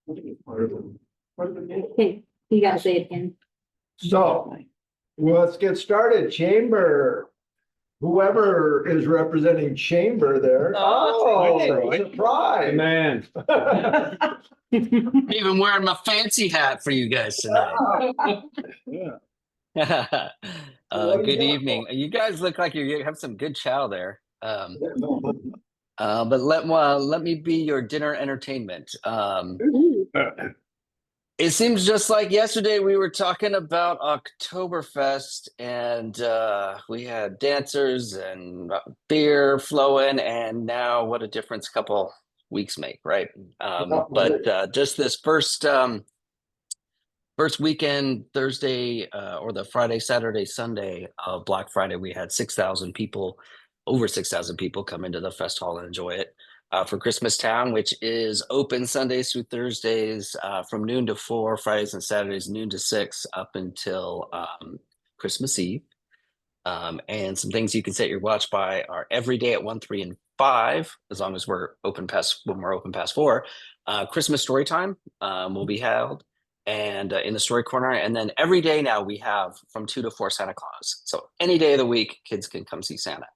Okay, you gotta say it again. So, let's get started. Chamber. Whoever is representing Chamber there. Oh, surprise. man. Even wearing my fancy hat for you guys tonight. Yeah. Good evening. You guys look like you have some good chow there. But let me be your dinner entertainment. It seems just like yesterday we were talking about Oktoberfest, and we had dancers and beer flowing, and now what a difference a couple weeks make, right? But just this first weekend, Thursday, or the Friday, Saturday, Sunday of Black Friday, we had 6,000 people, over 6,000 people come into the fest hall and enjoy it. For Christmas Town, which is open Sundays through Thursdays from noon to 4, Fridays and Saturdays noon to 6, up until Christmas Eve. And some things you can set your watch by are every day at 1, 3, and 5, as long as we're open past 4. Christmas story time will be held, and in the story corner, and then every day now we have from 2 to 4 Santa Claus. So any day of the week, kids can come see Santa.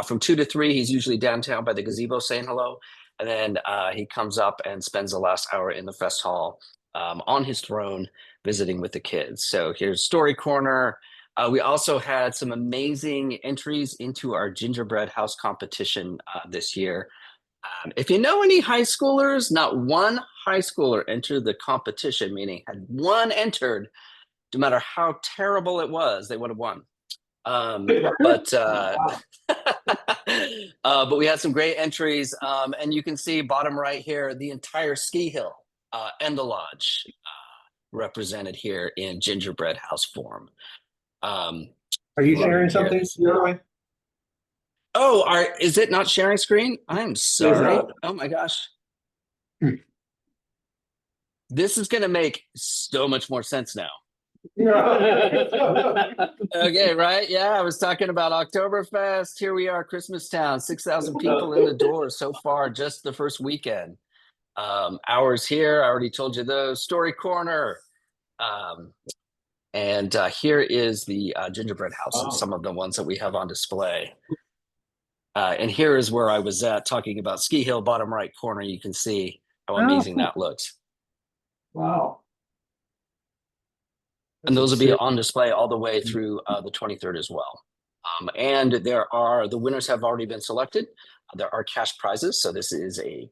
From 2 to 3, he's usually downtown by the gazebo saying hello. And then he comes up and spends the last hour in the fest hall on his throne visiting with the kids. So here's Story Corner. We also had some amazing entries into our gingerbread house competition this year. If you know any high schoolers, not one high schooler entered the competition, meaning had one entered, no matter how terrible it was, they would have won. But we had some great entries, and you can see bottom right here the entire ski hill and the lodge represented here in gingerbread house form. Are you sharing something? Oh, is it not sharing screen? I'm sorry. Oh my gosh. This is going to make so much more sense now. Okay, right? Yeah, I was talking about Oktoberfest. Here we are, Christmas Town, 6,000 people in the door so far, just the first weekend. Hours here, I already told you those. Story Corner. And here is the gingerbread houses, some of the ones that we have on display. And here is where I was at talking about Ski Hill, bottom right corner. You can see how amazing that looks. Wow. And those will be on display all the way through the 23rd as well. And the winners have already been selected. There are cash prizes. So this is a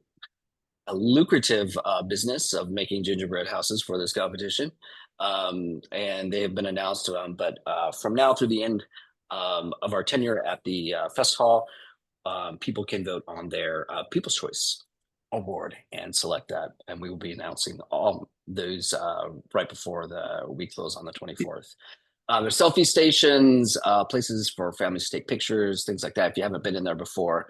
lucrative business of making gingerbread houses for this competition. And they have been announced. But from now through the end of our tenure at the Fest Hall, people can vote on their People's Choice Award and select that. And we will be announcing all those right before the week close on the 24th. There's selfie stations, places for families to take pictures, things like that. If you haven't been in there before,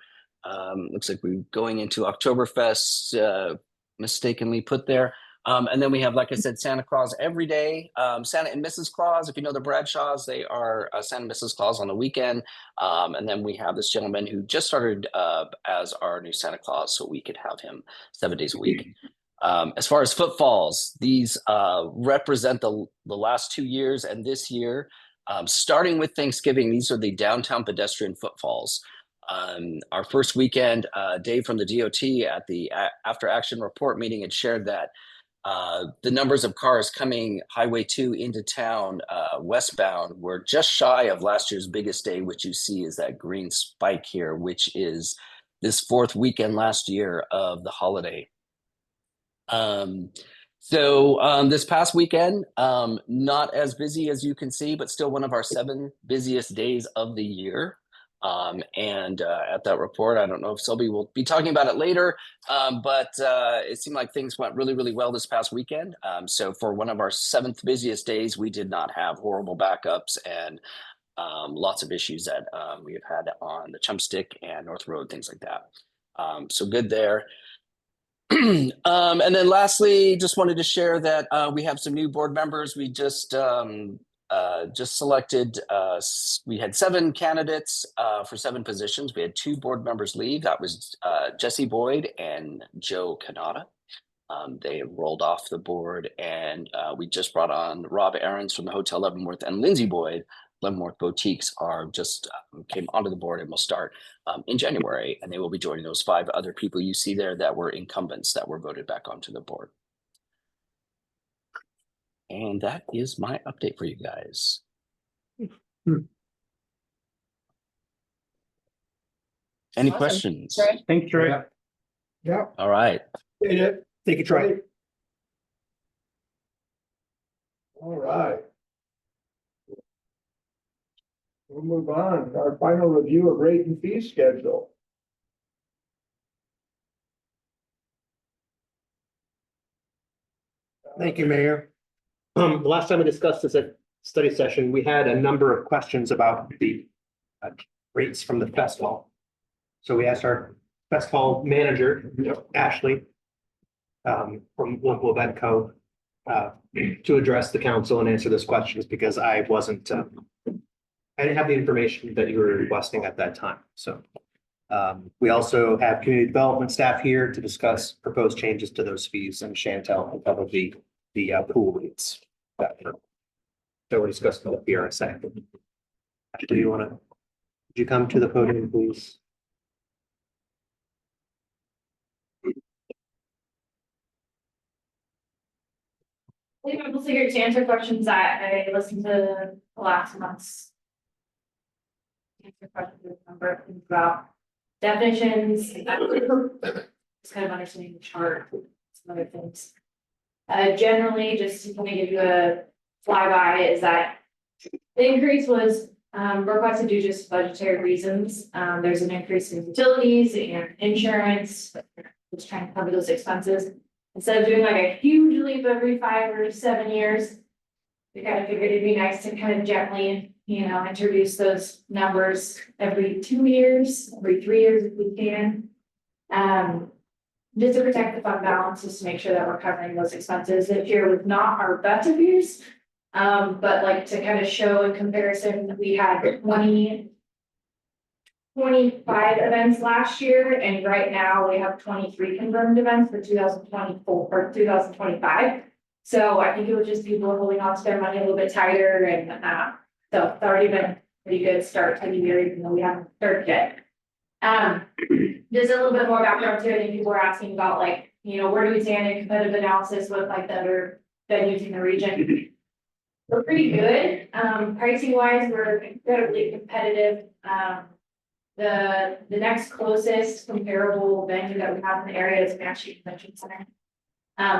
looks like we're going into Oktoberfest, mistakenly put there. And then we have, like I said, Santa Claus every day. Santa and Mrs. Claus, if you know the Bradshaws, they are Santa and Mrs. Claus on the weekend. And then we have this gentleman who just started as our new Santa Claus, so we could have him 7 days a week. As far as footfalls, these represent the last 2 years and this year. Starting with Thanksgiving, these are the downtown pedestrian footfalls. Our first weekend, Dave from the DOT at the After Action Report meeting had shared that the numbers of cars coming Highway 2 into town westbound were just shy of last year's biggest day, which you see is that green spike here, which is this fourth weekend last year of the holiday. So this past weekend, not as busy as you can see, but still one of our 7 busiest days of the year. And at that report, I don't know if Selby will be talking about it later, but it seemed like things went really, really well this past weekend. So for one of our 7th busiest days, we did not have horrible backups and lots of issues that we have had on the Chumpstick and North Road, things like that. So good there. And then lastly, just wanted to share that we have some new board members. We just selected, we had 7 candidates for 7 positions. We had 2 board members leave. That was Jesse Boyd and Joe Canada. They rolled off the board, and we just brought on Rob Aarons from the Hotel Leavenworth and Lindsay Boyd. Leavenworth Boutiques are just came onto the board and will start in January, and they will be joining those 5 other people you see there that were incumbents that were voted back onto the board. And that is my update for you guys. Any Awesome. questions? Trey? Thank you, Trey. Yeah. Yeah. All right. Take a try. All right. We'll move on. Our final review of rate and fee schedule. Thank you, Mayor. The last time we discussed this at study session, we had a number of questions about the rates from the festival. So we asked our festival manager, Ashley, from Local Event Co. To address the council and answer those questions because I wasn't, I didn't have the information that you were requesting at that time. So we also have community development staff here to discuss proposed changes to those fees, and Chantel will cover the pool rates. That we're discussing up here in a second. Do you want to, would you come to the podium, please? I think I'm mostly here to answer questions that I listened to the last month's. Answer questions with a number of things about definitions. Just kind of understanding the chart, some other things. Generally, just to kind of give you a flyby, is that the increase was requested due to just budgetary reasons. There's an increase in utilities and insurance, which trying to cover those expenses. Instead of doing like a huge leap every 5 or 7 years, we kind of figured it'd be nice to kind of gently, introduce those numbers every 2 years, every 3 years if we can. Just to protect the fund balance, just to make sure that we're covering those expenses. This year was not our best of years. But like to kind of show in comparison, we had 25 events last year, and right now we have 23 confirmed events for 2024 or 2025. So I think it was just people holding on to their money a little bit tighter, and so it's already been a pretty good start to the year, even though we haven't started yet. Just a little bit more background to it, and people were asking about like, where do we stand in competitive analysis with like the other venues in the region? We're pretty good. Pricing wise, we're incredibly competitive. The next closest comparable venue that we have in the area is Comanche Convention Center.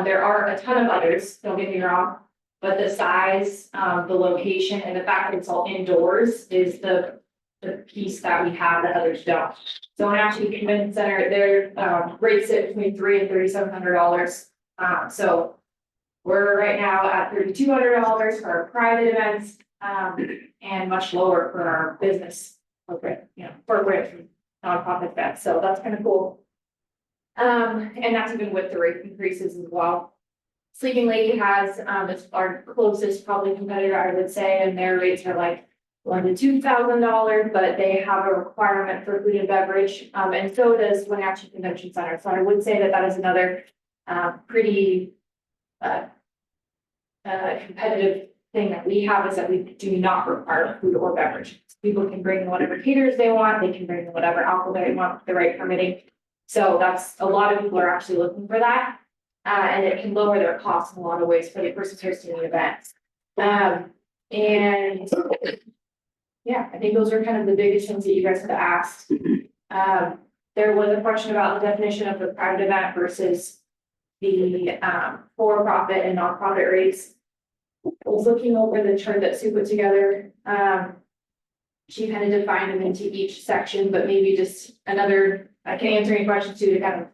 There are a ton of others, don't get me wrong, but the size, the location, and the fact that it's all indoors is the piece that we have that others don't. So in Comanche Convention Center, their rates sit between $300 and $3,700. So we're right now at $3,200 for our private events, and much lower for our business corporate, corporate nonprofit events. So that's kind of cool. And that's even with the rate increases as well. Sleeping Lady has it's our closest probably competitor, I would say, and their rates are like $1,000 to $2,000, but they have a requirement for food and beverage, and so does Wenatchee Convention Center. So I would say that that is another pretty competitive thing that we have, is that we do not require food or beverage. People can bring whatever caters they want, they can bring whatever alcohol they want with the right permitting. So that's, a lot of people are actually looking for that. And it can lower their costs in a lot of ways for the person hosting the event. And yeah, I think those are kind of the biggest things that you guys have asked. There was a question about the definition of the private event versus the for-profit and nonprofit rates. I was looking over the chart that Sue put together. She kind of defined them into each section, but maybe just another, I can answer any questions too to kind of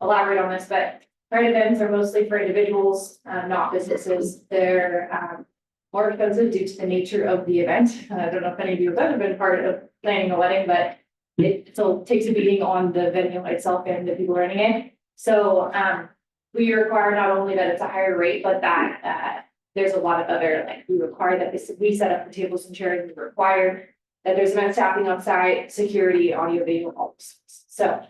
elaborate on this, but private events are mostly for individuals, not businesses. They're more expensive due to the nature of the event. I don't know if any of you have ever been part of planning a wedding, but it still takes a beating on the venue itself and the people running it. So we require not only that it's a higher rate, but that there's a lot of other, like we require that we set up the tables and chairs. We require that there's event staffing on site, security, audio, video, all this. So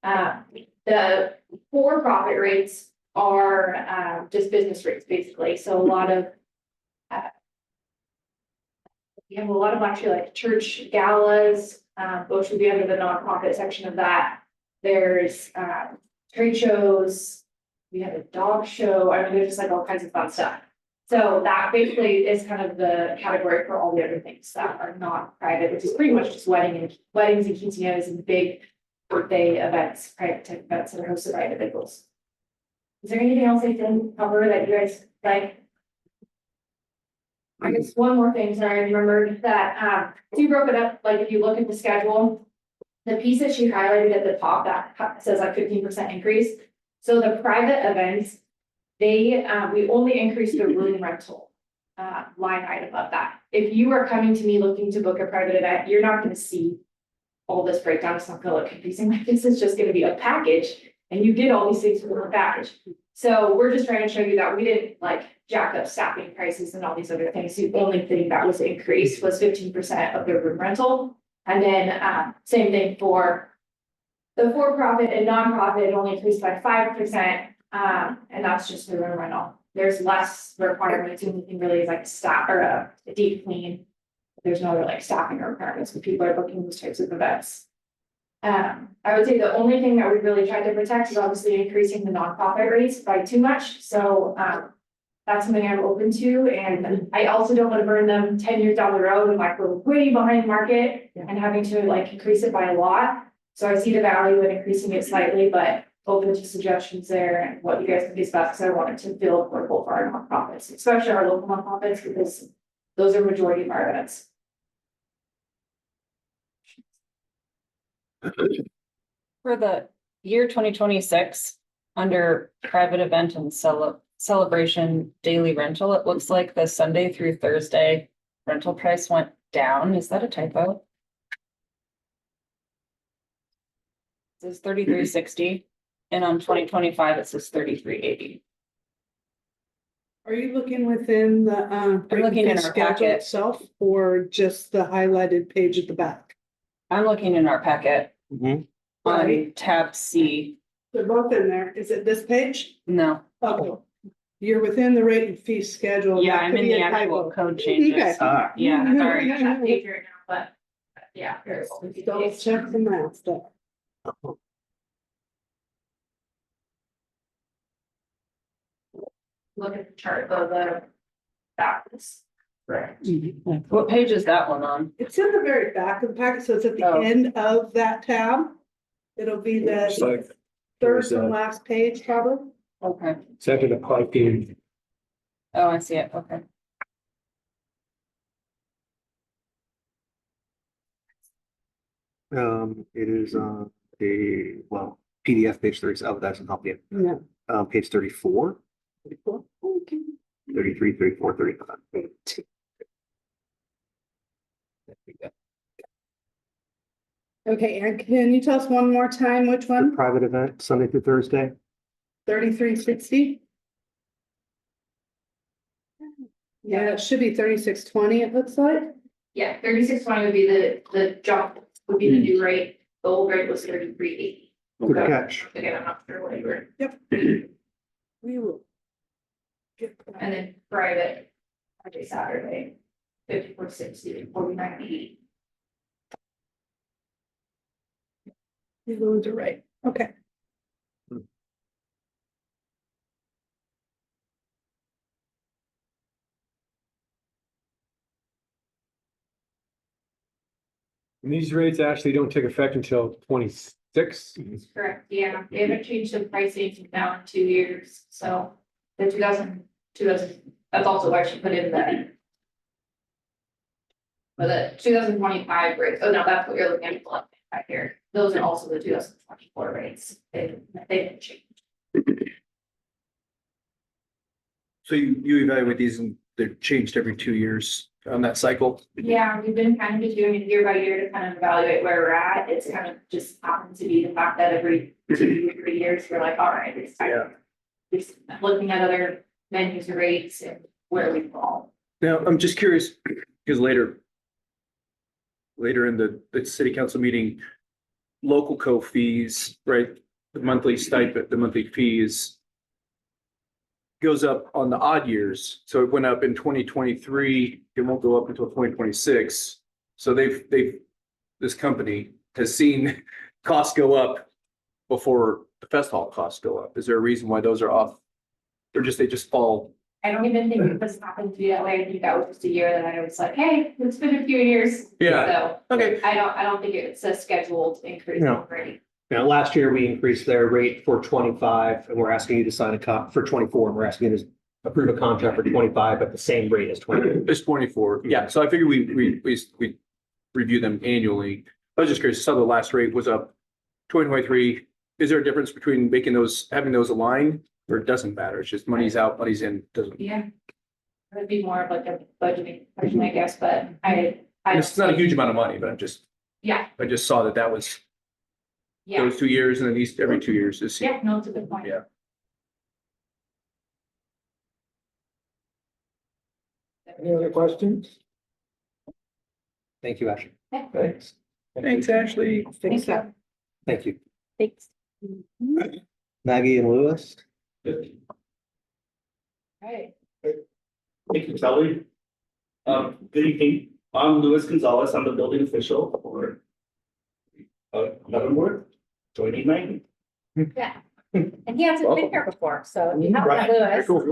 the for-profit rates are just business rates, basically. So a lot of we have a lot of actually like church galas, which would be under the nonprofit section of that. There's trade shows. We have a dog show. I mean, there's just like all kinds of fun stuff. So that basically is kind of the category for all the other things that are not private, which is pretty much just weddings and quinceañeras and big birthday events, private type events that are hosted by individuals. Is there anything else I didn't cover that you guys like? I guess one more thing, sorry, I remembered that, she broke it up, like if you look at the schedule, the piece that she highlighted at the top that says like 15% increase. So the private events, they, we only increased the room rental line item of that. If you are coming to me looking to book a private event, you're not gonna see all this breakdown. It's not gonna look confusing. Like this is just gonna be a package and you get all these things for one package. So we're just trying to show you that we didn't like jack up staffing prices and all these other things. The only thing that was increased was 15% of the room rental. And then same thing for the for-profit and nonprofit, it only increased by 5%. And that's just the room rental. There's less requirements. The only thing really is like a staff or a deep clean. There's no other like staffing requirements when people are booking these types of events. I would say the only thing that we really tried to protect is obviously increasing the nonprofit rates by too much. So that's something I'm open to. And I also don't want to burn them 10 years down the road and like we're way behind market and having to like increase it by a lot. So I see the value in increasing it slightly, but open to suggestions there and what you guys think is best. Because I wanted to feel affordable for our nonprofits, especially our local nonprofits, because those are majority of our events. For the year 2026, under private event and celebration daily rental, it looks like the Sunday through Thursday rental price went down. Is that a typo? It says 33.60 and on 2025 it says 33.80. Are you looking within the I'm looking in our schedule packet. itself or just the highlighted page at the back? I'm looking in our packet Mhm. on Right. tab C. They're both in there. Is it this page? No, Okay. You're within the rate and fee schedule. yeah, That I'm could in be the a actual typo. code changes. Okay. Ah, Yeah, sorry. Sorry, that page right now, but yeah. there's- Double check the math stuff. Look at the chart of the balance. Right. What page is that one on? It's in the very back of the packet, so it's at the Oh. end of that tab. It'll be Looks the like third there's from a- last page, probably. Okay. second to piping. Oh, I see it. Okay. It is the, well, PDF page 30, oh, that's a copy. Yeah. Page 34, Okay. 33, 34, 35. Okay, and can you tell us one more time which The one? private event, Sunday through Thursday. 3360? Yeah, it should be 3620, it looks like. Yeah, 3620 would be the jump, would be the new rate. The old rate was 3380. Good catch. Again, I'm not sure what you were. We will. Get that. And then private, Friday, Saturday, 5460, 4980. Those are right. Okay. And these rates actually don't take effect until 26. Correct, yeah, they haven't changed the pricing now in 2 years, so the 2000, that's also why she put in the. For the 2025 rates, oh no, that's what you're looking at back here, those are also the 2024 rates, they didn't change. So you evaluate these and they're changed every 2 years on that cycle? Yeah, we've been kind of just doing it year by year to kind of evaluate where we're at, it's kind of just happened to be the fact that every 2 or 3 years, we're like, all right, it's time. Just looking at other menus or rates and where we fall. Now, I'm just curious, because later in the city council meeting, local co fees, right? The monthly stipend, the monthly fees goes up on the odd years. So it went up in 2023. It won't go up until 2026. So this company has seen costs go up before the fest hall costs go up. Is there a reason why those are off? They just fall. I don't even think this happened to be that way. I think that was just a year that I was like, hey, it's been a few years. Yeah. So Okay. I don't think it's a scheduled increase No. already. Now, last year, we increased their rate for 25, and we're asking you to sign for 24, and we're asking you to approve a contract for 25 at the same rate as 20. It's 24. Yeah. So I figured we review them annually. I was just curious. So the last rate was up 2023. Is there a difference between having those align, or it doesn't matter? It's just money's out, money's in, doesn't. Yeah. It would be more of like a budgeting question, I guess, but I. It's not a huge amount of money, but Yeah, I just saw that was yeah, those 2 years, and then these every 2 years is. yeah, no, it's a good point. Yeah. Any other questions? Thank you, Ashley. Thanks. Thanks, Ashley. Thanks, Seth. Thank you. Thanks. Maggie and Lewis? Right. Thank you, Kelly. Good evening. I'm Luis Gonzalez. I'm the building official for Leavenworth, joining Maggie. Yeah. And he hasn't been here before, so if you have Right. Lewis, Cool.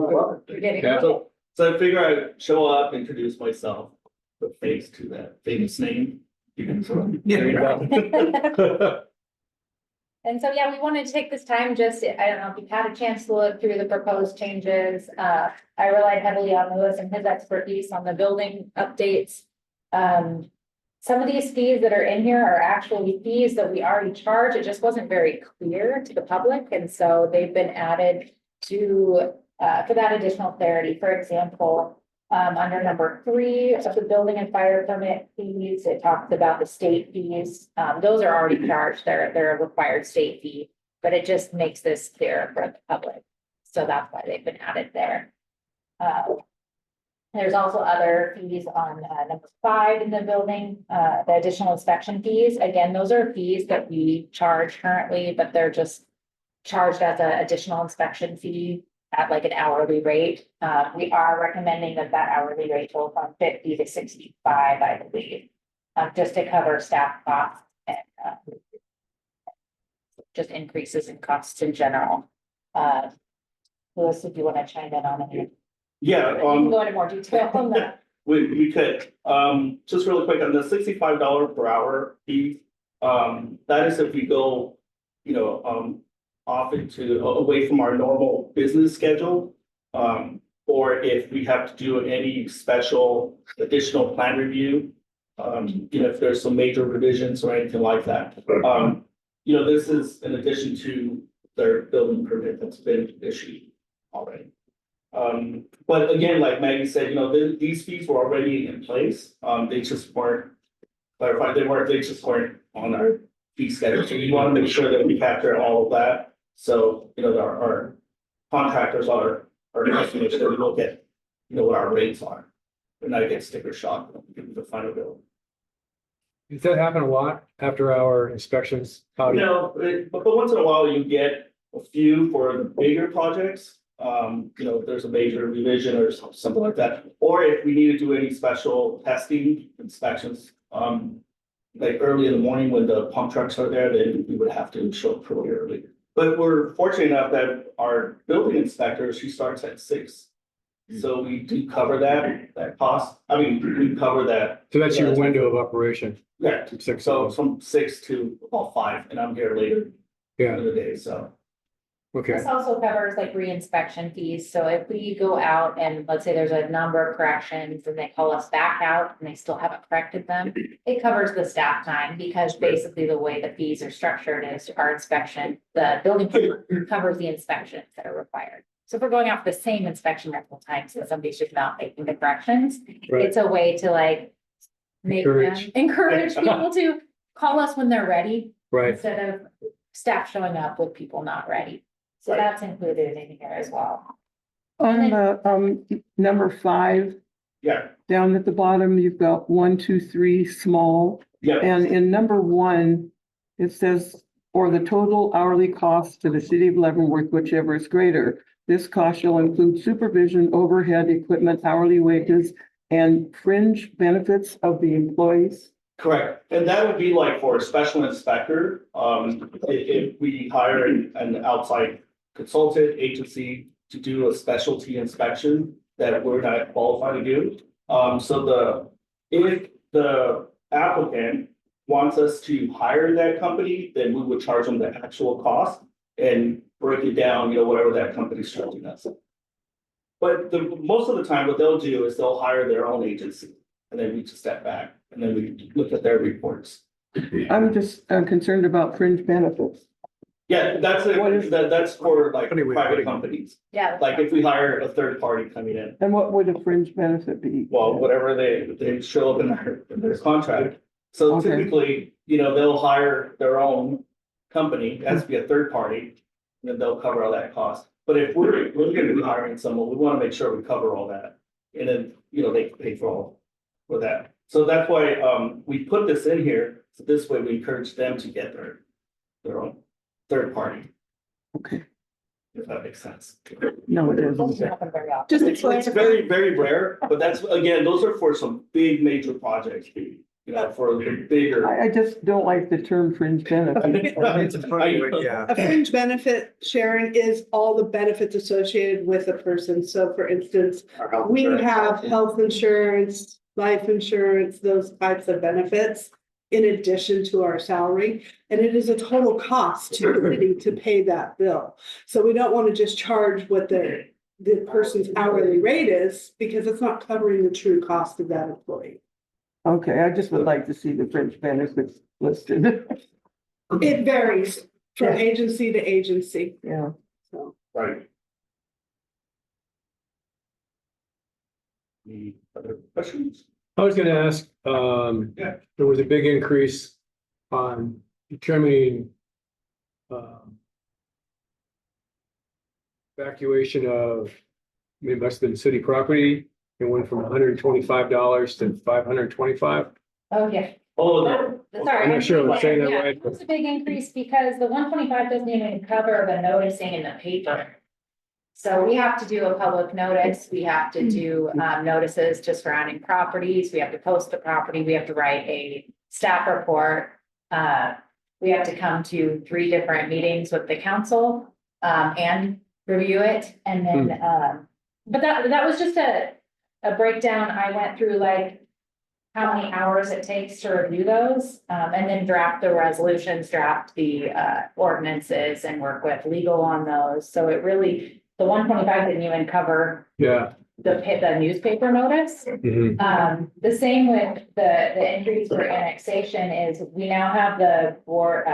you're getting. Yeah. So I figure I'd show up, introduce myself, put face to that famous name. You can sort of- Yeah. There you go. And so, yeah, we wanted to take this time, just, I don't know if you've had a chance to look through the proposed changes. I relied heavily on Lewis and his expertise on the building updates. Some of these fees that are in here are actually fees that we already charge. It just wasn't very clear to the public, and so they've been added to, for that additional clarity. For example, under number 3 of the building and fire permit fees, it talks about the state fees. Those are already charged. They're a required state fee, but it just makes this clearer for the public. So that's why they've been added there. There's also other fees on number 5 in the building, the additional inspection fees. Again, those are fees that we charge currently, but they're just charged as an additional inspection fee at like an hourly rate. We are recommending that hourly rate go from 50 to 65, I believe, just to cover staff costs and just increases in costs in general. Louis, if you want to chime in on it. Yeah, You can go into more detail on that. we could, just really quick on the $65 per hour fee. That is if we go, off away from our normal business schedule. Or if we have to do any special additional plan review. If there's some major revisions or anything like that. This is in addition to their building permit that's been issued already. But again, like Maggie said, these fees were already in place. They just weren't clarified. They just weren't on our fee schedule. So we want to make sure that we capture all of that. So, our contractors are customers that we look at, what our rates are. And not get sticker shock when we give them the final bill. Does that happen a lot after our inspections? How do you- No, but once in a while you get a few for the bigger projects. If there's a major revision or something like that, or if we need to do any special testing inspections. Like early in the morning when the pump trucks are there, then we would have to show up pretty early. But we're fortunate enough that our building inspector, she starts at 6. So we do cover that cost. I mean, we cover that. So that's your window of operation. Yeah, From 6 so to- from 6 to about 5, and I'm here later Yeah, in the day, so. okay. This also covers like re-inspection fees, so if we go out and let's say there's a number of corrections and they call us back out and they still haven't corrected them. It covers the staff time because basically the way the fees are structured is our inspection, the building covers the inspections that are required. So if we're going out for the same inspection multiple times and somebody's just not making the corrections, Right. it's a way to like make them, encourage people to call us when they're ready. Right. Instead of staff showing up with people not ready. So that's included in here as well. On the, number 5, Yeah, down at the bottom, you've got 1, 2, 3, small. yeah, And in number 1, it says or the total hourly cost to the city of Leavenworth, whichever is greater. This cost shall include supervision, overhead, equipment, hourly wages, and fringe benefits of the employees. Correct, and that would be like for a special inspector, if we hire an outside consultant agency to do a specialty inspection that we're not qualified to do. If the applicant wants us to hire that company, then we would charge them the actual cost and break it down, whatever that company's charging us. But most of the time, what they'll do is they'll hire their own agency, and then we just step back, and then we look at their reports. I'm just concerned about fringe benefits. Yeah, that's for like Anyway, private companies, Yeah. like if we hire a third party coming in, And what would a fringe benefit be? well, whatever they show up in their contract. So Okay. typically, they'll hire their own company, it has to be a third party, and then they'll cover all that cost. But if we're gonna be hiring someone, we wanna make sure we cover all that, and then, they pay for that. So that's why, we put this in here, so this way we encourage them to get their own third party, Okay, if that makes sense. no, it Doesn't isn't. happen very often. Just to It's clarify, very, very rare, but that's, again, those are for some big major projects, for the bigger. I just don't like the term fringe benefit. Yeah. a fringe benefit sharing is all the benefits associated with a person. So for instance, we have health insurance, life insurance, those types of benefits in addition to our salary. And it is a total cost to the city to pay that bill. So we don't want to just charge what the person's hourly rate is because it's not covering the true cost of that employee. Okay, I just would like to see the fringe benefits listed. It varies from agency to agency. Yeah. So Right. Any other questions? I was gonna ask, Yeah. there was a big increase on determining evacuation of, it must have been city property. It went from $125 to $525. Oh, yeah. Oh, Sorry. I'm not sure I'm saying that Yeah, right. It's a big increase because the 125 doesn't even cover the noticing in the paper. So we have to do a public notice, we have to do notices to surrounding properties, we have to post the property, we have to write a staff report. We have to come to 3 different meetings with the council and review it, and then but that was just a breakdown. I went through like how many hours it takes to review those, and then draft the resolutions, draft the ordinances, and work with legal on those. So it really, the 125 didn't even cover Yeah. the newspaper notice. Mhm. The same with the increase for annexation is we now have the board,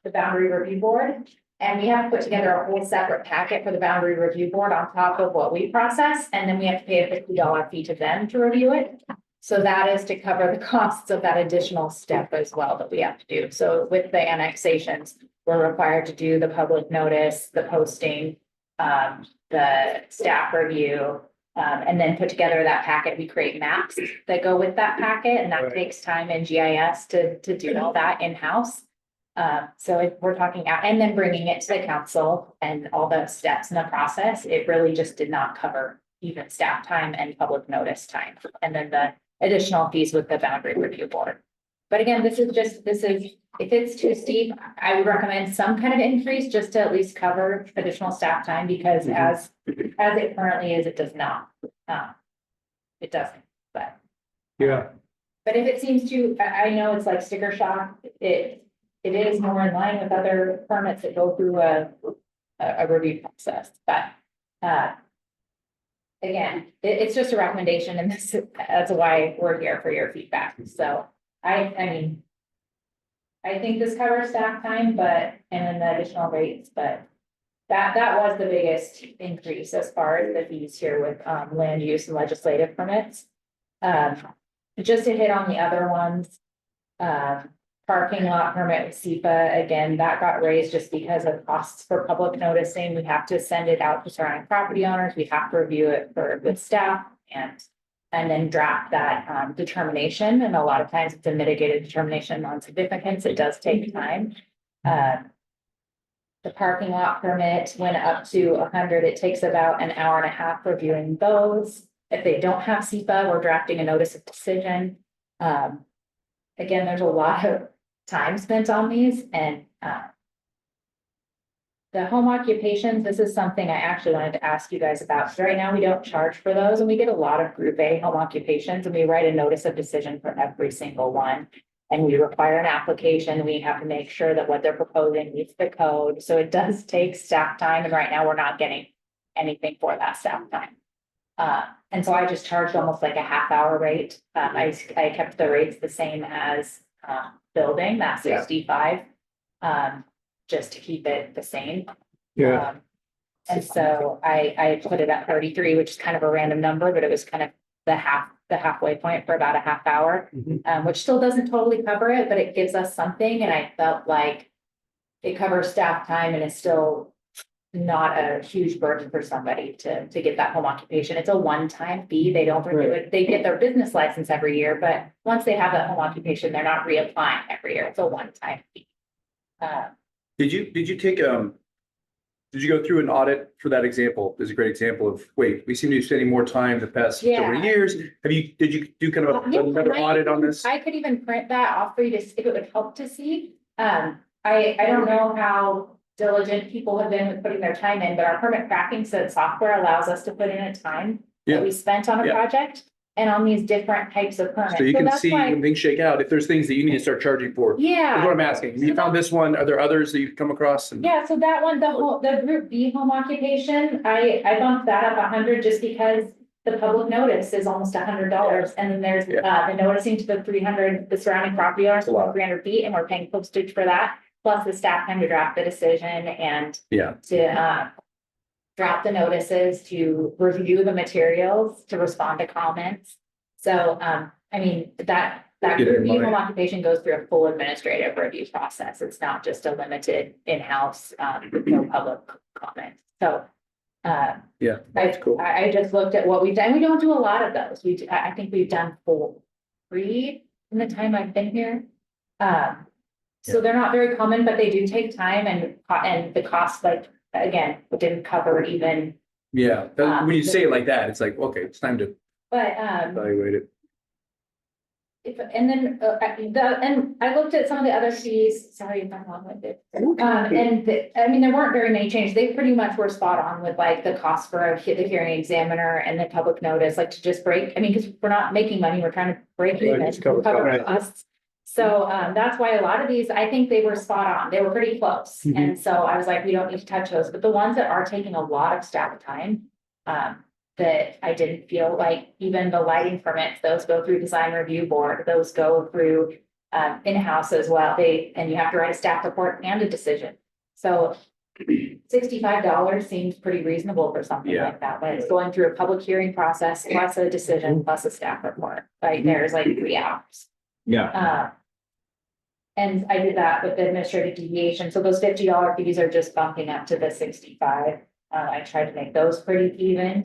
the boundary review board. And we have to put together a whole separate packet for the boundary review board on top of what we process, and then we have to pay a $50 fee to them to review it. So that is to cover the costs of that additional step as well that we have to do. So with the annexations, we're required to do the public notice, the posting, the staff review, and then put together that packet. We create maps that go with that packet, and that Right. takes time in GIS to do all that in-house. So if we're talking out and then bringing it to the council and all the steps in the process, it really just did not cover even staff time and public notice time. And then the additional fees with the boundary review board. But again, this is, if it's too steep, I would recommend some kind of increase just to at least cover additional staff time, because as it currently is, it does not. It doesn't, but. Yeah. But if it seems to, I know it's like sticker shock, it is more in line with other permits that go through a review process, but, again, it's just a recommendation, and that's why we're here for your feedback. So I mean, I think this covers staff time, and then the additional rates, but that was the biggest increase as far as the fees here with, land use and legislative permits. Just to hit on the other ones, parking lot permit with SEPA, again, that got raised just because of costs for public noticing. We have to send it out to surrounding property owners. We have to review it with staff, and and then draft that determination. And a lot of times it's a mitigated determination on significance. It does take time. The parking lot permit went up to 100. It takes about an hour and a half reviewing those. If they don't have SEPA, we're drafting a notice of decision. Again, there's a lot of time spent on these, and the home occupations, this is something I actually wanted to ask you guys about. So right now, we don't charge for those, and we get a lot of Group A home occupations, and we write a notice of decision for every single one. And we require an application. We have to make sure that what they're proposing meets the code. So it does take staff time, and right now we're not getting anything for that staff time. And so I just charged almost like a half-hour rate. I kept the rates the same as building, that 65, just to keep it the same. Yeah. And so I put it at 33, which is kind of a random number, but it was kind of the halfway point for about a half hour, which still doesn't totally cover it, but it gives us something. And I felt like it covers staff time and is still not a huge burden for somebody to get that home occupation. It's a one-time fee. They don't renew it. They get their business license every year, but once they have that home occupation, they're not reapplying every year. It's a one-time fee. Did you take, did you go through an audit for that example? There's a great example of, wait, we seem to be spending more time the past several years. Did you do kind of another audit on this? I could even print that off for you to, if it would help to see. I don't know how diligent people have been with putting their time in, but our permit tracking software allows us to put in a time that we spent on a project and on these different types of permits. So you can that's see why- when things shake out, if there's things that you need to start charging for. Yeah. That's what I'm asking. You found this one, are there others that you've come across? Yeah, so that one, the Group B home occupation, I bumped that up 100 just because the public notice is almost $100. And then there's the noticing to the surrounding property owners, 300 feet, and we're paying postage for that. Plus the staff time to draft the decision and to draft the notices, to review the materials, to respond to comments. So, I mean, that Group B home occupation goes through a full administrative review process. It's not just a limited in-house, no public comment. So, that's cool. I just looked at what we've done. We don't do a lot of those. I think we've done 3 in the time I've been here. So they're not very common, but they do take time, and the cost, like, again, didn't cover even. Yeah, when you say it like that, it's like, okay, it's time to But, evaluate it. and then, and I looked at some of the other fees, sorry if I'm wrong with it. I mean, there weren't very many changes. They pretty much were spot on with like the cost for the hearing examiner and the public notice, like to just break, I mean, because we're not making money, we're trying to break even, just cover costs. So, that's why a lot of these, I think they were spot on. They were pretty close. And so I was like, we don't need to touch those, but the ones that are taking a lot of staff time, that I didn't feel like, even the lighting permits, those go through design review board, those go through in-house as well. And you have to write a staff report and a decision. So $65 seems pretty reasonable for something like that, but it's going through a public hearing process, plus a decision, plus a staff report, right? There's like 3 hours. And I did that with the administrative deviation. So those $50 fees are just bumping up to the 65. I tried to make those pretty even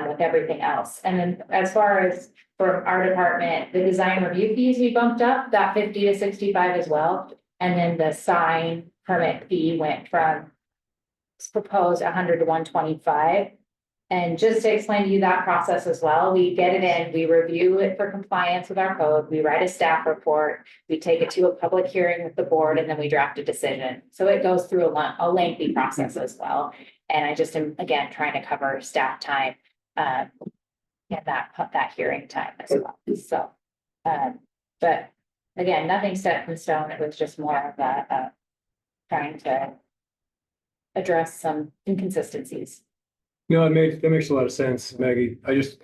with everything else. And then as far as for our department, the design review fees, we bumped up that 50 to 65 as well. And then the sign permit fee went from proposed 100 to 125. And just to explain to you that process as well, we get it in, we review it for compliance with our code, we write a staff report, we take it to a public hearing with the board, and then we draft a decision. So it goes through a lengthy process as well. And I just am, again, trying to cover staff time and that hearing time as well. So, but again, nothing set in stone. It was just more of a trying to address some inconsistencies. No, that makes a lot of sense, Maggie. It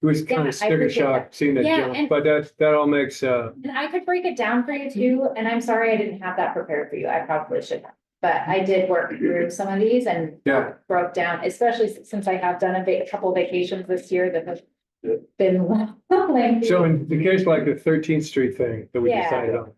was kind of sticker shock seeing that jump, but that all makes, And I could break it down for you too, and I'm sorry I didn't have that prepared for you. I probably should have. But I did work through some of these and broke down, especially since I have done a couple vacations this year that have been lengthy. so in the case like the 13th Street thing that we decided on,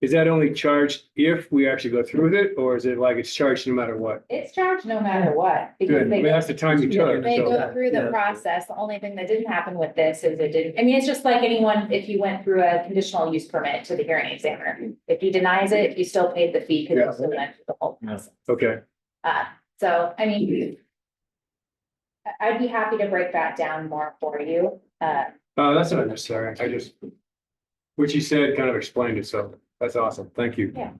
Is that only charged if we actually go through with it, or is it like it's charged no matter what? It's charged no matter what. because Good, they I mean, that's the time you took. They so- go through the process. The only thing that didn't happen with this is it didn't, I mean, it's just like anyone, if you went through a conditional use permit to the hearing examiner. If he denies it, you still paid the fee because Yeah. you still went through the whole process. Okay, So, I mean. I'd be happy to break that down more for you. that's not necessary, I just, what you said kind of explained it, so that's awesome, thank you. Yeah.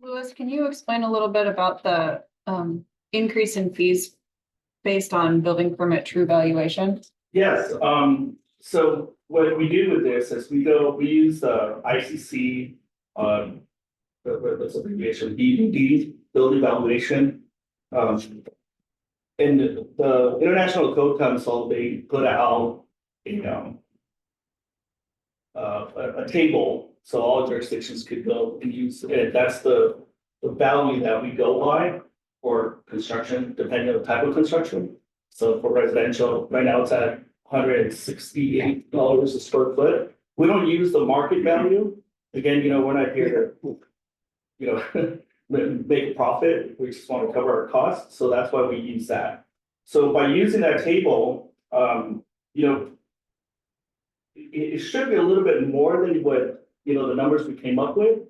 Louis, can you explain a little bit about the increase in fees based on building permit true valuation? Yes, so what we do with this is we use the ICC, what's the abbreviation, BDD, building valuation. And the International Code Council, they put out a table, so all jurisdictions could go and use it. That's the value that we go by for construction, depending on the type of construction. So for residential, right now it's at $168 a square foot. We don't use the market value. Again, we're not here to, make a profit. We just want to cover our costs. So that's why we use that. So by using that table, it should be a little bit more than what, the numbers we came up with.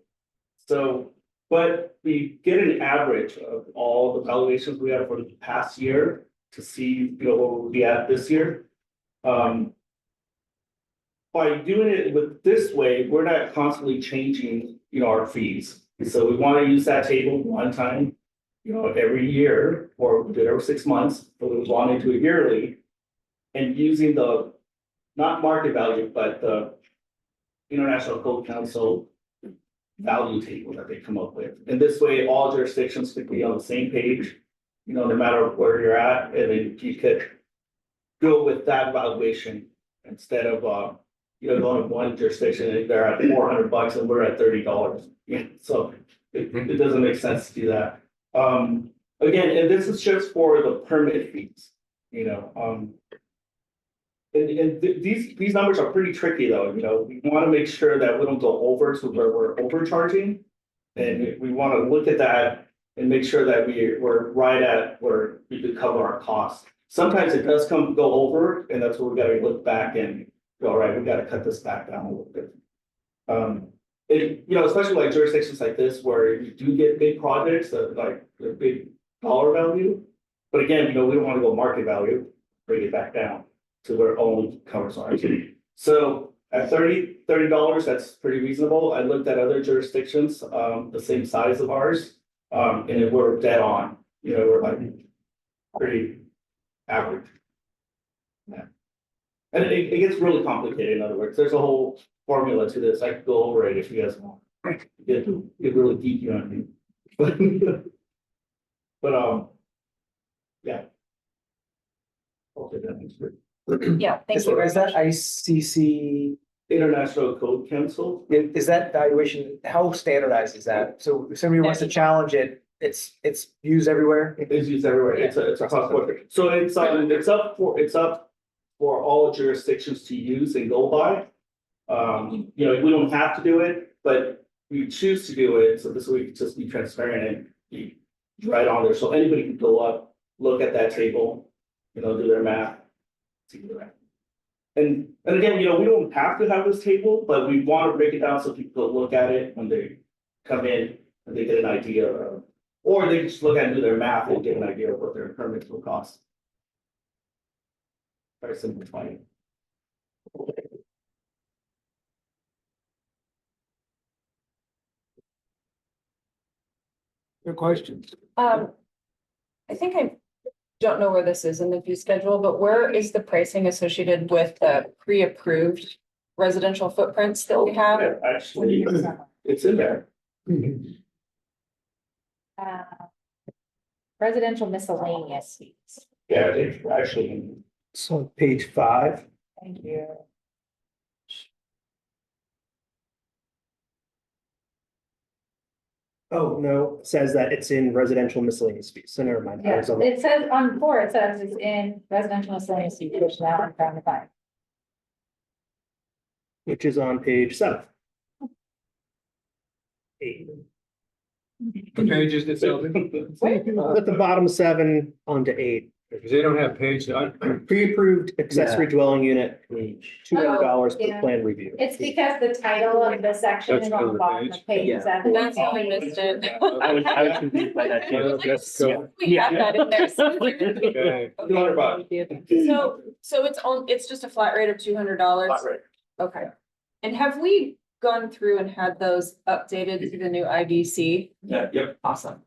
So, but we get an average of all the valuations we have for the past year to see, what we'll be at this year. By doing it with this way, we're not constantly changing, our fees. So we want to use that table one time, every year, or we do it every 6 months, but we want to do it yearly. And using the, not market value, but the International Code Council value table that they come up with. And this way, all jurisdictions could be on the same page, no matter where you're at, and then you could go with that valuation instead of, going to one jurisdiction and they're at $400 and we're at $30. Yeah, so it doesn't make sense to do that. Again, and this is just for the permit fees, and these numbers are pretty tricky though, we want to make sure that we don't go over to where we're overcharging. And we want to look at that and make sure that we're right at where we could cover our costs. Sometimes it does go over, and that's where we gotta look back and go, all right, we gotta cut this back down a little bit. Especially like jurisdictions like this where you do get big projects that like the big dollar value. But again, we don't want to go market value, bring it back down to where it only covers ours. So at $30, that's pretty reasonable. I looked at other jurisdictions, the same size of ours, and we're dead on, we're like pretty average. Yeah. And it gets really complicated, in other words, there's a whole formula to this. I could go over it if you guys want. Get really deep, you know what I mean? But yeah. Okay, that makes good. Yeah, thank you very Is that much. ICC, International Code Council. is that valuation, how standardized is that? So if somebody wants to challenge it, it's used everywhere? It's used everywhere. It's a cost quarter. So it's up for all jurisdictions to use and go by. We don't have to do it, but we choose to do it. So this way we can just be transparent and be right on there. So anybody can go up, look at that table, do their math. See the math. And again, we don't have to have this table, but we want to break it down so people look at it when they come in and they get an idea of, or they can just look at and do their math and get an idea of what their permits will cost. Very simplifying. Good questions. I think I don't know where this is in the fee schedule, but where is the pricing associated with the pre-approved residential footprints that we have? Yeah, actually, it's in there. Residential miscellaneous fees. Yeah, it's actually. So page 5. Thank you. Oh, no, it says that it's in residential miscellaneous fees, so never mind. I Yeah, was on the- it says on 4, it says it's in residential miscellaneous fees, which now I'm trying to find. which is on page 7. 8. What page is this, Elvin? At the bottom 7 onto 8. Because they don't have page, Pre-approved accessory dwelling unit, $200 yeah. per plan review. It's because the title of the section That's is on the another bottom page. of page Yeah. 7. That's how I missed it. I was confused by that too. Let's go. We have that in there. Okay. So, it's just a flat rate of $200? Okay. And have we gone through and had those updated to the new IDC? Yeah, yep. Awesome.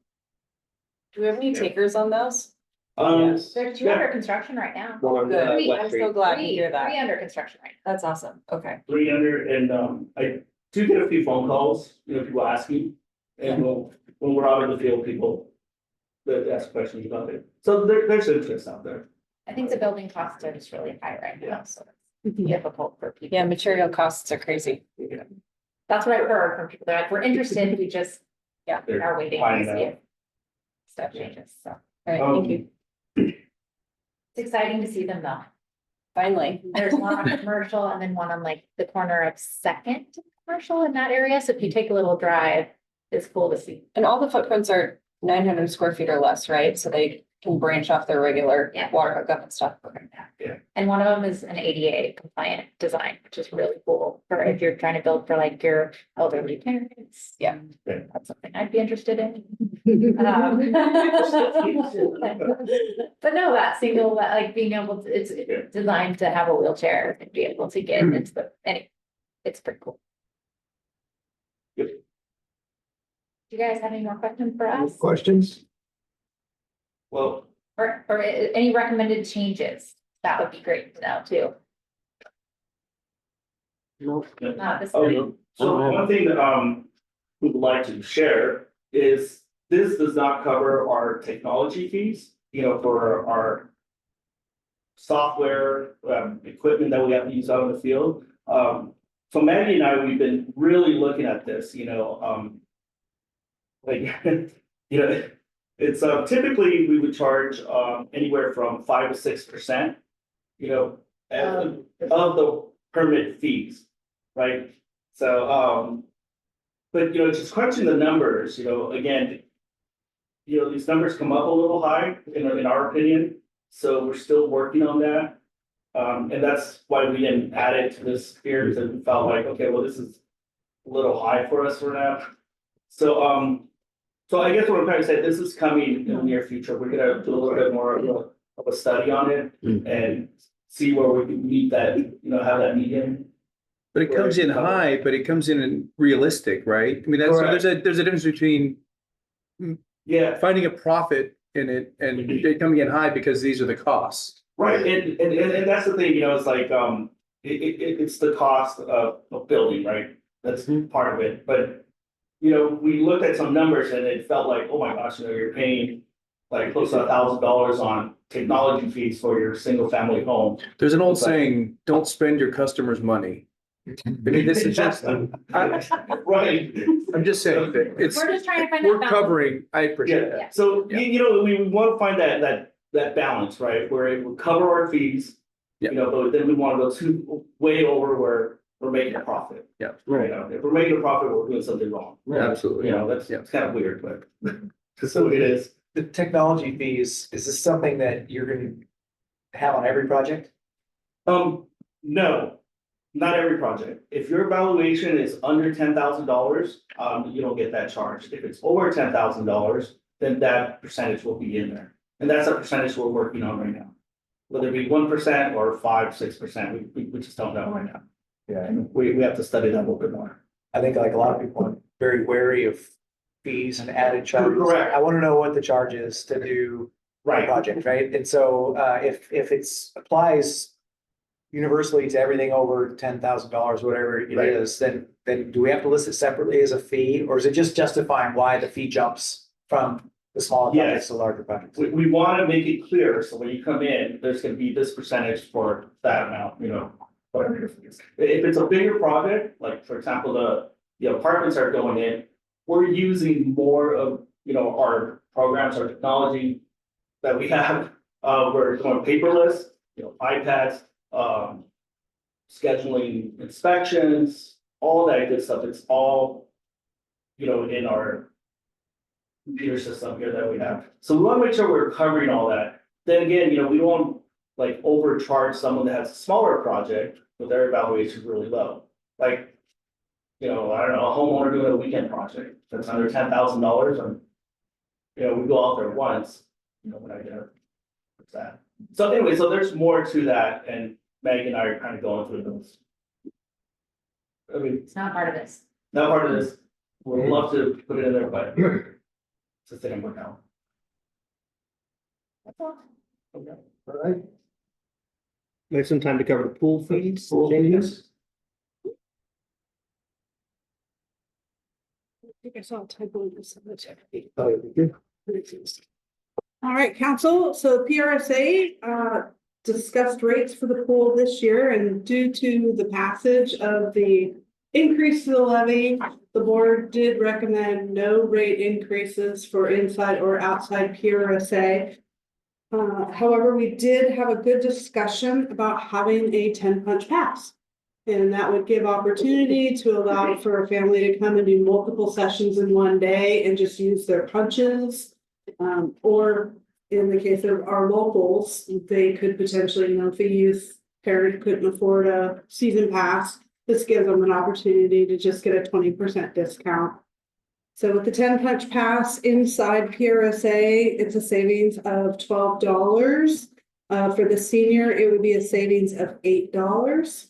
Do we have any takers on those? There's 2 under construction right now. One on Good. West I'm Street. so glad to hear Three that. under construction right That's awesome. Okay. 300 and I do get a few phone calls, people asking. And when we're out in the field, people that ask questions about it. So there's interest out there. now. I think the building costs are just really high right now, so it's difficult for people. Yeah, material costs are crazy. That's what I've heard from people. They're like, we're interested, we just, yeah, They're are waiting to finding see out. if stuff changes, so. All right, thank you. It's exciting to see them though. Finally. There's one on commercial and then one on like the corner of Second Commercial in that area. So if you take a little drive, it's cool to see. And all the footprints are 900 square feet or less, right? So they can branch off their regular Yeah. water hookup and stuff. And one of them is an ADA compliant design, which is really cool for if you're trying to build for like your elderly parents. Yeah. That's something I'd be interested in. But no, that single, like being able to, it's designed to have a wheelchair and be able to get into the, anyway, it's pretty cool. Yep. Do you guys have any more questions for us? Questions? Well, Or any recommended changes? That would be great to know too. This okay. So one thing that we would like to share is this does not cover our technology fees, for our software, equipment that we have to use out in the field. So Maggie and I, we've been really looking at this, like, it's typically we would charge anywhere from 5 to 6%, of the permit fees, right? So, but just crunching the numbers, again, these numbers come up a little high in our opinion, so we're still working on that. And that's why we didn't add it to this here, because we felt like, okay, well, this is a little high for us for now. So, so I guess what I'm trying to say, this is coming in the near future. We're gonna do a little bit more of a study on it and see where we can meet that, have that median. But it comes in high, but it comes in realistic, right? I mean, that's, Correct. there's a difference between Yeah, finding a profit in it and it coming in high because these are the costs. right, and that's the thing, it's like, it's the cost of building, right? That's part of it, but, we looked at some numbers and it felt like, oh my gosh, you're paying like close to $1,000 on technology fees for your single family home. There's an old saying, don't spend your customers' money. I mean, this is just, Right. I'm just saying that it's, We're just trying to find. we're that balance. covering, I appreciate that. Yeah, so we want to find that balance, right, where it will cover our fees. Yeah. But then we want to go too way over where we're making a profit. Yeah. If we're making a profit, we're doing something wrong. Absolutely. That's Yeah. it's kind of weird, but that's what it is. The technology fees, is this something that you're gonna have on every project? No, not every project. If your valuation is under $10,000, you don't get that charge. If it's over $10,000, then that percentage will be in there. And that's a percentage we're working on right now. Whether it be 1% or 5, 6%, we just don't know right now. Yeah. And we have to study that a little bit more. I think like a lot of people are very wary of fees and added charges. Correct. I wanna know what the charge is to do a Right, project, right? And so, if it's applies universally to everything over $10,000, whatever it Right. is, then do we have to list it separately as a fee? Or is it just justifying why the fee jumps from the smaller projects Yes. to larger projects? we want to make it clear, so when you come in, there's gonna be this percentage for that amount, whatever your fee is. If it's a bigger project, like for example, the apartments are going in, we're using more of, our programs, our technology that we have. We're going paperless, iPads, scheduling inspections, all that good stuff. It's all, in our computer system here that we have. So we want to make sure we're covering all that. Then again, we don't want like overcharge someone that has a smaller project, but their evaluation is really low. Like, I don't know, a homeowner doing a weekend project that's under $10,000 and, we go out there once, when I get what's that? So anyway, so there's more to that, and Meg and I are kind of going through those. I mean, It's not part of this. not part of this, we'd love to put it in there, but it's a thing work out. That's all. Okay. All right. We have some time to cover the pool fees. Pool changes. I think I saw a typo in this. Oh, yeah. All right, council, so PRSA discussed rates for the pool this year, and due to the passage of the increase to the levy, the board did recommend no rate increases for inside or outside PRSA. However, we did have a good discussion about having a 10-punch pass. And that would give opportunity to allow for a family to come and do multiple sessions in one day and just use their punches. Or in the case of our locals, they could potentially, if a youth parent couldn't afford a season pass, this gives them an opportunity to just get a 20% discount. So with the 10-punch pass inside PRSA, it's a savings of $12. For the senior, it would be a savings of $8.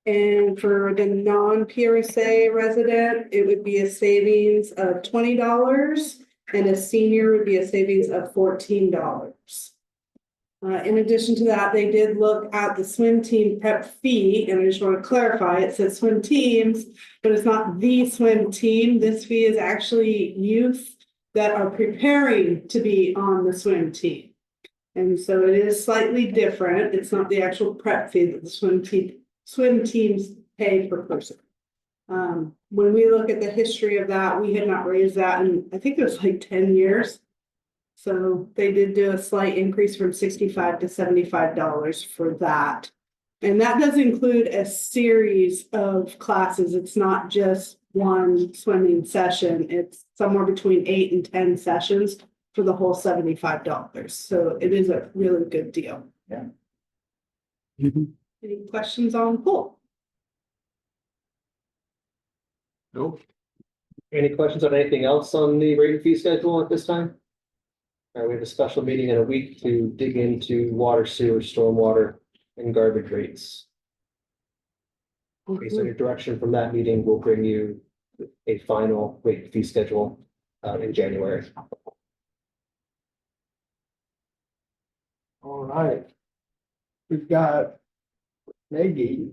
And for the non-PRSA resident, it would be a savings of $20. And a senior would be a savings of $14. In addition to that, they did look at the swim team prep fee, and I just want to clarify, it says swim teams, but it's not the swim team. This fee is actually youth that are preparing to be on the swim team. And so it is slightly different. It's not the actual prep fee that the swim teams pay per person. When we look at the history of that, we had not raised that in, I think it was like 10 years. So they did do a slight increase from $65 to $75 for that. And that does include a series of classes. It's not just one swimming session. It's somewhere between 8 and 10 sessions for the whole $75. So it is a really good deal. Yeah. Any questions on pool? Nope. Any questions on anything else on the rate and fee schedule at this time? All right, we have a special meeting in a week to dig into water, sewer, stormwater, and garbage rates. Based on your direction from that meeting, we'll bring you a final rate and fee schedule in January. All right. We've got Maggie.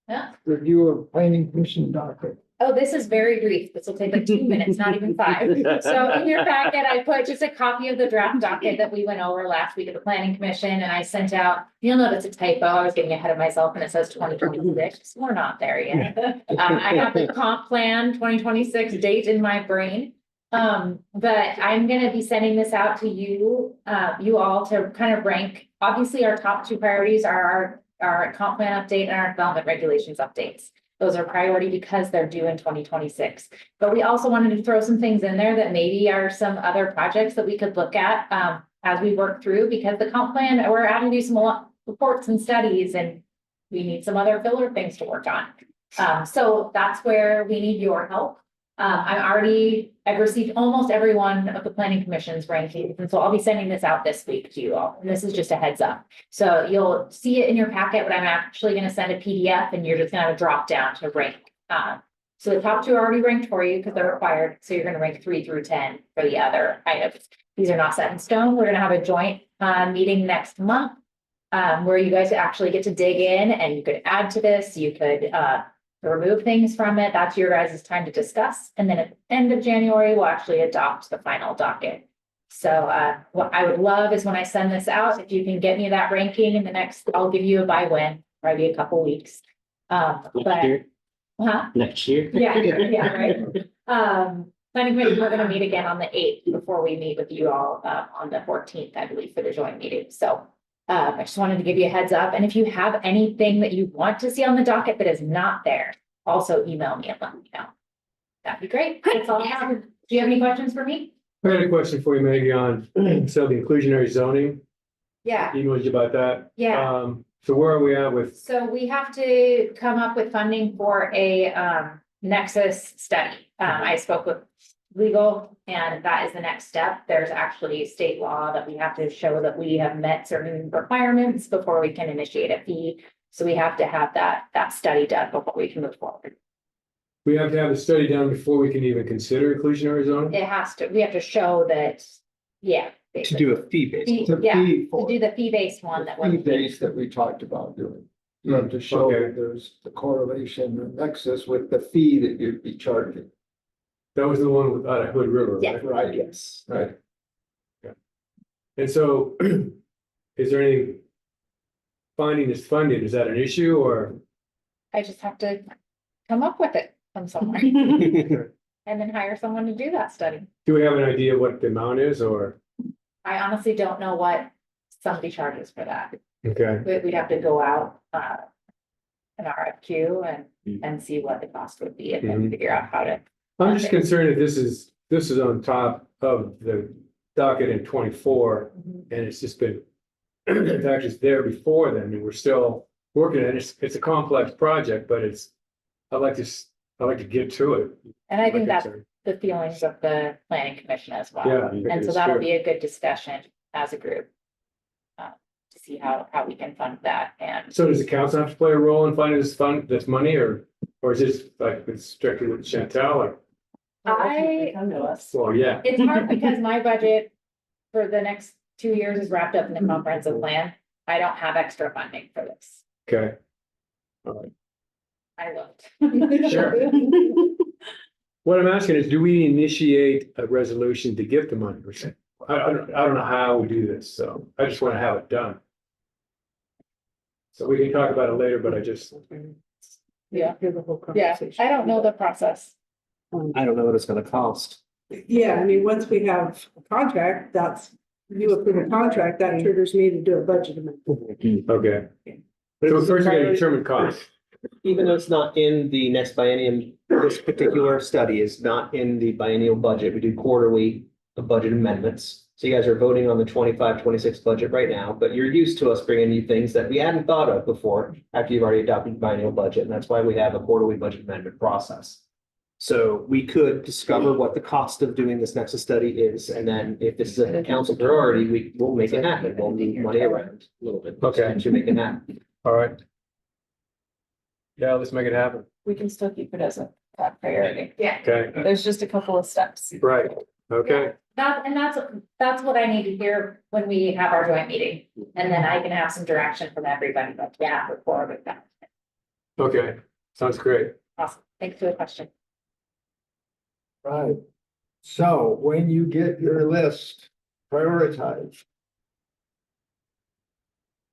Yeah. Review of planning commission docket. Oh, this is very brief. This will take like 2 minutes, not even 5. So in your packet, I put just a copy of the draft docket that we went over last week at the planning commission, and I sent out, you'll notice a typo. I was getting ahead of myself and it says 2026. We're not there yet. I have the comp plan 2026 date in my brain. But I'm gonna be sending this out to you, you all to kind of rank. Obviously, our top 2 priorities are our comp plan update and our development regulations updates. Those are priority because they're due in 2026. But we also wanted to throw some things in there that maybe are some other projects that we could look at as we work through, because the comp plan, we're having to do some reports and studies, and we need some other filler things to work on. So that's where we need your help. I've received almost every one of the planning commission's rankings, and so I'll be sending this out this week to you all. And this is just a heads up. So you'll see it in your packet, but I'm actually going to send a PDF, and you're just going to drop down to rank. So the top 2 are already ranked for you because they're required. So you're going to rank 3 through 10 for the other items. These are not set in stone. We're going to have a joint meeting next month where you guys actually get to dig in, and you could add to this. You could remove things from it. That's your guys' time to discuss. And then at the end of January, we'll actually adopt the final docket. So what I would love is when I send this out, if you can get me that ranking in the next, I'll give you a by when, probably a couple weeks. Next year? Huh? Next year? Yeah, right. Planning committee, we're gonna meet again on the 8th before we meet with you all on the 14th, I believe, for the joint meeting. So I just wanted to give you a heads up, and if you have anything that you want to see on the docket that is not there, also email me and let me know. That'd be great. That's all I have. Do you have any questions for me? I had a question for you, Maggie, on, so the inclusionary zoning, Yeah, emailed you about that. yeah. So where are we at with, So we have to come up with funding for a nexus study. I spoke with legal and that is the next step. There's actually state law that we have to show that we have met certain requirements before we can initiate a fee. So we have to have that study done before we can move forward. we have to have the study done before we can even consider inclusionary zoning? It has to, we have to show that, yeah. To do a fee based. Fee- To Yeah, fee to for do the fee-based one that the fee we're. base that we talked about doing. You have to show Okay. that there's the correlation, the nexus with the fee that you'd be charging. That was the one with, out of Hood River, Yeah. right? Right, yes, right. And so, is there any finding this funding, is that an issue or? I just have to come up with it from somewhere and then hire someone to do that study. Do we have an idea what the amount is or? I honestly don't know what somebody charges for that. Okay, We'd have to go out, an RFQ and see what the cost would be and then figure out how to. I'm just concerned that this is on top of the docket in 24 and it's just been. In fact, it's there before then and we're still working on it. It's a complex project, but I'd like to get to it. And I think My that's concern. the feelings of the planning commission as well. Yeah. And so that'll be a good discussion as a group. To see how we can fund that and. So does the council have to play a role in finding this money or is this like it's strictly with Chantel or? Come to us. Well, yeah, It's hard because my budget for the next 2 years is wrapped up in the comprehensive plan. I don't have extra funding for this. okay. I looked. Sure. What I'm asking is, do we initiate a resolution to get the money? I don't know how we do this, so I just want to have it done. So we can talk about it later, but I just, Yeah, Hear the whole yeah, conversation. I don't know the process. I don't know what it's gonna cost. Yeah, I mean, once we have a contract, you approve a contract, that triggers me to do a budget amendment. okay. So first we gotta determine cost. Even though it's not in the next biennium, this particular study is not in the biennial budget. We do quarterly budget amendments. So you guys are voting on the 25-26 budget right now, but you're used to us bringing you things that we hadn't thought of before after you've already adopted the biennial budget. And that's why we have a quarterly budget amendment process. So we could discover what the cost of doing this Nexus study is. And then if this is a council priority, we'll make it happen. We'll move money around a little bit. Okay. To make it happen. All right. Yeah, let's make it happen. We can still keep it as a top priority. Yeah. Okay, There's just a couple of steps. right, okay, That's what I need to hear when we have our joint meeting. And then I can have some direction from everybody, but yeah, we're forward with that. okay. Sounds great. Awesome. Thanks for the question. Right. So when you get your list, prioritize.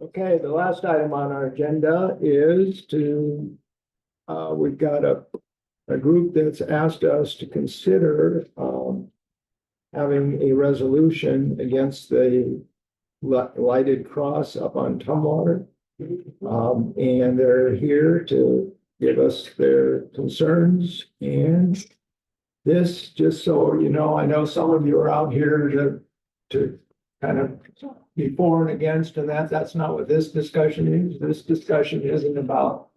Okay, the last item on our agenda is we've got a group that's asked us to consider, having a resolution against the lighted cross up on Tumwater. And they're here to give us their concerns and this, just so you know, I know some of you are out here to kind of be for and against, and that's not what this discussion is. This discussion isn't about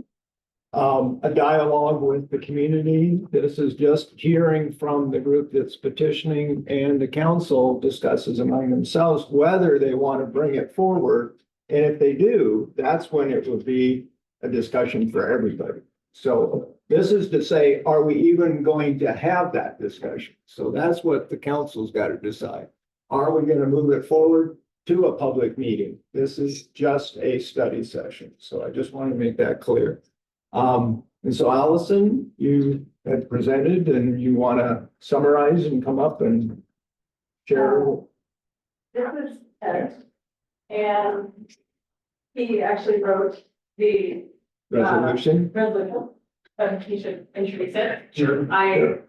a dialogue with the community. This is just hearing from the group that's petitioning, and the council discusses among themselves whether they want to bring it forward. And if they do, that's when it would be a discussion for everybody. So this is to say, are we even going to have that discussion? So that's what the council's got to decide. Are we going to move it forward to a public meeting? This is just a study session. So I just want to make that clear. And so Allison, you had presented and you want to summarize and come up and share. This is Ed. And he actually wrote the Resolution. resolution, but he should introduce it. Sure.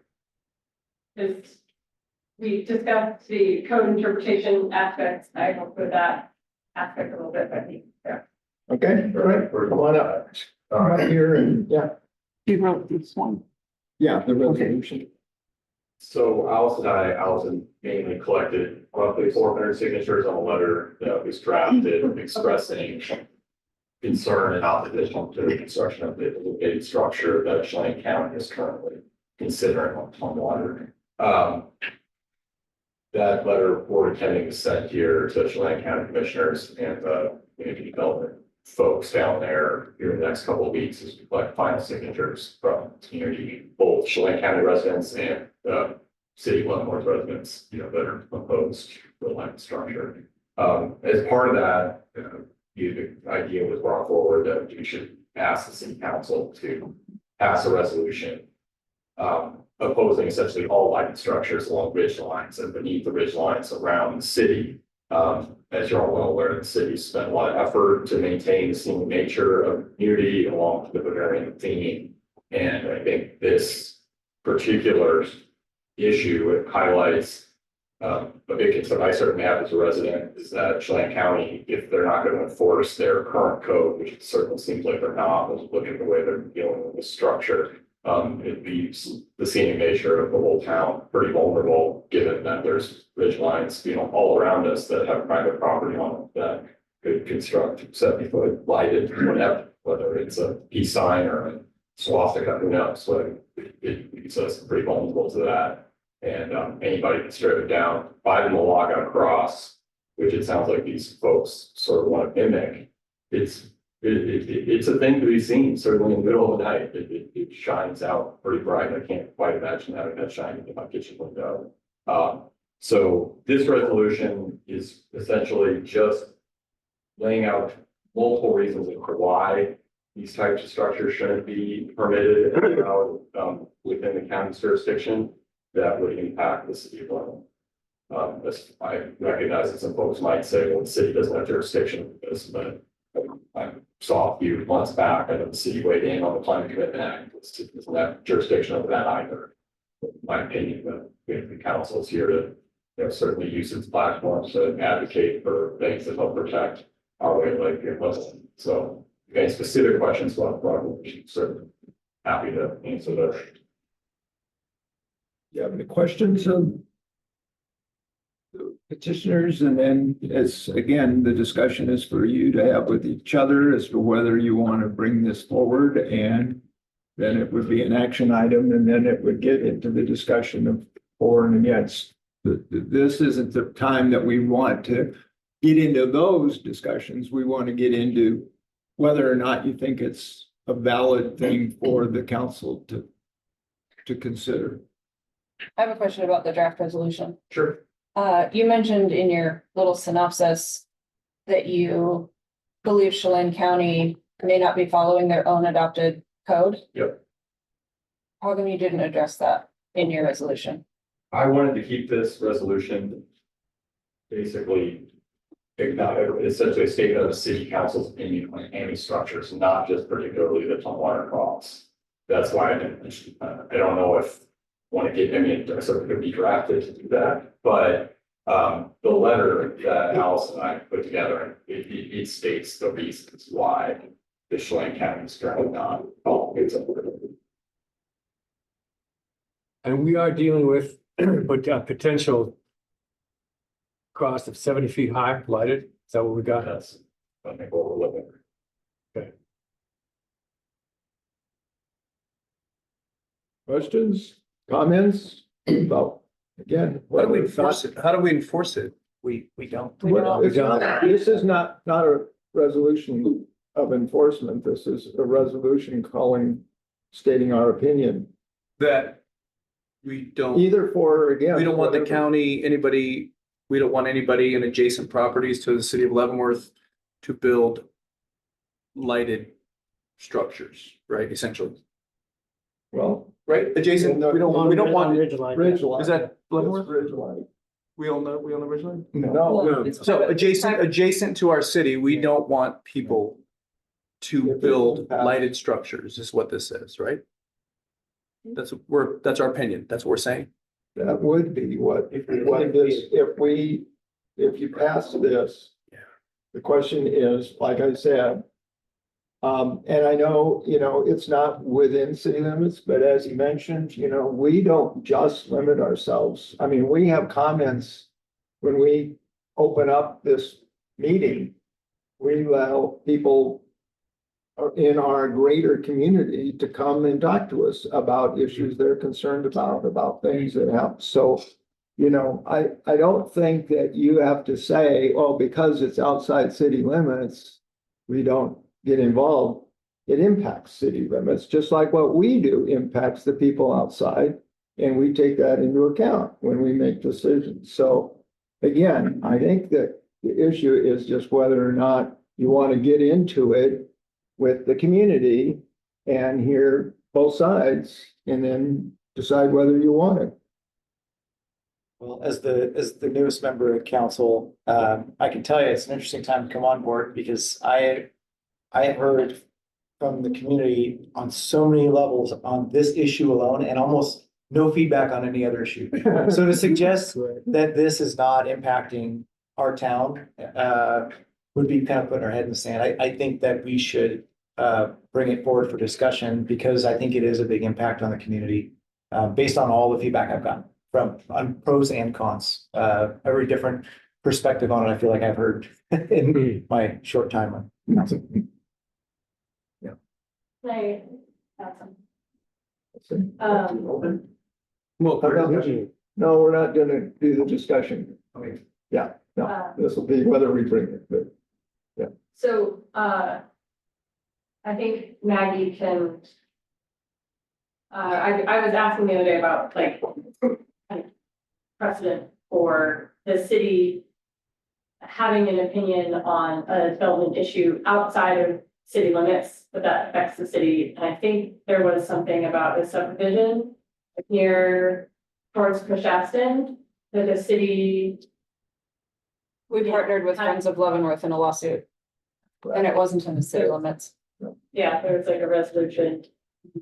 We discussed the code interpretation aspects. I worked with that. aspect a little bit, but I think, yeah. Okay, all right, come on up. Come up here and, yeah, He wrote this one. yeah, the resolution. So Allison mainly collected roughly 400 signatures on a letter that was drafted expressing concern and opposition to the construction of the located structure that Chelan County is currently considering on water. That letter for attending was sent here to Chelan County Commissioners and community development folks down there here in the next couple of weeks as we collect final signatures from community, both Chelan County residents and city of Leavenworth residents, that are opposed to the line structure. As part of that, the idea was brought forward that we should ask the city council to pass a resolution opposing essentially all lighted structures along ridge lines and beneath the ridge lines around the city. As you're all well aware, the city spent a lot of effort to maintain the scenic nature of the community along with the Bavarian theme. And I think this particular issue, it highlights a big concern I certainly have as a resident is that Chelan County, if they're not going to enforce their current code, which it certainly seems like they're not, look at the way they're dealing with the structure, it leaves the scenic nature of the whole town pretty vulnerable, given that there's ridge lines, all around us that have private property on it that could construct 70-foot lighted, whether it's a peace sign or a swastika, who knows, so it leaves us pretty vulnerable to that. And anybody that's driven down by the Malaga across, which it sounds like these folks sort of want to mimic, it's a thing to be seen, certainly in the middle of the night. It shines out pretty bright. I can't quite imagine having that shining in my kitchen window. So this resolution is essentially just laying out multiple reasons for why these types of structures shouldn't be permitted within the county's jurisdiction that would impact the city of Leavenworth. I recognize that some folks might say, well, the city doesn't have jurisdiction of this, but I saw a few months back, I know the city weighed in on the Climate Commitment Act. The city doesn't have jurisdiction over that either. In my opinion, the council is here to certainly use its platform to advocate for things that help protect our way of life here. So, any specific questions about the project, certainly happy to answer those. You have any questions of the petitioners? And then as again, the discussion is for you to have with each other as to whether you want to bring this forward, and then it would be an action item, and then it would get into the discussion of for and against. This isn't the time that we want to get into those discussions. We want to get into whether or not you think it's a valid thing for the council to consider. I have a question about the draft resolution. Sure. You mentioned in your little synopsis that you believe Chelan County may not be following their own adopted code. Yep. How come you didn't address that in your resolution? I wanted to keep this resolution basically essentially a statement of the city council's opinion on any structures, not just particularly the water costs. That's why I didn't mention that. I don't know if want to get, I certainly could be drafted to do that, but the letter that Alice and I put together, it states the reasons why the Chelan County is currently not following its own. And we are dealing with potential cost of 70 feet high lighted. Is that what we got? That's, I think, what we're looking at. Questions, comments about, again? How do we enforce it? How do we enforce it? We don't. Well, it's not- This is not a resolution of enforcement. This is a resolution stating our opinion, That we don't, either for or against. we don't want the whatever. county, we don't want anybody in adjacent properties to the city of Leavenworth to build lighted structures, right, essentially, Well, right? Adjacent, we don't want, ridge line. is that Leavenworth? Ridge line. We own the ridge line? No, So adjacent to our city, we don't want people to build lighted structures, is what this says, right? That's our opinion. That's what we're saying. that would be what this, if you pass this, The question is, like I said, and I know, it's not within city limits, but as you mentioned, we don't just limit ourselves. I mean, we have comments when we open up this meeting. We allow people in our greater community to come and talk to us about issues they're concerned about things that happen. So, I don't think that you have to say, oh, because it's outside city limits, we don't get involved. It impacts city limits, just like what we do impacts the people outside. And we take that into account when we make decisions. So again, I think that the issue is just whether or not you want to get into it with the community and hear both sides and then decide whether you want it. Well, as the newest member of council, I can tell you it's an interesting time to come on board because I have heard from the community on so many levels on this issue alone and almost no feedback on any other issue. So to suggest that this is not impacting our town would be kind of putting our head in the sand. I think that we should bring it forward for discussion because I think it is a big impact on the community based on all the feedback I've gotten on pros and cons. Every different perspective on it, I feel like I've heard in my short time on council. Right. Awesome. Well, No, we're not gonna do the discussion. Yeah, no, this will be whether we bring it, but So, I think Maggie can. I was asking the other day about like precedent for the city having an opinion on a development issue outside of city limits, but that affects the city. And I think there was something about a subdivision near towards Cushaston that the city. We partnered with Friends of Leavenworth in a lawsuit, and it wasn't in the city limits. Yeah, there was like a resolution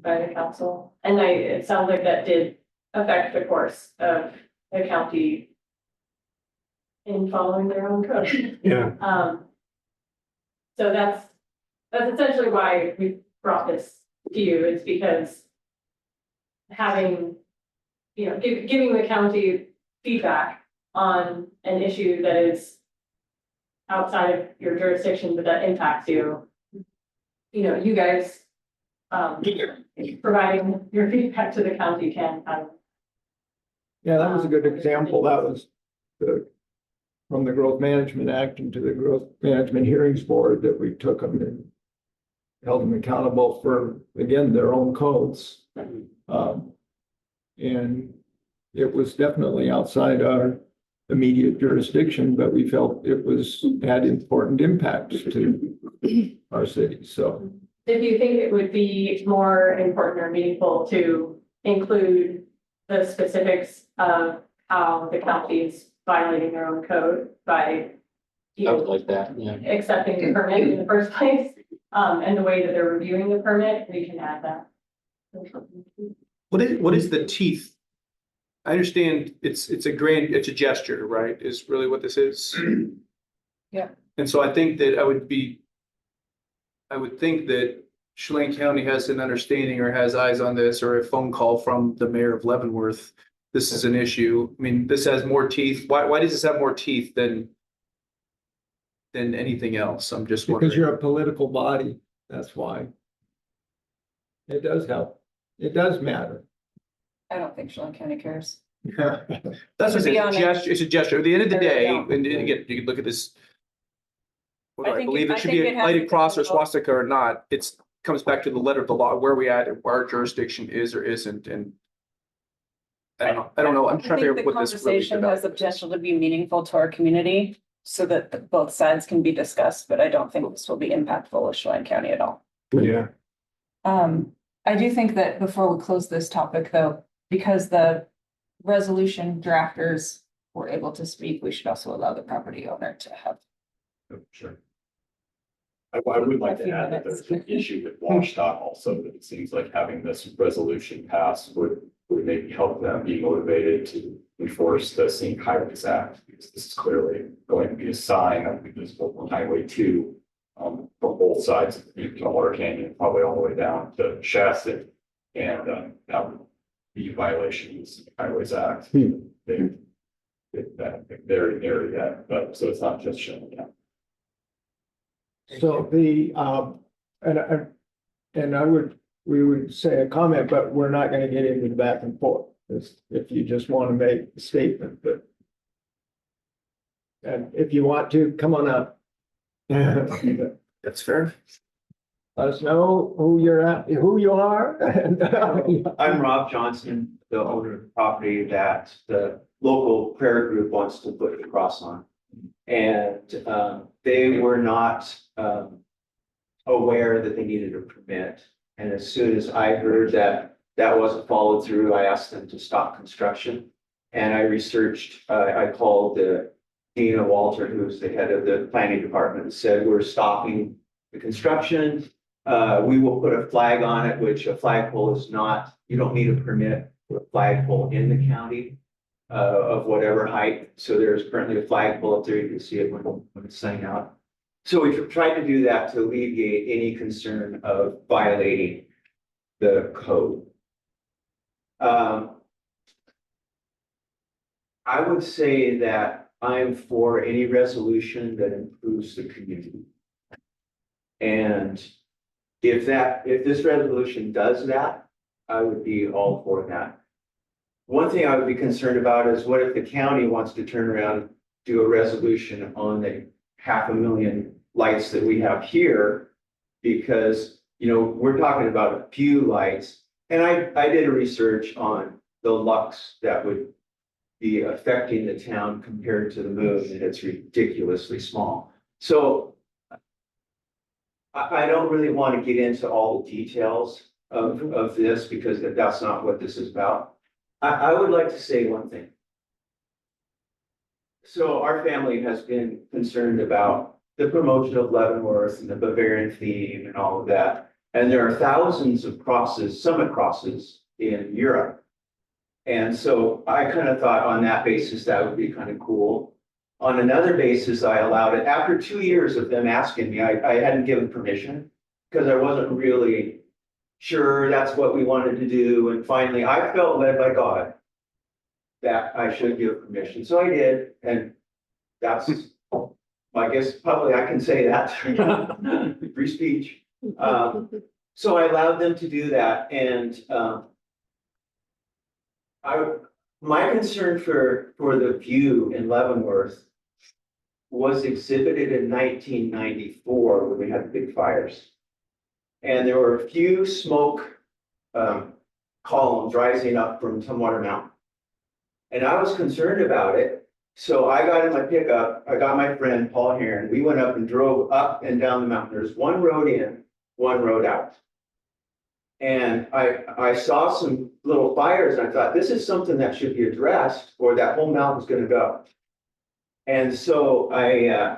by the council, and it sounds like that did affect the course of the county in following their own code. Yeah. So that's essentially why we brought this to you, is because having, giving the county feedback on an issue that is outside of your jurisdiction, but that impacts you. You guys, providing your feedback to the county can kind of. yeah, that was a good example. That was from the Growth Management Act into the Growth Management Hearings Board that we took them and held them accountable for, again, their own codes. And it was definitely outside our immediate jurisdiction, but we felt it had important impacts to our city, so. Did you think it would be more important or meaningful to include the specifics of how the county is violating their own code by I would like that, yeah. accepting the permit in the first place, and the way that they're reviewing the permit? We can add that. what is the teeth? I understand it's a gesture, right? Is really what this is. Yeah. And so I think that I would think that Chelan County has an understanding or has eyes on this, or a phone call from the mayor of Leavenworth. This is an issue. I mean, this has more teeth. Why does this have more teeth than anything else? I'm just wondering. Because you're a political body, that's why. It does help. It does matter. I don't think Chelan County cares. That's what To be it's a honest, gesture. It's a gesture. At the end of the they day, don't. and again, you can look at this. Whether I I think believe it- it I should think be it a has lighted to cross or go- swastika or not, it's comes back to the letter of the law, where we at, where our jurisdiction is or isn't, and I don't know. I'm I trying to think figure the out what this really conversation has the development is. potential to be meaningful to our community so that both sides can be discussed, but I don't think this will be impactful of Chelan County at all. Yeah. I do think that before we close this topic though, because the resolution drafters were able to speak, we should also allow the property owner to have. Sure. I would like A to few add that minutes. there's an issue with Washington also, that it seems like having this resolution passed would maybe help them be motivated to enforce the Scenic Highways Act, because this is clearly going to be a sign of the visible from Highway 2 from both sides of the Water Canyon, probably all the way down to Shasta. And that would be a violation of the Scenic Highways Act. That very area, but so it's not just showing up. So we would say a comment, but we're not gonna get into the back and forth. If you just want to make a statement, but. And if you want to, come on up. Let That's fair. us know who you're at, who you are. I'm Rob Johnson, the owner of the property that the local prayer group wants to put the cross on. And they were not aware that they needed a permit. And as soon as I heard that that wasn't followed through, I asked them to stop construction. And I researched, I called Dina Walter, who's the head of the planning department, and said, we're stopping the construction. We will put a flag on it, which a flagpole is not, you don't need a permit for a flagpole in the county of whatever height. So there's currently a flagpole up there. You can see it when it's sunning out. So we tried to do that to alleviate any concern of violating the code. I would say that I'm for any resolution that improves the community. And if this resolution does that, I would be all for that. One thing I would be concerned about is what if the county wants to turn around and do a resolution on the 500,000 lights that we have here? Because, we're talking about a few lights. And I did a research on the lux that would be affecting the town compared to the moon, and it's ridiculously small. So I don't really want to get into all the details of this because that's not what this is about. I would like to say one thing. So our family has been concerned about the promotion of Leavenworth and the Bavarian theme and all of that. And there are thousands of crosses, summit crosses in Europe. And so I kind of thought on that basis, that would be kind of cool. On another basis, I allowed it. After 2 years of them asking me, I hadn't given permission because I wasn't really sure that's what we wanted to do. And finally, I felt led by God that I should give permission. So I did. And that's, I guess, publicly I can say that. Free speech. So I allowed them to do that. And my concern for the view in Leavenworth was exhibited in 1994 when we had the big fires. And there were a few smoke columns rising up from Tumwater Mountain. And I was concerned about it. So I got in my pickup, I got my friend Paul Heron, we went up and drove up and down the mountain. There's one road in, one road out. And I saw some little fires and I thought, this is something that should be addressed or that whole mountain's gonna go. And so I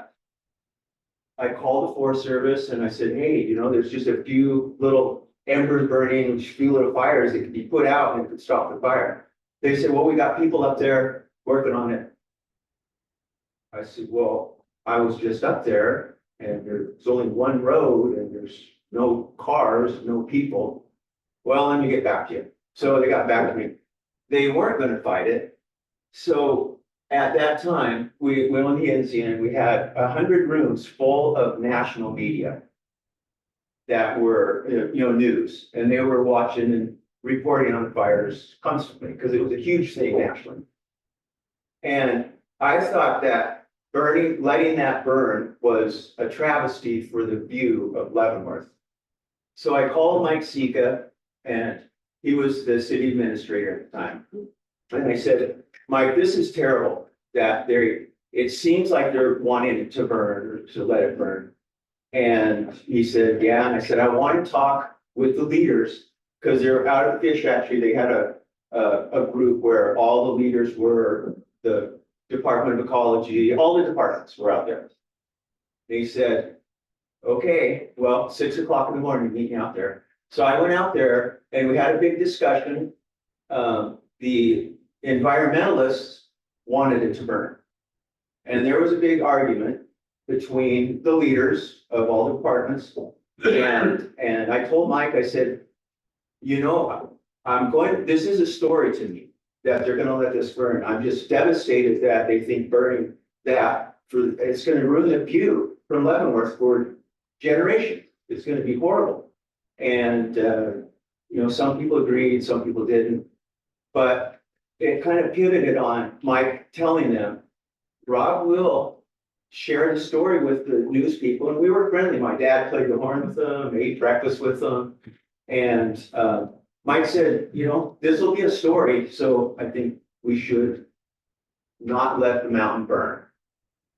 called the Forest Service and I said, hey, there's just a few little embers burning, a few little fires that could be put out and could stop the fire. They said, well, we got people up there working on it. I said, well, I was just up there and there's only one road and there's no cars, no people. Well, let me get back to you. So they got back to me. They weren't going to fight it. So at that time, we went on the NCN, we had 100 rooms full of national media that were, news, and they were watching and reporting on the fires constantly because it was a huge thing nationally. And I thought that letting that burn was a travesty for the view of Leavenworth. So I called Mike Sika, and he was the city administrator at the time. And I said, Mike, this is terrible that it seems like they're wanting it to burn or to let it burn. And he said, yeah. And I said, I want to talk with the leaders because they're out of fish. Actually, they had a group where all the leaders were the Department of Ecology, all the departments were out there. And he said, okay, well, 6 o'clock in the morning, meet me out there. So I went out there and we had a big discussion. The environmentalists wanted it to burn. And there was a big argument between the leaders of all the departments. And I told Mike, I said, you know, this is a story to me that they're gonna let this burn. I'm just devastated that they think burning that it's gonna ruin the view from Leavenworth for generations. It's gonna be horrible. And, you know, some people agreed, some people didn't. But it kind of pivoted on Mike telling them, Rob will share the story with the news people, and we were friendly. My dad played the horn with them, ate breakfast with them. And Mike said, you know, this will be a story, so I think we should not let the mountain burn.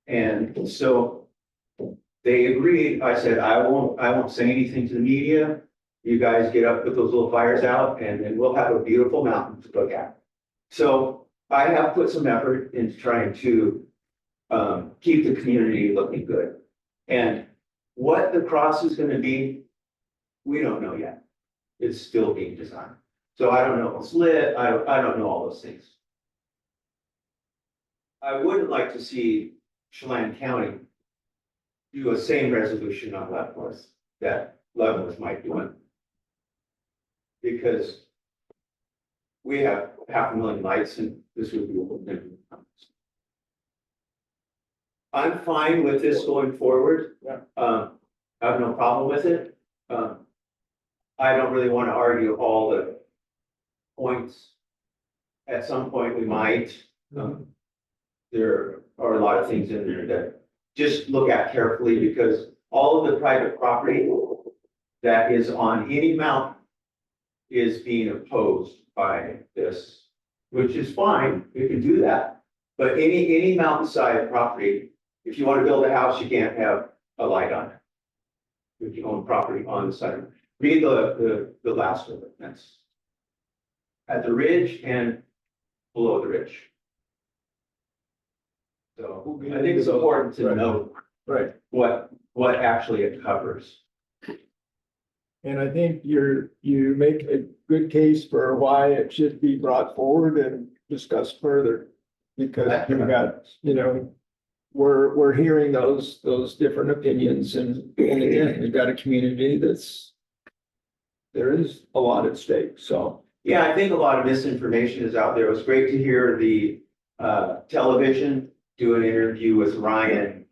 And so they agreed. I said, I won't say anything to the media. You guys get up, put those little fires out, and then we'll have a beautiful mountain to look at. So I have put some effort into trying to keep the community looking good. And what the cross is going to be, we don't know yet. It's still being designed. So I don't know if it's lit. I don't know all those things. I wouldn't like to see Chelan County do a same resolution on Leavenworth that Leavenworth might do it. Because we have 500,000 lights and this would be a little different. I'm fine with this going forward. I have no problem with it. I don't really want to argue all the points. At some point we might. There are a lot of things in there that just look at carefully, because all of the private property that is on any mountain is being opposed by this, which is fine, we can do that. But any mountainside property, if you want to build a house, you can't have a light on it. If you own property on the side. Read the last of it, that's at the ridge and below the ridge. So I think it's important to know what actually it covers. And I think you make a good case for why it should be brought forward and discussed further. Because you've got, you know, we're hearing those different opinions, and again, we've got a community there is a lot at stake, so. Yeah, I think a lot of misinformation is out there. It was great to hear the television do an interview with Ryan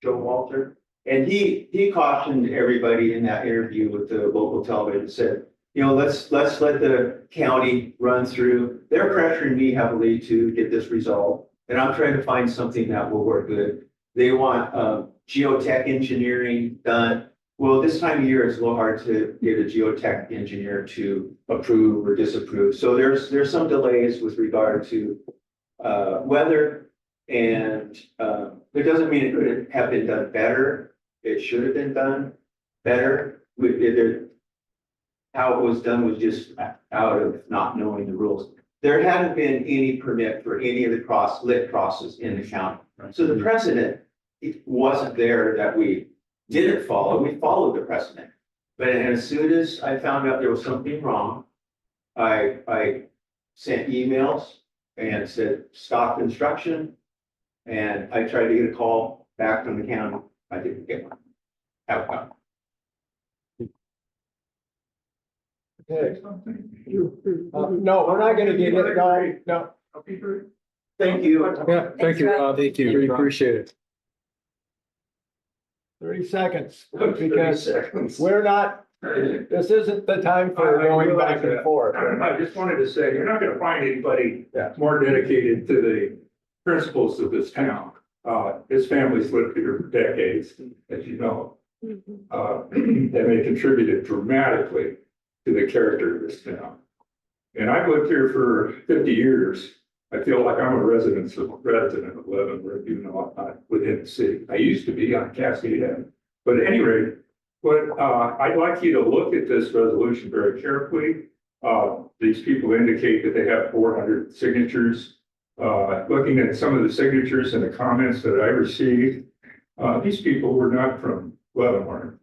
Joe Walter. And he cautioned everybody in that interview with the local television, said, you know, let's let the county run through. They're pressuring me heavily to get this resolved. And I'm trying to find something that will work good. They want geotech engineering done. Well, this time of year, it's a little hard to get a geotech engineer to approve or disapprove. So there's some delays with regard to weather. And it doesn't mean it couldn't have been done better. It should have been done better. How it was done was just out of not knowing the rules. There hadn't been any permit for any of the lit crosses in the county. So the precedent, it wasn't there that we didn't follow. We followed the precedent. But as soon as I found out there was something wrong, I sent emails and said, stop construction. And I tried to get a call back from the county. I didn't get one. Have one. Okay. No, we're not gonna get it, no. Thank you. Yeah, thank you. Thank you. We appreciate it. 30 seconds, 30 because seconds. we're not, this isn't the time for going back and forth. I just wanted to say, you're not gonna find anybody Yeah. more dedicated to the principles of this town. His family's lived here for decades, as you know. And they contributed dramatically to the character of this town. And I've lived here for 50 years. I feel like I'm a resident of Leavenworth, even though I'm not within the city. I used to be on Cascade Avenue. But at any rate, I'd like you to look at this resolution very carefully. These people indicate that they have 400 signatures. Looking at some of the signatures and the comments that I received, these people were not from Leavenworth.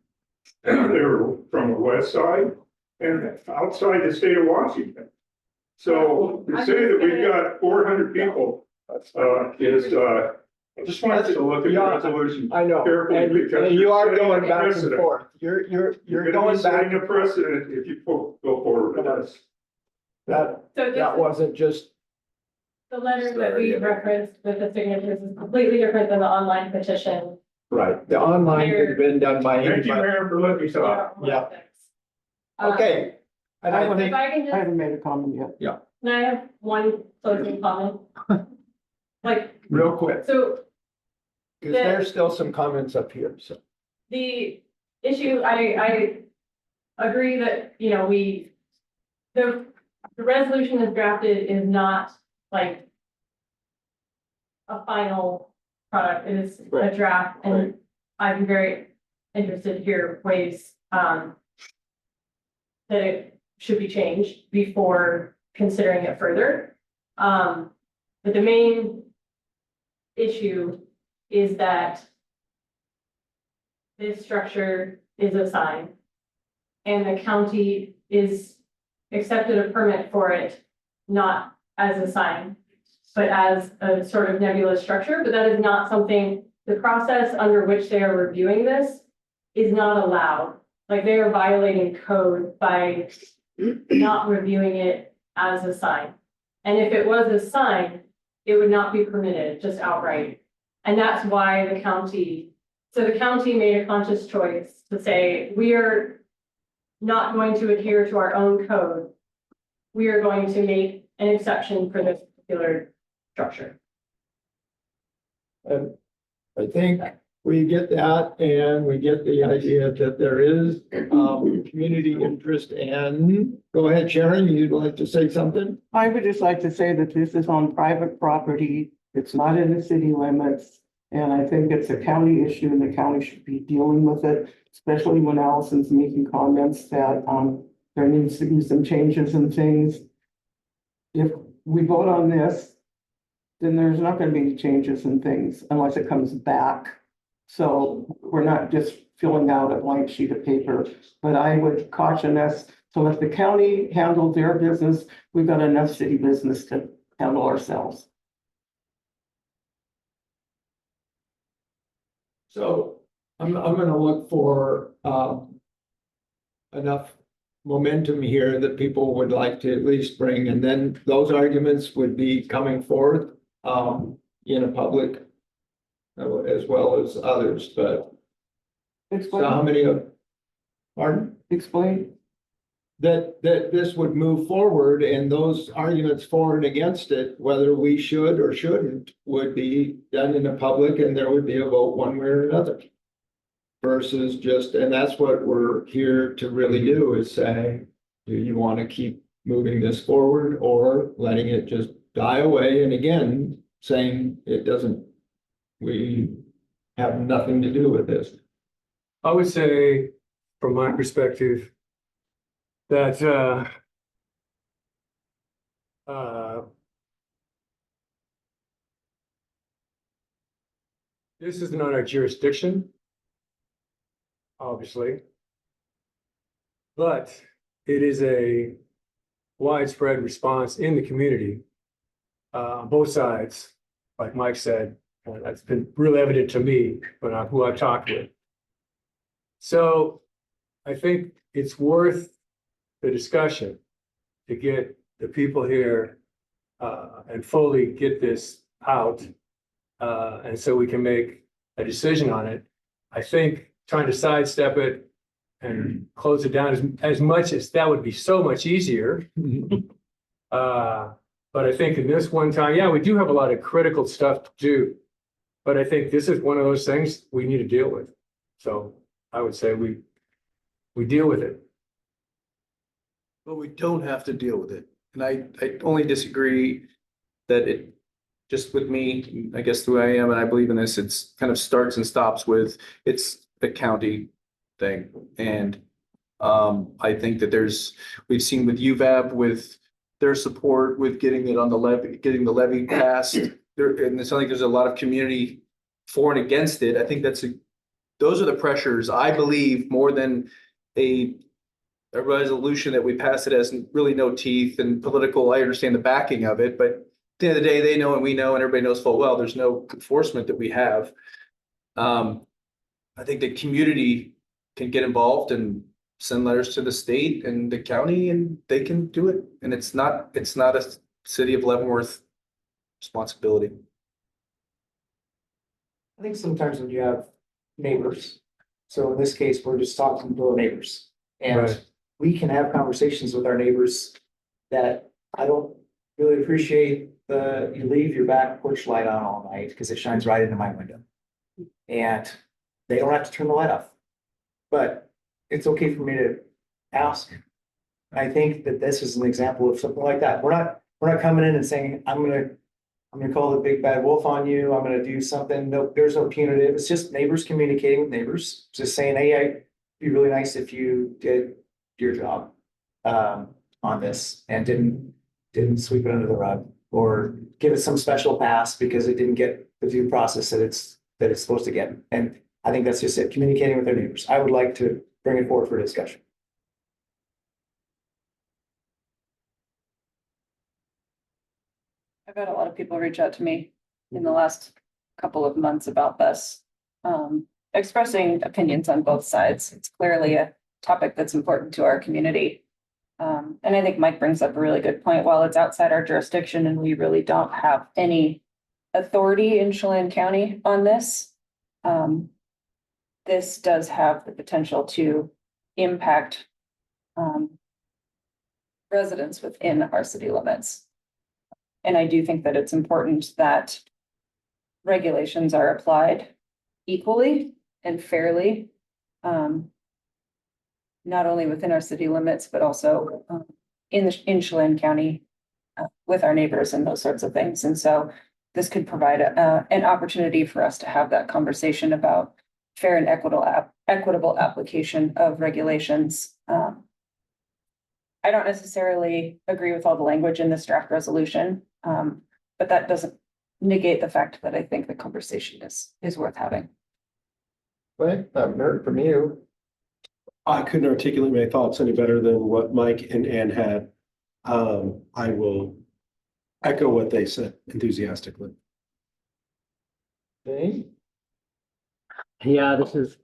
They were from the west side and outside the state of Washington. So to say that we've got 400 people, I just wanted to look at the resolution. I know, carefully and because you are you're setting going a back and precedent. forth. You're You're gonna going be back. setting a precedent if you go forward with this. That, So that this, wasn't just, the letter that we referenced with the signatures is completely different than the online petition. right, the online could have been done by Thank you, anybody. Mayor, for letting me talk. Yeah. Um, Okay. And I If think, I can I just, haven't made a comment yet. can I have one closing comment? Like, real quick, so because there's still some comments up here, so. the issue, I agree that, you know, the resolution as drafted is not like a final product, it is a Right. draft, and I'm very interested to hear ways, that it should be changed before considering it further. But the main issue is that this structure is a sign, and the county is accepted a permit for it, not as a sign, but as a sort of nebulous structure, but that is not something, the process under which they are reviewing this is not allowed. Like, they are violating code by not reviewing it as a sign. And if it was a sign, it would not be permitted just outright. And that's why the county made a conscious choice to say, we are not going to adhere to our own code. We are going to make an exception for this particular structure. And I think we get that, and we get the idea that there is, community interest. And go ahead, Sharon, you'd like to say something? I would just like to say that this is on private property. It's not in the city limits. And I think it's a county issue and the county should be dealing with it, especially when Allison's making comments that, there needs to be some changes and things. If we vote on this, then there's not gonna be any changes and things unless it comes back. So we're not just filling out a blank sheet of paper, but I would caution us to let the county handle their business. We've got enough city business to handle ourselves. So I'm gonna look for, enough momentum here that people would like to at least bring, and then those arguments would be coming forth, in a public, as well as others, but so how Explain, many of, pardon? explain. That this would move forward, and those arguments for and against it, whether we should or shouldn't, would be done in the public, and there would be a vote one way or another. Versus just, and that's what we're here to really do, is say, do you want to keep moving this forward or letting it just die away? And again, saying it doesn't, we have nothing to do with this. I would say, from my perspective, that this is not our jurisdiction, obviously, but it is a widespread response in the community, both sides, like Mike said, that's been really evident to me when who I've talked with. So I think it's worth the discussion to get the people here and fully get this out. And so we can make a decision on it. I think trying to sidestep it and close it down as much as that would be so much easier. But I think in this one time, yeah, we do have a lot of critical stuff to do. But I think this is one of those things we need to deal with. So I would say we deal with it. But we don't have to deal with it. And I only disagree that it, just with me, I guess the way I am, and I believe in this, it's kind of starts and stops with, it's the county thing. And I think that we've seen with UVAB, with their support with getting it on the levy, getting the levy passed. There, and it's not like there's a lot of community for and against it. I think those are the pressures, I believe, more than a a resolution that we pass it has really no teeth and political, I understand the backing of it, but at the end of the day, they know and we know and everybody knows full well, there's no enforcement that we have. I think the community can get involved and send letters to the state and the county and they can do it. And it's not a city of Leavenworth responsibility. I think sometimes when you have neighbors, so in this case, we're just talking to our neighbors. And Right. we can have conversations with our neighbors that I don't really appreciate you leave your back porch light on all night because it shines right into my window. And they don't have to turn the light off. But it's okay for me to ask. I think that this is an example of something like that. We're not coming in and saying, I'm gonna call the big bad wolf on you. I'm gonna do something. No, there's no punitive. It's just neighbors communicating with neighbors, just saying, hey, it'd be really nice if you did your job on this and didn't sweep it under the rug or give it some special pass because it didn't get the due process that it's supposed to get. And I think that's just it, communicating with their neighbors. I would like to bring it forward for discussion. I've had a lot of people reach out to me in the last couple of months about this, expressing opinions on both sides. It's clearly a topic that's important to our community. And I think Mike brings up a really good point. While it's outside our jurisdiction and we really don't have any authority in Chelan County on this, this does have the potential to impact residents within our city limits. And I do think that it's important that regulations are applied equally and fairly, not only within our city limits, but also in Chelan County with our neighbors and those sorts of things. And so this could provide an opportunity for us to have that conversation about fair and equitable application of regulations. I don't necessarily agree with all the language in this draft resolution, but that doesn't negate the fact that I think the conversation is worth having. Right, I've heard from you. I couldn't articulate my thoughts any better than what Mike and Ann had. I will echo what they said enthusiastically. Okay, Yeah, this is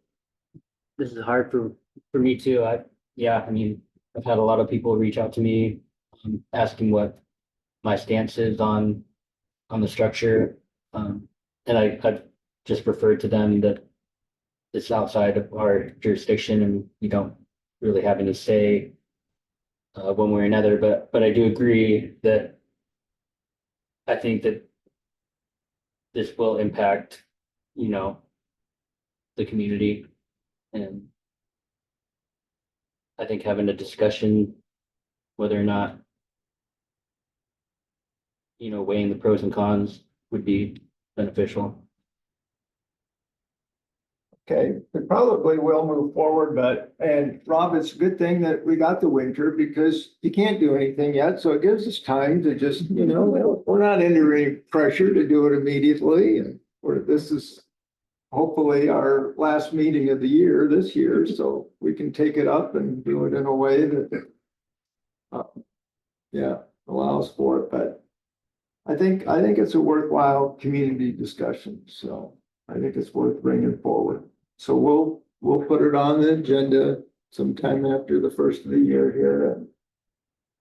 hard for me too. I mean, I've had a lot of people reach out to me, asking what my stance is on the structure. And I've just referred to them that it's outside of our jurisdiction and we don't really have any say one way or another, but I do agree that I think that this will impact, the community. And I think having a discussion whether or not, weighing the pros and cons would be beneficial. okay, we probably will move forward, and Rob, it's a good thing that we got the winter because you can't do anything yet, so it gives us time to just, we're not under any pressure to do it immediately, and this is hopefully our last meeting of the year this year, so we can take it up and do it in a way that allows for it, but I think it's a worthwhile community discussion, so I think it's worth bringing forward. So we'll put it on the agenda sometime after the first of the year here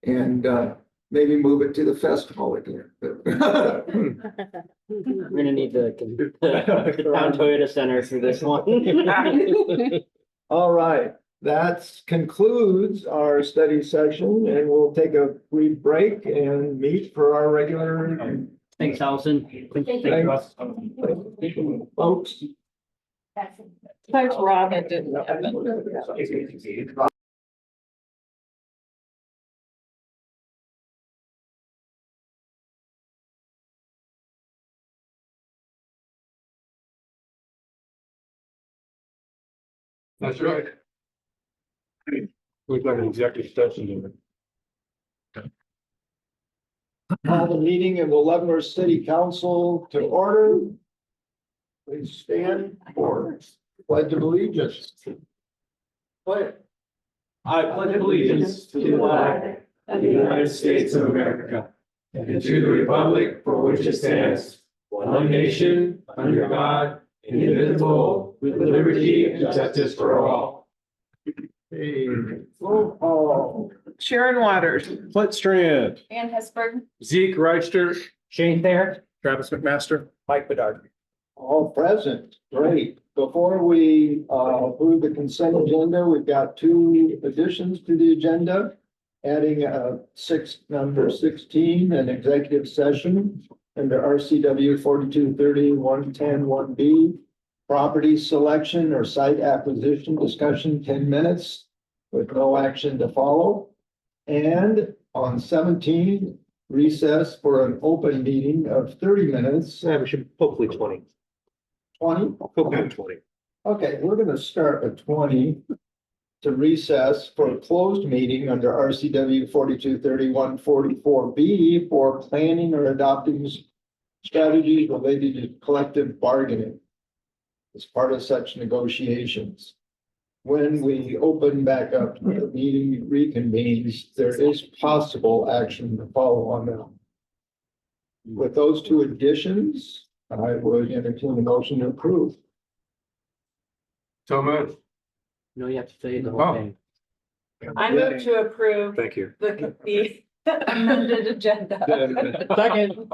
and maybe move it to the festival again. We're gonna need the town Toyota Center for this one. All right, that concludes our study session and we'll take a brief break and meet for our regular. Thanks, Allison. Thanks, folks. Thanks, Rob. That's right. Looks like an executive session. Call the meeting of the Leavenworth City Council to order. Please stand for pledge of allegiance. Pledge. I pledge allegiance to the flag of the United States of America and to the republic for which it stands, one nation, under God, indivisible, with liberty and justice for all. Hey, roll call. Sharon Waters. Clint Strand. Ann Hesberg. Zeke Reister. Shane Fair. Travis McMaster. Mike Bedard. All present, great. Before we approve the consent agenda, we've got two additions to the agenda. Adding number 16, an executive session under RCW 4230-110-1B. Property selection or site acquisition discussion, 10 minutes with no action to follow. And on 17, recess for an open meeting of 30 minutes. Yeah, we should hopefully 20. 20? Hopefully 20. Okay, we're gonna start at 20 to recess for a closed meeting under RCW 4231-44B for planning or adopting strategies related to collective bargaining as part of such negotiations. When we open back up, the meeting reconvenes, there is possible action to follow on that. With those two additions, I would entertain a motion to approve. So moved. No, you have to say the whole Oh. thing. I move to approve Thank you. the amended agenda. Second.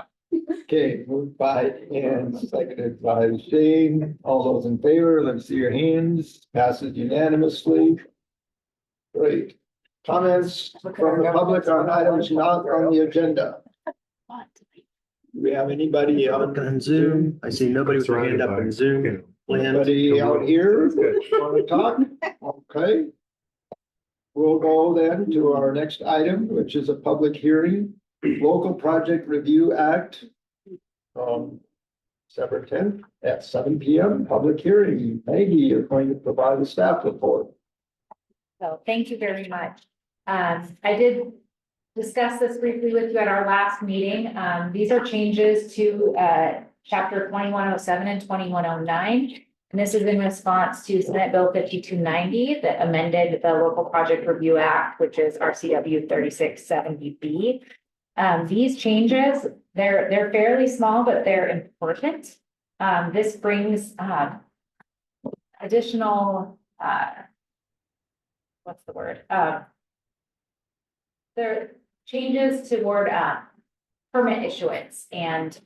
Okay, moved by and seconded by Shane. All those in favor, let's see your hands. Passes unanimously. Great. Comments from the public on items not on the agenda? Do we have anybody On Zoom, I see nobody with their hand up on Zoom. Anybody out here want to talk? Okay. We'll go then to our next item, which is a public hearing, Local Project Review Act. December 10th at 7 PM, public hearing. Maggie, you're going to provide a staff report. So thank you very much. I did discuss this briefly with you at our last meeting. These are changes to chapter 2107 and 2109. And this is in response to Senate Bill 5290 that amended the Local Project Review Act, which is RCW 3670B. These changes, they're fairly small, but they're important. This brings additional what's the word? There changes toward permit issuance and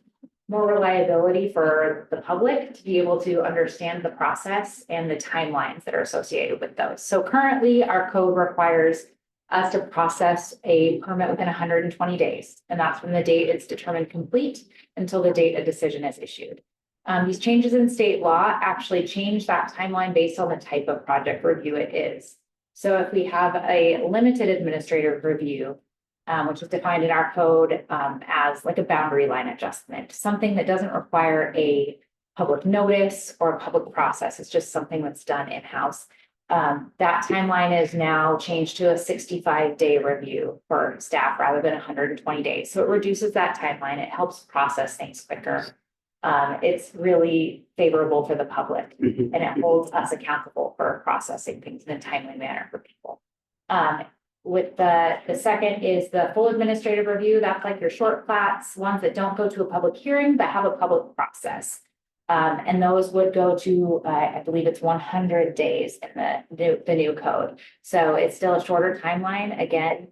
more reliability for the public to be able to understand the process and the timelines that are associated with those. So currently, our code requires us to process a permit within 120 days, and that's from the date it's determined complete until the date a decision is issued. These changes in state law actually change that timeline based on the type of project review it is. So if we have a limited administrative review, which is defined in our code as like a boundary line adjustment, something that doesn't require a public notice or a public process. It's just something that's done in-house. That timeline is now changed to a 65-day review for staff rather than 120 days. So it reduces that timeline. It helps process things quicker. It's really favorable for the public and it holds us accountable for processing things in a timely manner for people. With the second is the full administrative review. That's like your short plats, ones that don't go to a public hearing, but have a public process. And those would go to, I believe it's 100 days in the new code. So it's still a shorter timeline, again,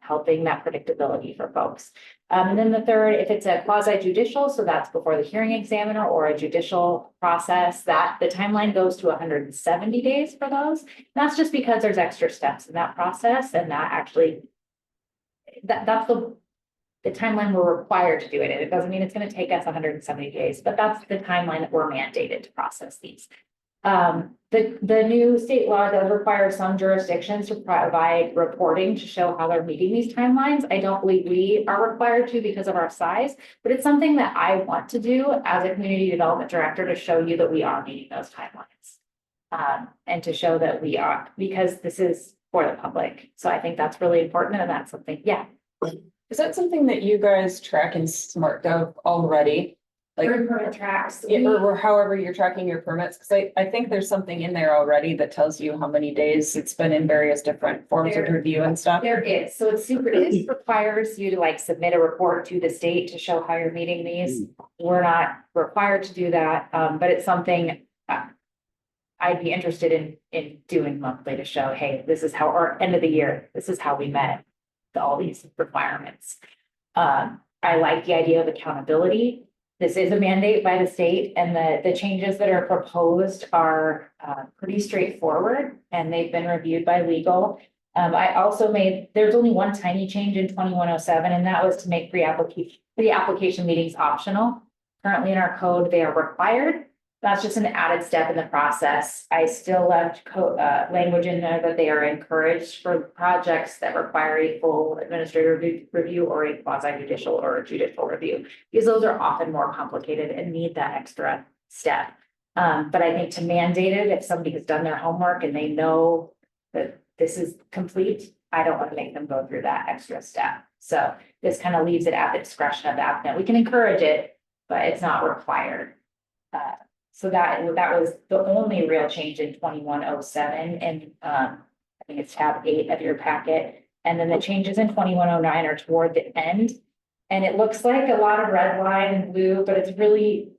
helping that predictability for folks. And then the third, if it's a quasi judicial, so that's before the hearing examiner or a judicial process, that the timeline goes to 170 days for those. And that's just because there's extra steps in that process, and that actually, that's the timeline we're required to do it in. It doesn't mean it's going to take us 170 days, but that's the timeline that we're mandated to process these. The new state law does require some jurisdictions to provide reporting to show how they're meeting these timelines. I don't believe we are required to because of our size, but it's something that I want to do as a community development director to show you that we are meeting those timelines. And to show that we are, because this is for the public. So I think that's really important, and that's something, yeah. Is that something that you guys track in SmartGov already? Like, Earn permit tracks. or however you're tracking your permits, because I think there's something in there already that tells you how many days it's been in various different forms of There- review and stuff. There is, so it requires you to like submit a report to the state to show how you're meeting these. We're not required to do that, but it's something I'd be interested in doing monthly to show, hey, this is how, or end of the year, this is how we met all these requirements. I like the idea of accountability. This is a mandate by the state, and the changes that are proposed are pretty straightforward, and they've been reviewed by legal. I also there's only one tiny change in 2107, and that was to make pre-application meetings optional. Currently in our code, they are required. That's just an added step in the process. I still left language in there that they are encouraged for projects that require a full administrative review or a quasi judicial or a judicial review, because those are often more complicated and need that extra step. But I think to mandate it, if somebody has done their homework and they know that this is complete, I don't want to make them go through that extra step. So this kind of leaves it at the discretion of the applicant. We can encourage it, but it's not required. So that was the only real change in 2107, and I think it's tab 8 of your packet. And then the changes in 2109 are toward the end. And it looks like a lot of red line and blue, but it's really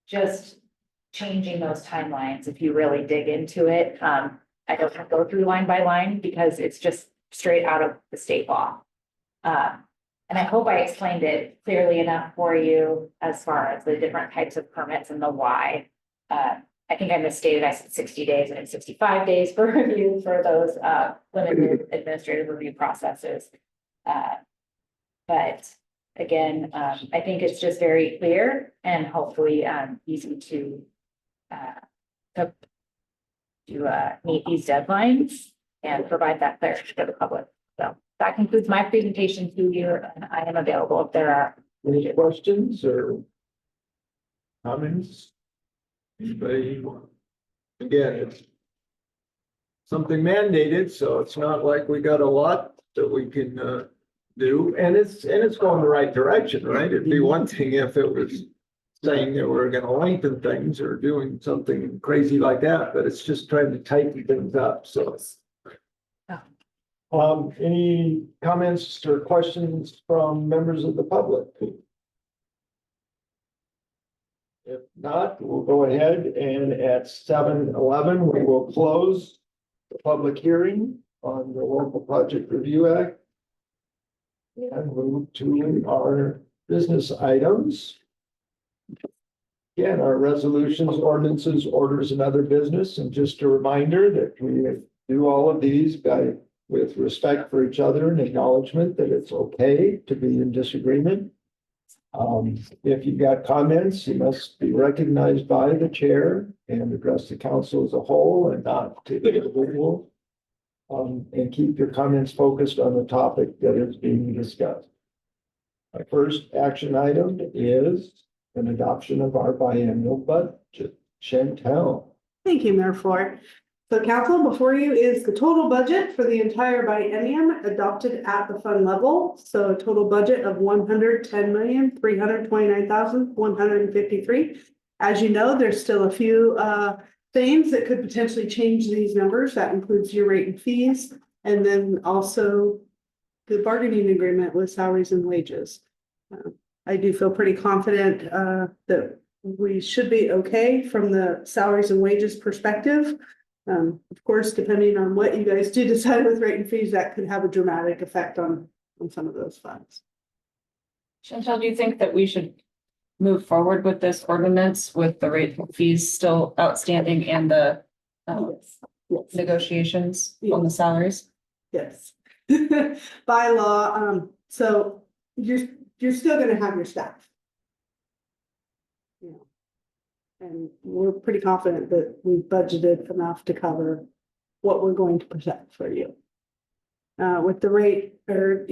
just changing those timelines if you really dig into it. I don't want to go through line by line because it's just straight out of the state law. And I hope I explained it clearly enough for you as far as the different types of permits and the why. I think I misstated, I said 60 days and it's 65 days for review for those limited administrative review processes. But again, I think it's just very clear and hopefully easy to meet these deadlines and provide that clarity to the public. So that concludes my presentation to you, and I am available if there are. Any questions or comments? Anybody? Again, it's something mandated, so it's not like we got a lot that we can do, and it's going the right direction, right? It'd be one thing if it was saying that we're gonna lengthen things or doing something crazy like that, but it's just trying to tighten things up, so. Any comments or questions from members of the public? If not, we'll go ahead and at 7:11, we will close the public hearing on the Local Project Review Act and move to our business items. Again, our resolutions, ordinances, orders, and other business. And just a reminder that we do all of these with respect for each other and acknowledgement that it's okay to be in disagreement. If you've got comments, you must be recognized by the chair and address the council as a whole and not to the individual. And keep your comments focused on the topic that is being discussed. Our first action item is an adoption of our biannual budget. Chantel. Thank you, Mayor Floyd. So council, before you is the total budget for the entire biennium adopted at the fund level. So a total budget of $110,329,153. As you know, there's still a few things that could potentially change these numbers. That includes your rate and fees, and then also the bargaining agreement with salaries and wages. I do feel pretty confident that we should be okay from the salaries and wages perspective. Of course, depending on what you guys do decide with rate and fees, that could have a dramatic effect on some of those funds. Chantal, do you think that we should move forward with this ordinance with the rate and fees still outstanding and the Yes. negotiations on the salaries? Yes. By law, so you're still gonna have your staff. Yeah. And we're pretty confident that we've budgeted enough to cover what we're going to present for you. With the rate, the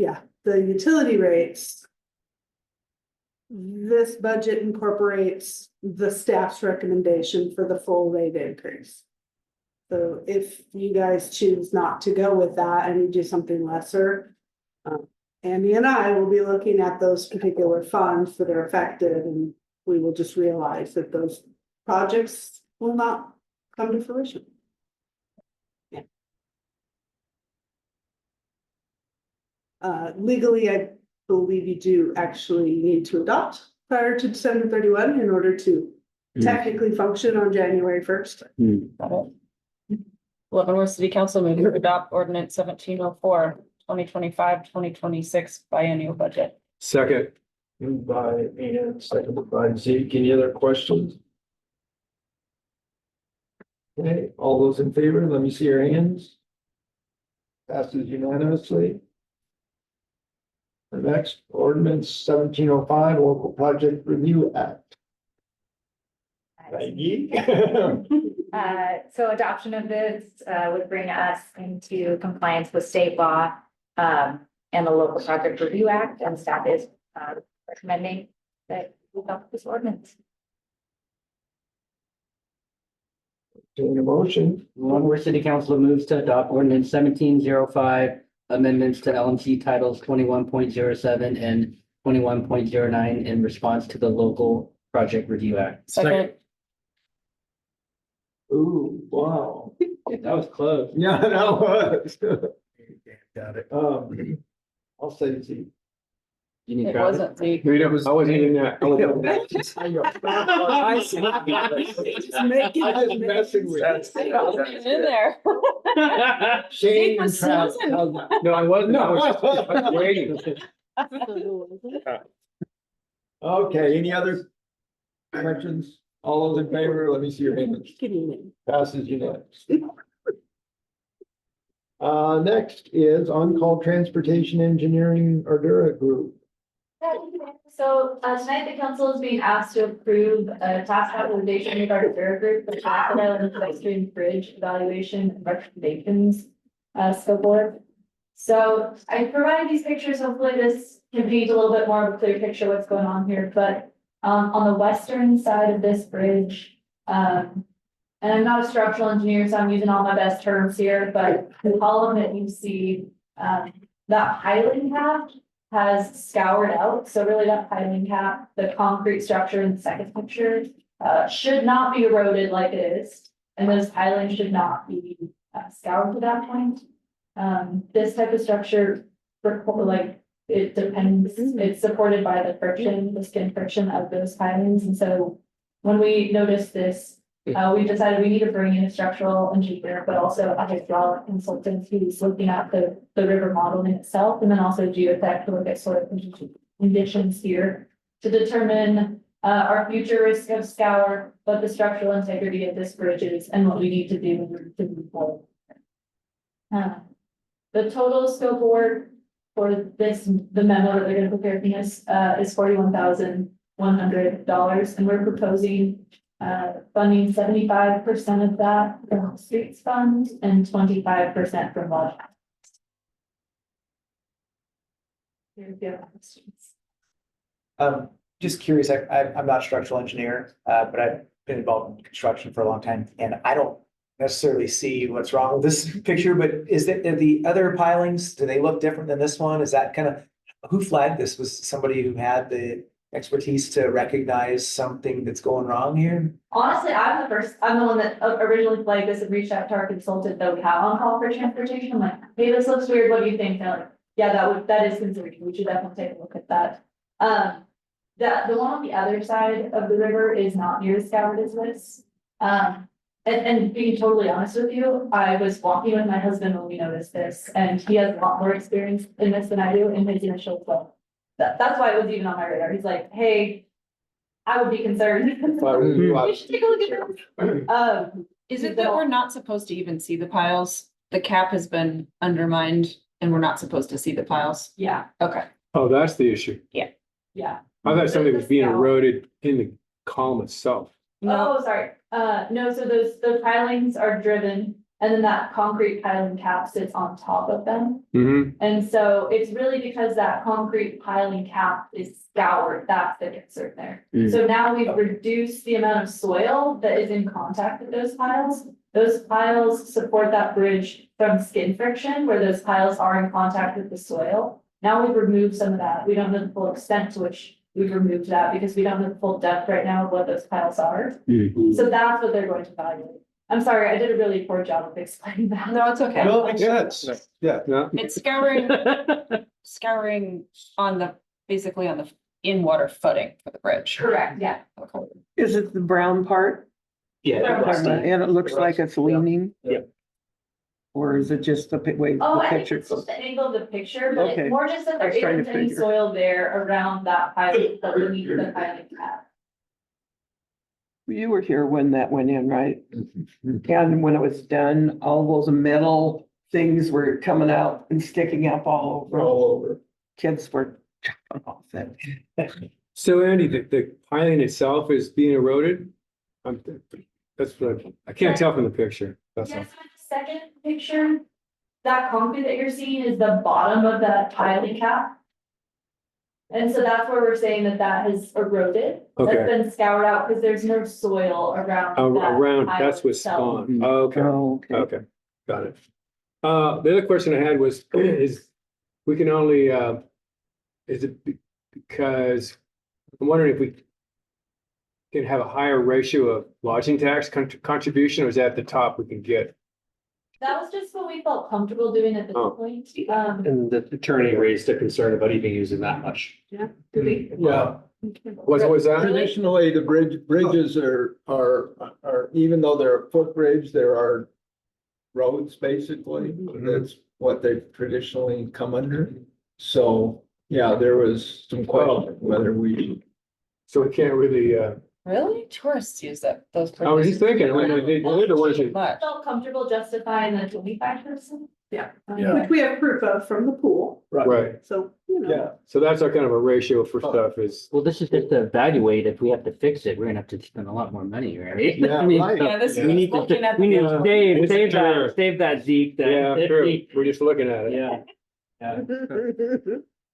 utility rates. This budget incorporates the staff's recommendation for the full rate increase. So if you guys choose not to go with that and you do something lesser, Andy and I will be looking at those particular funds that are affected and we will just realize that those projects will not come to fruition. Legally, I believe you do actually need to adopt prior to December 31 in order to technically function on January 1st. Leavenworth City Council move to adopt ordinance 1704, 2025-2026 biennial budget. Second. Moved by Ann, seconded by Zeke. Any other questions? Okay, all those in favor, let me see your hands. Passes unanimously. The next ordinance 1705, Local Project Review Act. Maggie? So adoption of this would bring us into compliance with state law and the Local Project Review Act, and staff is recommending that we adopt this ordinance. Doing a motion. Leavenworth City Council moves to adopt ordinance 1705, amendments to LMC titles 21.07 and 21.09 in response to the Local Project Review Act. Second. Ooh, wow. That was close. Yeah, that was. Got it. I'll say Zeke. You need It Travis? wasn't the. I wasn't in that. I wasn't- I'm just messing with In there. Shane was and Travis. Susan. how's that? No, I wasn't. I was waiting. Okay, any other questions? All those in favor, let me see your hands. Passes unanimously. Next is on-call transportation engineering Ardura Group. So tonight the council is being asked to approve a task authorization with our repair group, the Rapid Island Pedestrian Bridge Evaluation and Recommendations scope board. So I provided these pictures. Hopefully this can paint a little bit more of a clear picture of what's going on here, but on the western side of this bridge, and I'm not a structural engineer, so I'm using all my best terms here, but the column that you see, that piling cap has scoured out. So really that piling cap, the concrete structure in the second picture, should not be eroded like it is. And those pilings should not be scoured to that point. This type of structure, it depends, it's supported by the friction, the skin friction of those pilings. And so when we noticed this, we decided we need to bring in a structural engineer, but also a hydraulic consultant who's looking at the river modeling itself, and then also geotech to look at soil conditions here to determine our future risk of scour, but the structural integrity of this bridge is, and what we need to do to move forward. The total scope of work for this, the memo that they're going to prepare for us, is $41,100, and we're proposing funding 75% of that from streets fund and 25% from lodge. Just curious, I'm not a structural engineer, but I've been involved in construction for a long time, and I don't necessarily see what's wrong with this picture, but is that the other pilings, do they look different than this one? Is that kind of, who flagged this? Was somebody who had the expertise to recognize something that's going wrong here? Honestly, I'm the one that originally flagged this and reached out to our consultant that we have on call for transportation. I'm like, hey, this looks weird. What do you think? They're like, yeah, that is concerning. We should definitely take a look at that. The one on the other side of the river is not near as scoured as this. And being totally honest with you, I was walking with my husband when we noticed this, and he has a lot more experience in this than I do in his initial quote. That's why it was even on my radar. He's like, hey, I would be concerned. You should take a look at this. Is it that we're not supposed to even see the piles? The cap has been undermined and we're not supposed to see the piles? Yeah, Okay. Oh, that's the issue. yeah. I thought something was being eroded in the column itself. No, Oh, sorry. No, so those pilings are driven and then that concrete piling cap sits on top of them. Mm-hmm. And so it's really because that concrete piling cap is scoured, that's the concern there. So now we've reduced the amount of soil that is in contact with those piles. Those piles support that bridge from skin friction where those piles are in contact with the soil. Now we've removed some of that. We don't know the full extent to which we've removed that because we don't have full depth right now of what those piles are. Mhm. So that's what they're going to evaluate. I'm sorry, I did a really poor job of explaining that. No, it's okay. No, it makes sense. Yeah. No, It's scouring on the, basically on the in-water footing for the bridge. Correct, yeah. Okay. Is it the brown part? Yeah. And it looks like it's leaning? Yeah. Or is it just the way Oh, the I think picture? it's just the angle of the picture, but Okay. it's more just that there I was trying to isn't any figure. soil there around that piling, that beneath the piling cap. You were here when that went in, right? And when it was done, all those metal things were coming out and sticking up all over. All over. Kids were jumping off it. so Andy, the piling itself is being eroded? That's what, I can't tell from the picture, that's all. Yes, with the second picture, that concrete that you're seeing is the bottom of that piling cap. And so that's where we're saying that that has eroded. Okay. That's been scoured out because there's no soil around that Around, pile that's what's itself. gone, okay. Oh, okay. Okay, got it. The other question I had was, is we can only, is it because, I'm wondering if we can have a higher ratio of lodging tax contribution, or is that at the top we can get? That was just what we felt comfortable doing at this Oh. point. And the attorney raised a concern about even using that much. Yeah. Do we? Yeah, What was that? traditionally, the bridges are, even though they're a footbridge, there are roads, basically. That's what they've traditionally come under. So, yeah, there was some question whether we. So we can't really, Really? Tourists use that, those. I was just thinking, they're the ones Too that, much. Felt comfortable justifying the 25%. Yeah. Yeah. Which we have proof of from the pool, right, so, you know. Yeah, so that's our kind of a ratio for stuff is, Well, this is just to evaluate. If we have to fix it, we're gonna have to spend a lot more money, right? Yeah, I mean, right. Yeah, this is We need looking at to, we need the. to save, This is true. save that Zeke. yeah, true, we're just looking at it. Yeah.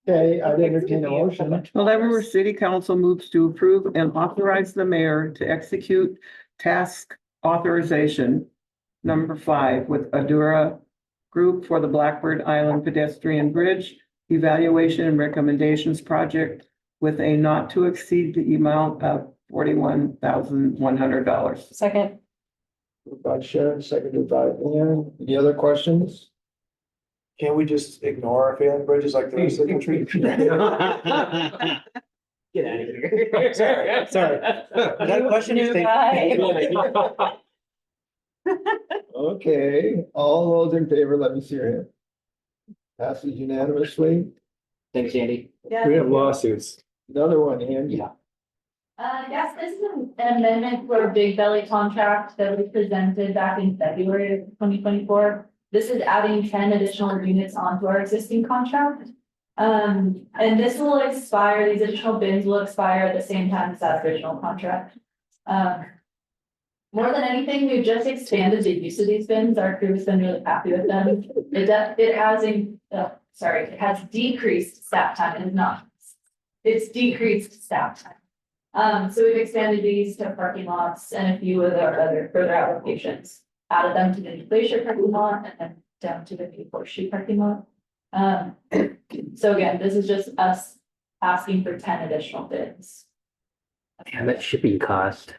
okay, I'd entertain a motion. Leavenworth City Council moves to approve and authorize the mayor to execute task authorization number 5 with Adura Group for the Blackbird Island Pedestrian Bridge Evaluation and Recommendations Project with a not to exceed the amount of $41,100. Second. Moved by Sharon, seconded by Ann. Any other questions? Can't we just ignore our failing bridges like the rest of the country? Get out of here. Sorry. That question is New guy. Okay, all those in favor, let me see your hand. Passes unanimously. Thanks, Andy. We have lawsuits. Another one, Ann. Yeah. Yes, this is an amendment for a Big Belly contract that we presented back in February of 2024. This is adding 10 additional units onto our existing contract. And this will expire, these additional bins will expire at the same time as that original contract. More than anything, we've just expanded the use of these bins. Our crew has been really happy with them. It has decreased staff time, it's decreased staff time. So we've expanded these to parking lots and a few of our other further out locations. Added them to the Glacier parking lot and then down to the new Horseshoe parking lot. So again, this is just us asking for 10 additional bids. Damn, that shipping cost.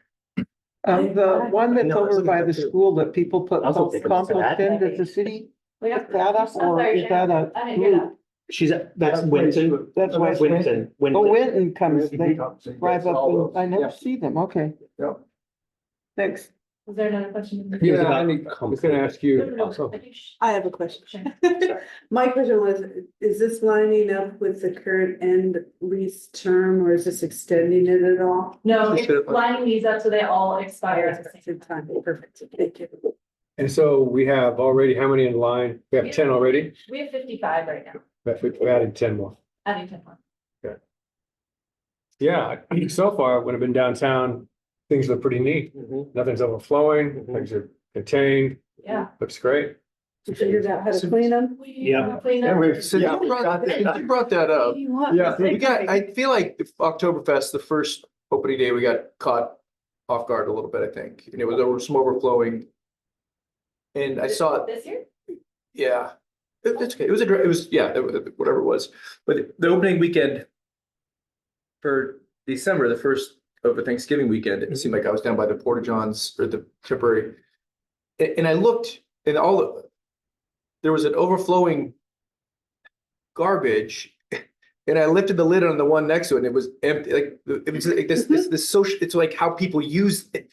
The one that's No, it's over by looking the for two. school that people put I was hoping for compost that. in, does the city We pick that up, I'm or sorry, is that a? I didn't hear that. That's Winton. That's why. Winton. Oh, Winton comes, they They drive up, and I never see them, okay. Yep. Thanks. Was there another question? Yeah, I was gonna ask you also. I have a question. My question was, is this lining up with the current end lease term, or is this extending it at all? No, it's lining these up so they all expire at the same Good time, perfect, thank you. And so we have already, how many in line? We have 10 already? We have 55 right now, We added 10 more. adding 10 more. Yeah, so far, when I've been downtown, things look pretty neat. Nothing's overflowing, things are contained, Yeah. looks great. You figured out how to clean them? Yeah. Clean up. Since you brought that up, Yeah. we got, I feel like the Oktoberfest, the first opening day, we got caught off guard a little bit, I think, and it was over some overflowing. And I saw it, This year? yeah, it's okay, it was, whatever it was, but the opening weekend, for December, the first of the Thanksgiving weekend, it seemed like I was down by the Porta Johns or the temporary. And I looked and there was an overflowing garbage. And I lifted the lid on the one next to it and it was empty. Like it was like this social, it's like how people use it.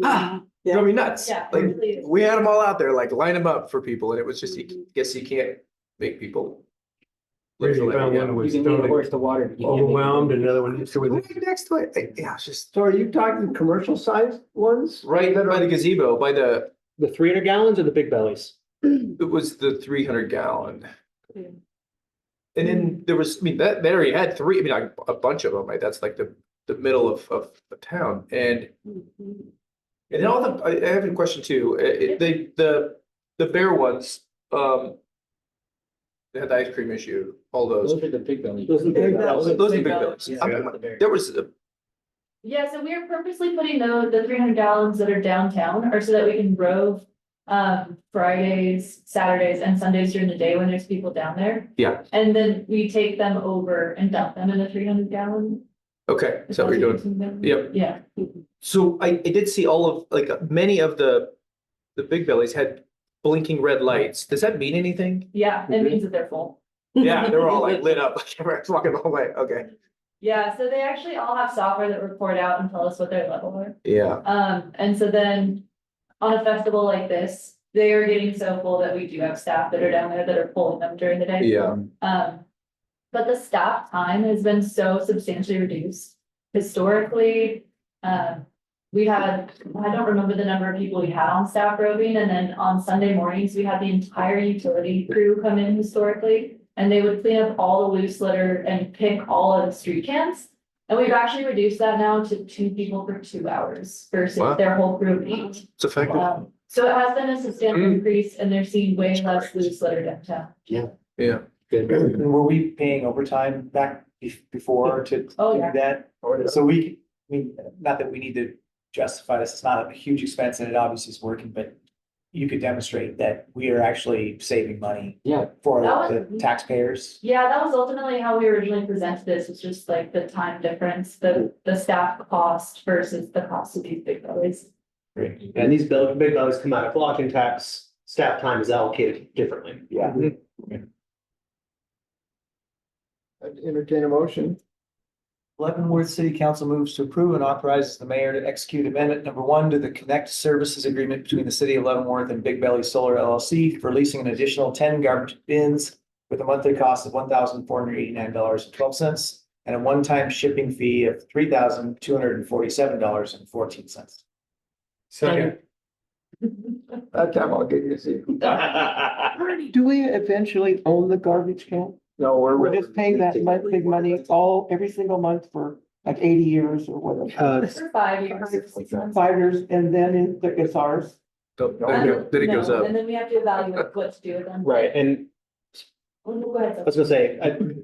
Drove me nuts. Yeah, it Like really is. we had them all out there, like line them up for people. And it was just, guess you can't make people. Maybe you found one that You was can lead a totally horse to water. but you can't make it overwhelmed, drink. another one next to it. Right next to it. Yeah, it's just So are you talking commercial sized ones? right by the gazebo, by the, The 300 gallons or the big bellies? it was the 300 gallon. Yeah. And then there was, I mean, that already had three, I mean, like a bunch of them, right? That's like the middle of the town. And then all the, I have a question too. The bear ones, they had the ice cream issue, all those. Those are the big belly. Those are the big Those bellies. are the big bellies. Yeah. There was, Yeah, so we are purposely putting the 300 gallons that are downtown, or so that we can rove Fridays, Saturdays, and Sundays during the day when there's people down there. Yeah. And then we take them over and dump them in a 300 gallon. okay, is that what you're doing? Yep. Yeah. So I did see all of, like, many of the big bellies had blinking red lights. Does that mean anything? Yeah, it means that they're full. Yeah, they were all like lit up, like everyone's walking the whole way. Okay. Yeah, so they actually all have software that report out and tell us what their level are. Yeah. And so then on a festival like this, they are getting so full that we do have staff that are down there that are pulling them during the day. Yeah. But the staff time has been so substantially reduced. Historically, we had, I don't remember the number of people we had on staff roving, and then on Sunday mornings, we had the entire utility crew come in historically. And they would clean up all the loose litter and pick all of the street cans. And we've actually reduced that now to 2 people for 2 hours versus Wow. their whole crew of 8. It's effective. So it has been a substantial increase, and they're seeing way less loose litter downtown. Yeah. Good. And were we paying overtime back before to do Oh, yeah. that? So I mean, not that we need to justify this, it's not a huge expense and it obviously is working, but you could demonstrate that we are actually saving money. Yeah. For That the was- taxpayers. Yeah, that was ultimately how we originally presented this, was just like the time difference, the staff cost versus the cost of these big bellies. And these big bellies come out of lodging tax, staff time is allocated differently. Yeah. I'd entertain a motion. Leavenworth City Council moves to approve and authorizes the mayor to execute amendment number 1 to the Connect Services Agreement between the city of Leavenworth and Big Belly Solar LLC for leasing an additional 10 garbage bins with a monthly cost of $1,489.12 and a one-time shipping fee of $3,247.14. Second. That time I'll get you a seat. Do we eventually own the garbage can? No, We're just paying that big money every single month for like 80 years or whatever. For 5 years. 6 months. 5 years, and then it's ours. Then it goes No, up. And then we have to evaluate what to do with them. Right, and Go ahead. I was gonna say,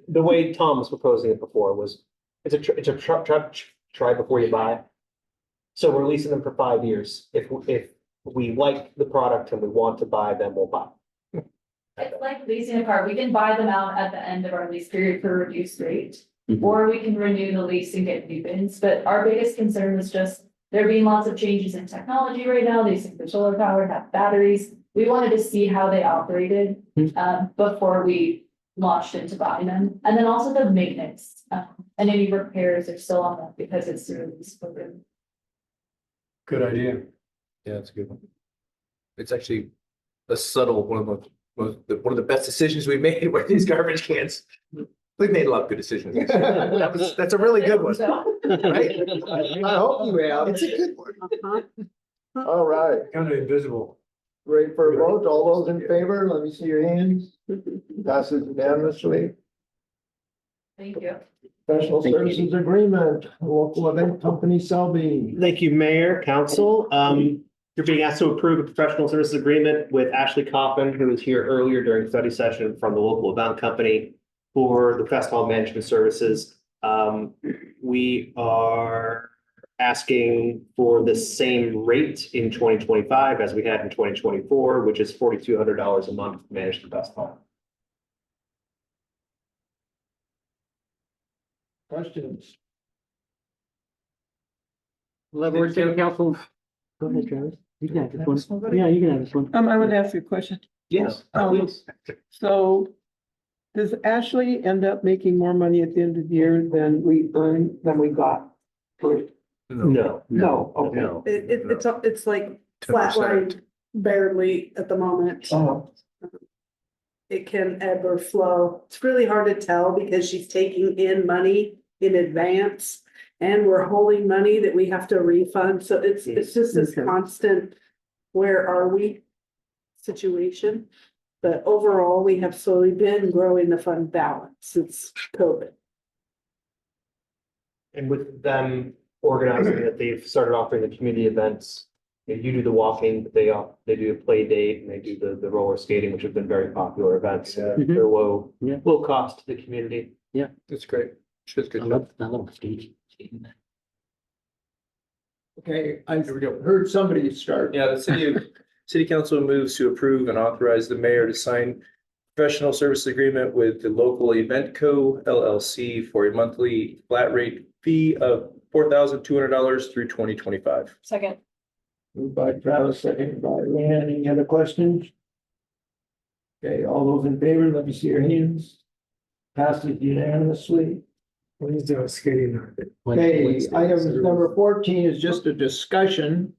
the way Tom was proposing it before was, it's a try before you buy. So we're leasing them for 5 years. If we like the product and we want to buy them, we'll buy. It's like leasing a car. We can buy them out at the end of our lease period for a reduced rate. Or we can renew the lease and get new bins, but our biggest concern was just there being lots of changes in technology right now. These things are solar powered, have batteries. We wanted to see how they operated before we launched into buying them. And then also the maintenance and any repairs are still on that because it's through a lease program. Good idea. Yeah, that's a good one. It's actually a subtle, one of the best decisions we've made with these garbage cans. We've made a lot of good decisions. That's a really good one, right? I hope you have. It's a good one. All right, Kind of invisible. ready for a vote? All those in favor, let me see your hands. Passes unanimously. Thank you. Professional Thank you. services agreement, local event company Selby. Thank you, Mayor, Council. You're being asked to approve a professional services agreement with Ashley Coffin, who was here earlier during study session from the local event company for the festival management services. We are asking for the same rate in 2025 as we had in 2024, which is $4,200 a month to manage the festival. Questions? Leavenworth City Council. Go ahead, Travis. You can have this one. Yeah, you can have this one. I would ask you a question. Yes, please. So does Ashley end up making more money at the end of the year than we got? No. No, okay. No. It's like 10%. flatlined barely at the moment. Oh, It can ebb or flow. It's really hard to tell because she's taking in money in advance. And we're holding money that we have to refund, so it's just this Okay. constant, where are we? Situation. But overall, we have slowly been growing the fund balance since COVID. And with them organizing it, they've started offering the community events. You do the walking, but they do a play date and they do the roller skating, which have been very popular events. Yeah. They're low, Yeah. low cost to the community. That's great. She's good. I love skating. Okay, I Here we go. heard somebody start. Yeah, the city council moves to approve and authorize the mayor to sign professional service agreement with the local Event Co. LLC for a monthly flat rate fee of $4,200 through 2025. Second. Moved by Travis, seconded by Leanne. Any other questions? Okay, all those in favor, let me see your hands. Passes unanimously. Please do a skating. Okay, item number 14 is just a discussion.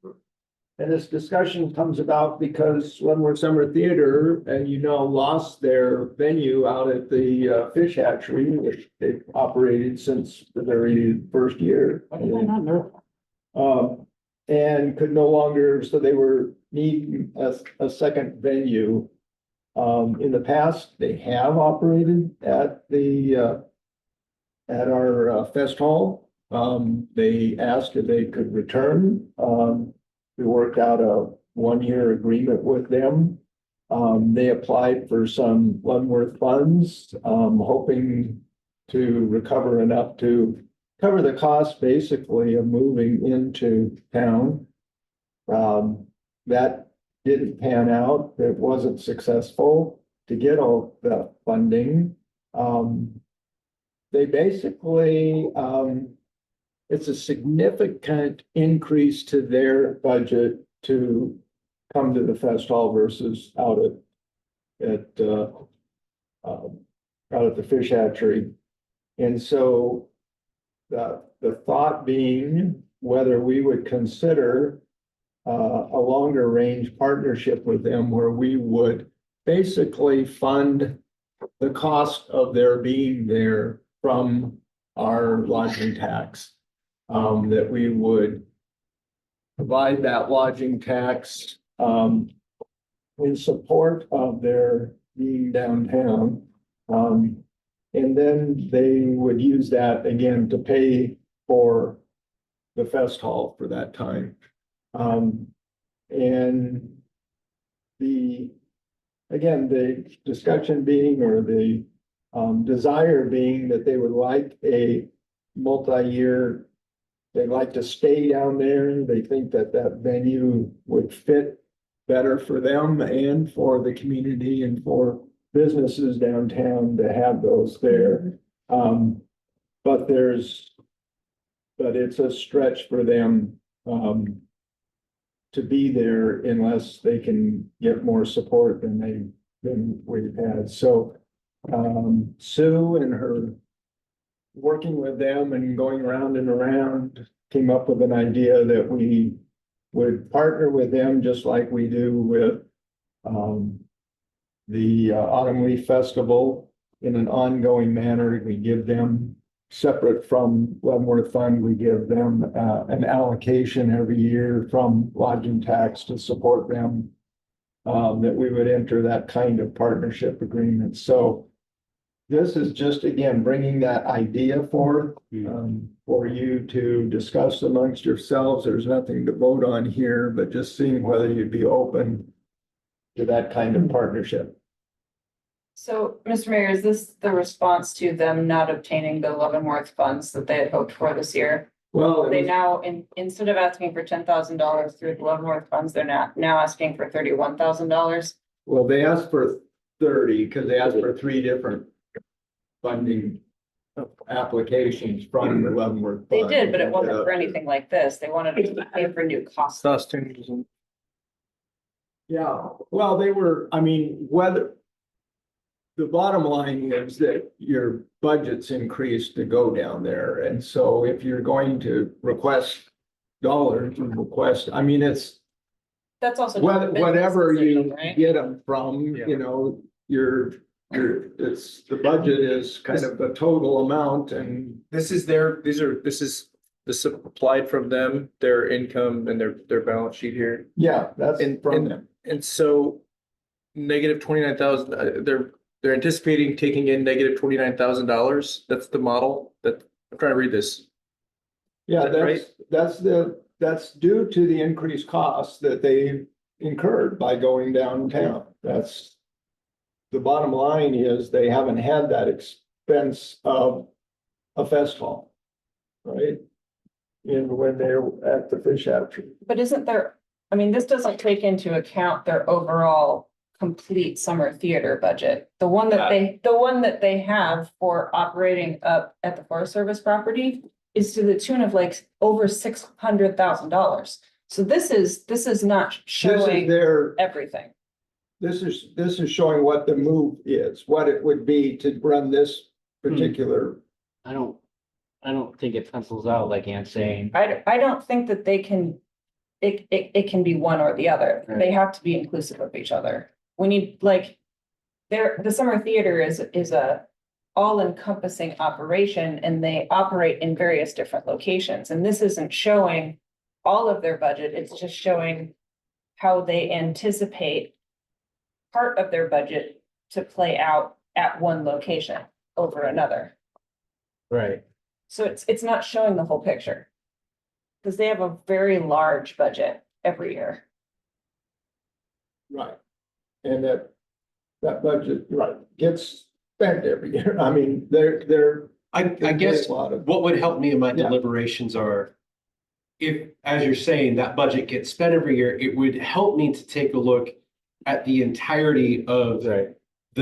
And this discussion comes about because Leavenworth Summer Theater, and lost their venue out at the fish hatchery, which they've operated since the very first year. Why did I not know? And could no longer, so they were needing a second venue. In the past, they have operated at the at our fest hall. They asked if they could return. We worked out a 1-year agreement with them. They applied for some Leavenworth funds, hoping to recover enough to cover the cost basically of moving into town. That didn't pan out. It wasn't successful to get all the funding. They basically, it's a significant increase to their budget to come to the fest hall versus out at the fish hatchery. And so the thought being whether we would consider a longer range partnership with them where we would basically fund the cost of their being there from our lodging tax. That we would provide that lodging tax in support of their being downtown. And then they would use that again to pay for the fest hall for that time. And the discussion being, or the desire being, that they would like a multi-year, they'd like to stay down there. They think that that venue would fit better for them and for the community and for businesses downtown to have those there. But it's a stretch for them to be there unless they can get more support than we've had. So Sue and her working with them and going around and around came up with an idea that we would partner with them just like we do with the Autumn Leaf Festival in an ongoing manner. We give them, separate from Leavenworth Fund, we give them an allocation every year from lodging tax to support them. That we would enter that kind of partnership agreement. So this is just, again, bringing that idea forth for you to discuss amongst yourselves. There's nothing to vote on here, but just seeing whether you'd be open to that kind of partnership. So, Mr. Mayor, is this the response to them not obtaining the Leavenworth funds that they had hoped for this year? Well, They now, instead of asking for $10,000 through the Leavenworth funds, they're now asking for $31,000. well, they asked for 30 because they asked for 3 different funding applications from the Leavenworth. They Fund. did, but it wasn't for anything like this. They wanted to pay for new costs. Yeah, well, they were, I mean, whether. The bottom line is that your budget's increased to go down there, and so if you're going to request dollars, you request, I mean, it's. That's also. just a business Whatever decision, you right? get them from, you know, it's, the budget is kind of a total amount and. This is this applied from them, their income and their balance sheet here. Yeah, that's And- from and- them. And so negative 29,000, they're anticipating taking in negative $29,000. That's the model that, I'm trying to read this. Yeah, Is that right? that's due to the increased costs that they incurred by going downtown. That's. The bottom line is they haven't had that expense of a fest hall. Right? And when they're at the fish hatchery. But isn't there, I mean, this doesn't take into account their overall complete summer theater budget. The one that they have for operating up at the Forest Service property is to the tune of like over $600,000. So this is not This is showing their, everything. this is showing what the move is, what it would be to run this particular. I don't think it pencils out like Ann's saying. I don't think that they can, it can be one or the other. Right. They have to be inclusive of each other. We need like, the summer theater is a all-encompassing operation and they operate in various different locations. And this isn't showing all of their budget. It's just showing how they anticipate part of their budget to play out at one location over another. Right. So it's not showing the whole picture. Because they have a very large budget every year. Right. And that budget, right, gets spent every year. I mean, they're. I guess a lot of. what would help me in my Yeah. deliberations are. If, as you're saying, that budget gets spent every year, it would help me to take a look at the entirety of the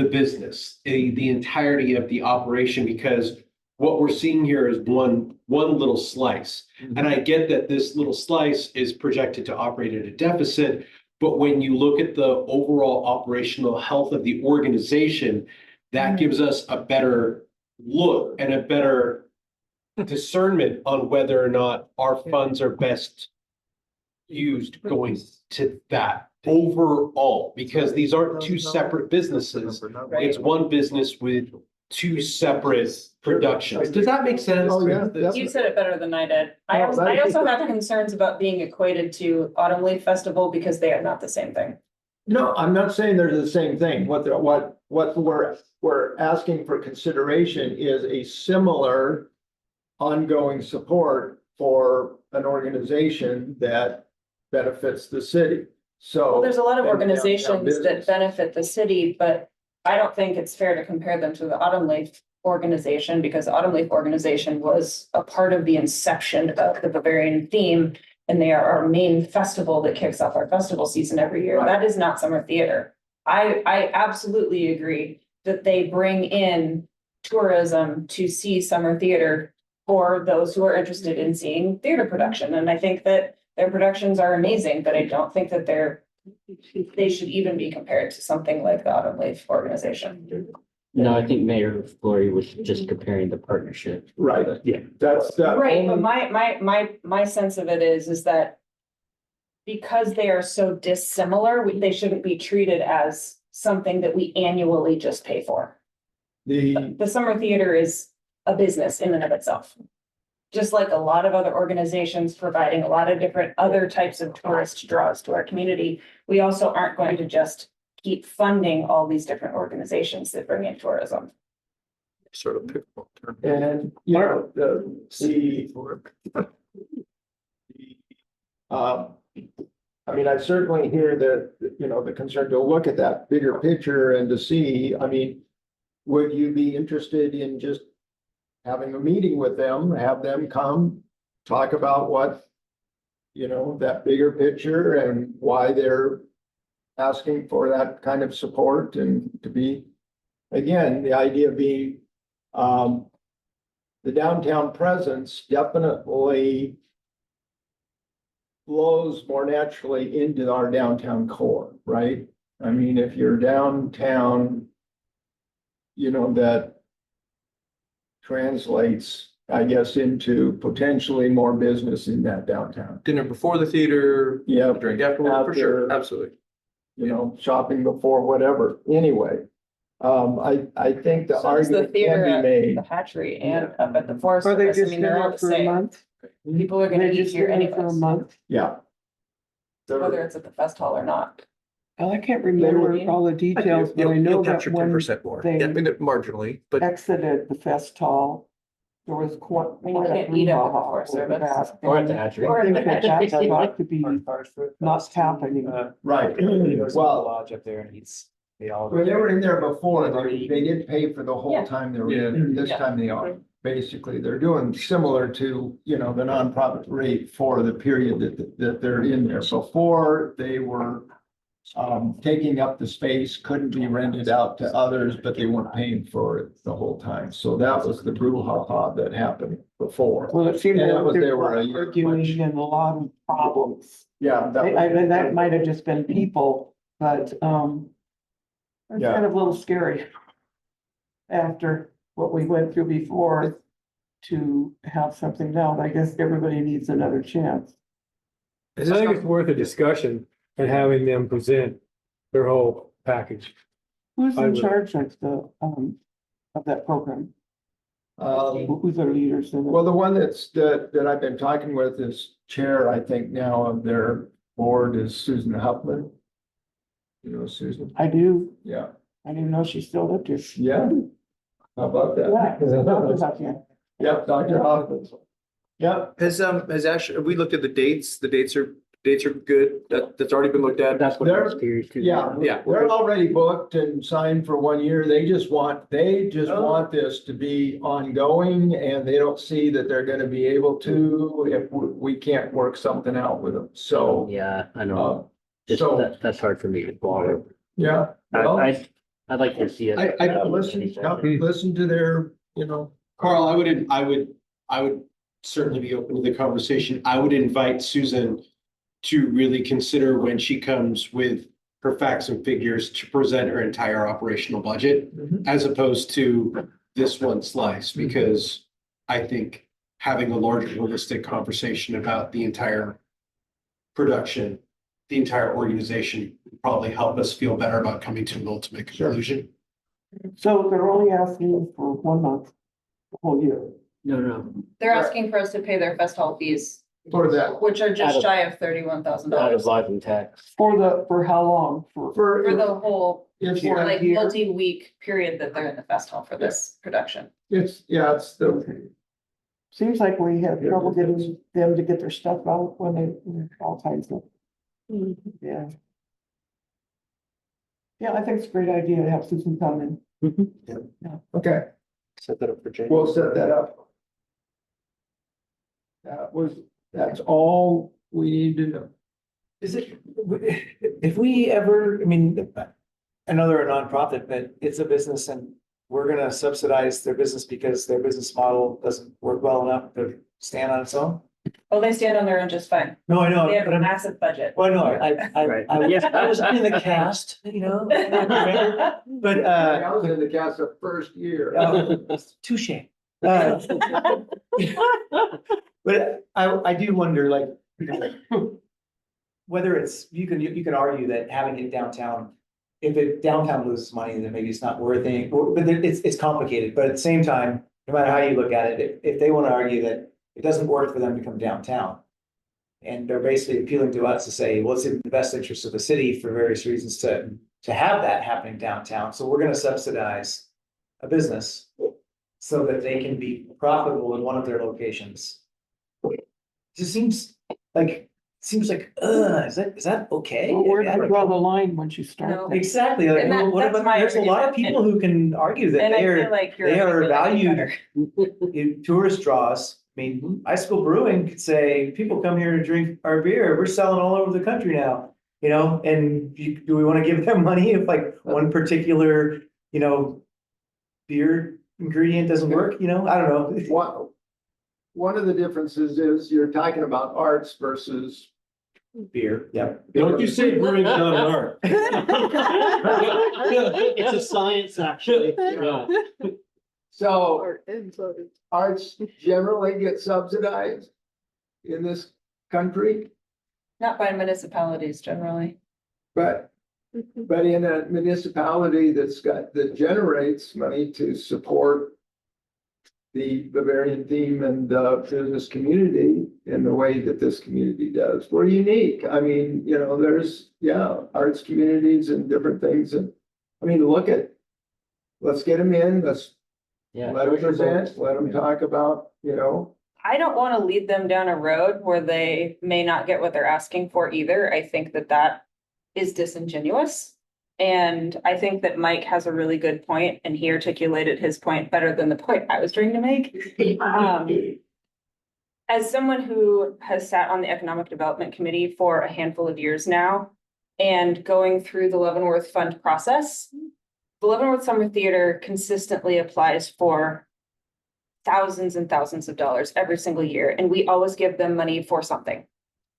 business, the entirety of the operation, because what we're seeing here is one little slice. And I get that this little slice is projected to operate at a deficit, but when you look at the overall operational health of the organization, that gives us a better look and a better discernment on whether or not our funds are best used going to that overall, because these aren't two separate businesses. It's one business with two separate productions. Does that make sense? Oh, yeah. You said it better than I did. I No, also, that- I also have concerns about being equated to Autumn Leaf Festival because they are not the same thing. No, I'm not saying they're the same thing. What we're asking for consideration is a similar ongoing support for an organization that benefits the city. So. Well, there's a lot of and downtown organizations that business. benefit the city, but I don't think it's fair to compare them to the Autumn Leaf organization because the Autumn Leaf organization was a part of the inception of the Bavarian theme. And they are our main festival that kicks off our festival season every year. Right. That is not summer theater. I absolutely agree that they bring in tourism to see summer theater for those who are interested in seeing theater production. And I think that their productions are amazing, but I don't think that they should even be compared to something like the Autumn Leaf organization. No, I think Mayor Flory was just comparing the partnership. Right, Yeah. that's. Right, but my sense of it is that because they are so dissimilar, they shouldn't be treated as something that we annually just pay for. The summer theater is a business in and of itself. Just like a lot of other organizations providing a lot of different other types of tourist draws to our community, we also aren't going to just keep funding all these different organizations that bring in tourism. Sort of pivotal term. And, you know, I mean, I certainly hear that, you know, the concern to look at that bigger picture and to see, I mean, would you be interested in just having a meeting with them, have them come, talk about what, you know, that bigger picture and why they're asking for that kind of support and to be, again, the idea being, the downtown presence definitely flows more naturally into our downtown core, right? I mean, if you're downtown, that translates, I guess, into potentially more business in that downtown. Dinner before the theater, Yeah, drink afterward, for sure, After. absolutely. shopping before, whatever. Anyway, I think the So is the argument theater can at be made. the hatchery and up at the Forest Are they Service. I just mean, they're all there the for a same. month? People are gonna They eat just here there for a anyways, month? Yeah. whether it's at the fest hall or not. Well, I can't remember all the details, but I know You'll that capture when 10% more, they yeah, I mean, marginally, but exited the fest hall, there was quite. I mean, you can't eat up at the Forest Service. Or at the hatchery. I think that that's got to be not happening. Right. Well, Well, lodge up there and eats. They all. when they were in there before, they did pay for the whole Yeah. time they were in there. This Yeah. time they are. Basically, they're doing similar to, the nonprofit rate for the period that they're in there. Before, they were taking up the space, couldn't be rented out to others, but they weren't paying for it the whole time. So that was the brouhaha that happened before. Well, it seemed And that like was- there they were were a year arguing much. and a lot of problems. Yeah. And that might have just been people, but, it's Yeah. kind of a little scary. After what we went through before, to have something now, I guess everybody needs another chance. I think it's worth a discussion and having them present their whole package. Who's I in would- charge of of that program? Who's our leaders in it? Well, the one that I've been talking with is chair, I think now of their board is Susan Huffman. You know Susan? I do, Yeah. I didn't know she still lived here. Yeah. How about Yeah, that? Dr. Huffman. Yep, Dr. Hoffman. Yep. has actually, we looked at the dates are good, that's already been looked at. That's what I was curious to. Yeah, Yeah. they're already booked and signed for 1 year. They just want this to be ongoing and they don't see that they're gonna be able to if we can't work something out with them. So, Yeah, I know. uh, Just so, that's hard for me to follow. yeah. well, I'd like to see it. Listen to their, Carl, I would certainly be open to the conversation. I would invite Susan to really consider when she comes with her facts and figures to present her entire operational budget as opposed to this one slice, because I think having a larger holistic conversation about the entire production, the entire organization would probably help us feel better about coming to an ultimate conclusion. So they're only asking for 1 month, the whole year. No. They're asking for us to pay their fest hall fees, for that. which are Out just of- shy of $31,000 Out of lodging tax. For how long? for the whole, It's for like year. multi-week period that they're in the fest hall for this production. it's the, Seems like we have trouble getting them to get their stuff out when they, all kinds of. Yeah. Yeah, I think it's a great idea to have Susan come in. okay, Set that up for January. we'll set that up. That's all we need to know. Is it, if we ever, I mean, I know they're a nonprofit, but it's a business and we're gonna subsidize their business because their business model doesn't work well enough to stand on its own? Oh, they stand on their own just fine. No, I know, They have but a I'm, massive budget. well, no, Right. I was in the cast, but, I was in the cast the first year. touche. But I do wonder, like, whether it's, you can argue that having it downtown, if it downtown loses money, then maybe it's not worth it, but it's complicated, but at the same time, no matter how you look at it, if they want to argue that it doesn't work for them to come downtown. And they're basically appealing to us to say, well, it's in the best interest of the city for various reasons to have that happening downtown, so we're gonna subsidize a business so that they can be profitable in one of their locations. It just seems like, is that okay? Well, where do you draw the line once you start? No. that? Exactly, like, And that- what that's about, my there's a lot of argument. people who can argue that And I they feel are, like you're. they are articulating valued better. in tourist draws. I mean, High School Brewing could say, people come here to drink our beer, we're selling all over the country now. And do we wanna give them money if like one particular, beer ingredient doesn't work, you know, I don't know. One of the differences is you're talking about arts versus Beer, yeah. Don't you say brewing's not an art. It's a science, actually. Yeah. so Or influence. arts generally get subsidized in this country, Not by municipalities generally. but in a municipality that generates money to support the Bavarian theme and the business community in the way that this community does, we're unique. I mean, you know, there's, arts communities and different things. And I mean, let's get them in, let's Yeah. let them present, let them talk about, you know. I don't want to lead them down a road where they may not get what they're asking for either. I think that that is disingenuous. And I think that Mike has a really good point, and he articulated his point better than the point I was trying to make. As someone who has sat on the Economic Development Committee for a handful of years now, and going through the Leavenworth Fund process, the Leavenworth Summer Theater consistently applies for thousands and thousands of dollars every single year, and we always give them money for something.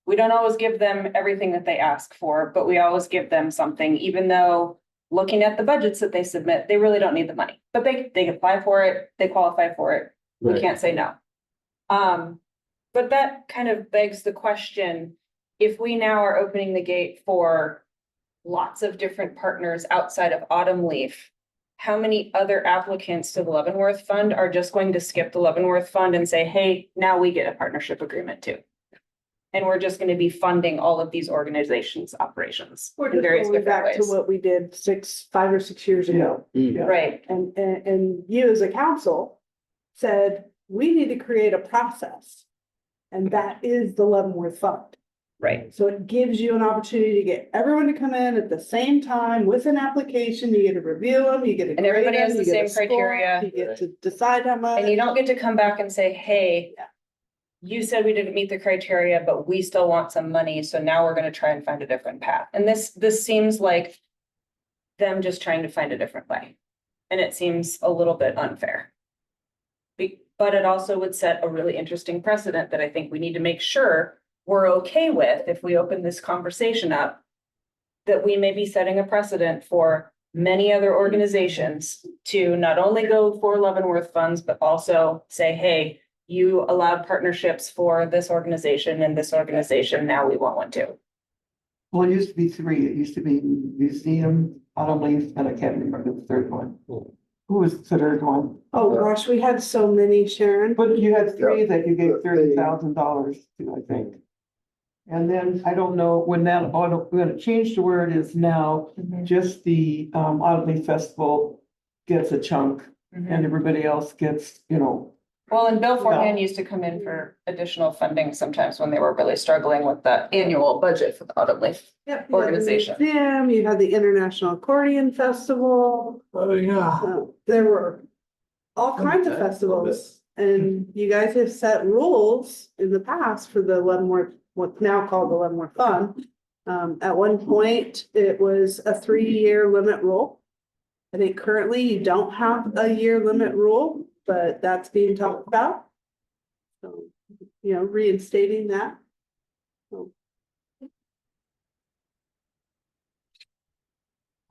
We don't always give them everything that they ask for, but we always give them something, even though looking at the budgets that they submit, they really don't need the money, but they apply for it, they qualify for it. We Right. can't say no. But that kind of begs the question, if we now are opening the gate for lots of different partners outside of Autumn Leaf, how many other applicants to the Leavenworth Fund are just going to skip the Leavenworth Fund and say, hey, now we get a partnership agreement too? And we're just gonna be funding all of these organizations' operations We're in just various going different back to ways. what we did 5 or 6 years ago. Right, And you as a council said, we need to create a process. And that is the Leavenworth Fund. right. So it gives you an opportunity to get everyone to come in at the same time with an application. You get to review them, you get to. And everybody grade has them, the you get same a score, criteria. You get to decide how much. And you don't get to come back and say, hey, Yeah. you said we didn't meet the criteria, but we still want some money, so now we're gonna try and find a different path. And this seems like them just trying to find a different way. And it seems a little bit unfair. But it also would set a really interesting precedent that I think we need to make sure we're okay with if we open this conversation up. That we may be setting a precedent for many other organizations to not only go for Leavenworth funds, but also say, hey, you allowed partnerships for this organization and this organization, now we want one too. Well, it used to be 3. It used to be museum, Autumn Leaf, and I can't remember the third one. Who was the third one? Oh, gosh, we had so many, Sharon. But you had 3 that you gave $30,000 to, I think. And then I don't know when it changed to where it is now, just the Autumn Leaf Festival gets a chunk and everybody else gets, you know. Well, and Bill Forehand used to come in for additional funding sometimes when they were really struggling with the annual budget for the Autumn Leaf. Yep, Organization. You had the museum, you had the International Accordion Festival. Oh, yeah. There were all kinds of festivals. And you guys have set rules in the past for the Leavenworth, what's now called the Leavenworth Fund. At one point, it was a 3-year limit rule. I think currently you don't have a year limit rule, but that's being talked about. So, you know, reinstating that. So.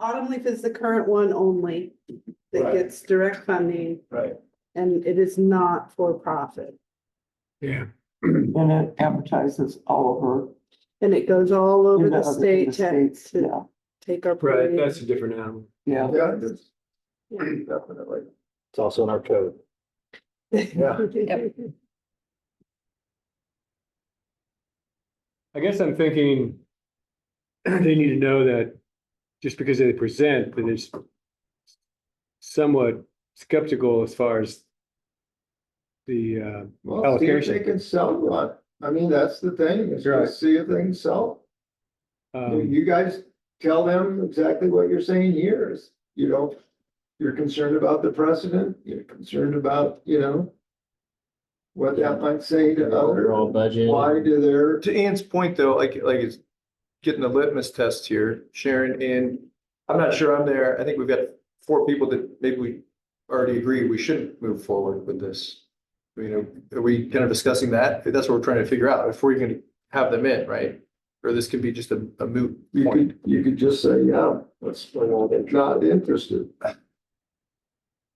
Autumn Leaf is the current one only that Right. gets direct funding. Right. And it is not for profit. Yeah. And it advertises all over. And it goes all over in the other- state in the states, to yeah, take our. Right, parade. that's a different animal. yeah. Yeah, that's definitely. It's also in our code. Yeah. Yep. I guess I'm thinking they need to know that just because they present, that it's somewhat skeptical as far as the Well, see if allocation. they can sell one. I mean, that's the thing, is Right. to see if they can sell. Um, You guys tell them exactly what you're saying here is, you know, you're concerned about the precedent, you're concerned about, you know, what that might say to Overall others. budget. Why do their, To Ann's point, though, like it's getting the litmus test here, Sharon, and I'm not sure I'm there. I think we've got 4 people that maybe we already agreed we shouldn't move forward with this. You know, are we kind of discussing that? That's what we're trying to figure out, if we're gonna have them in, right? Or this could be just a moot point. You could just say, yeah, not interested.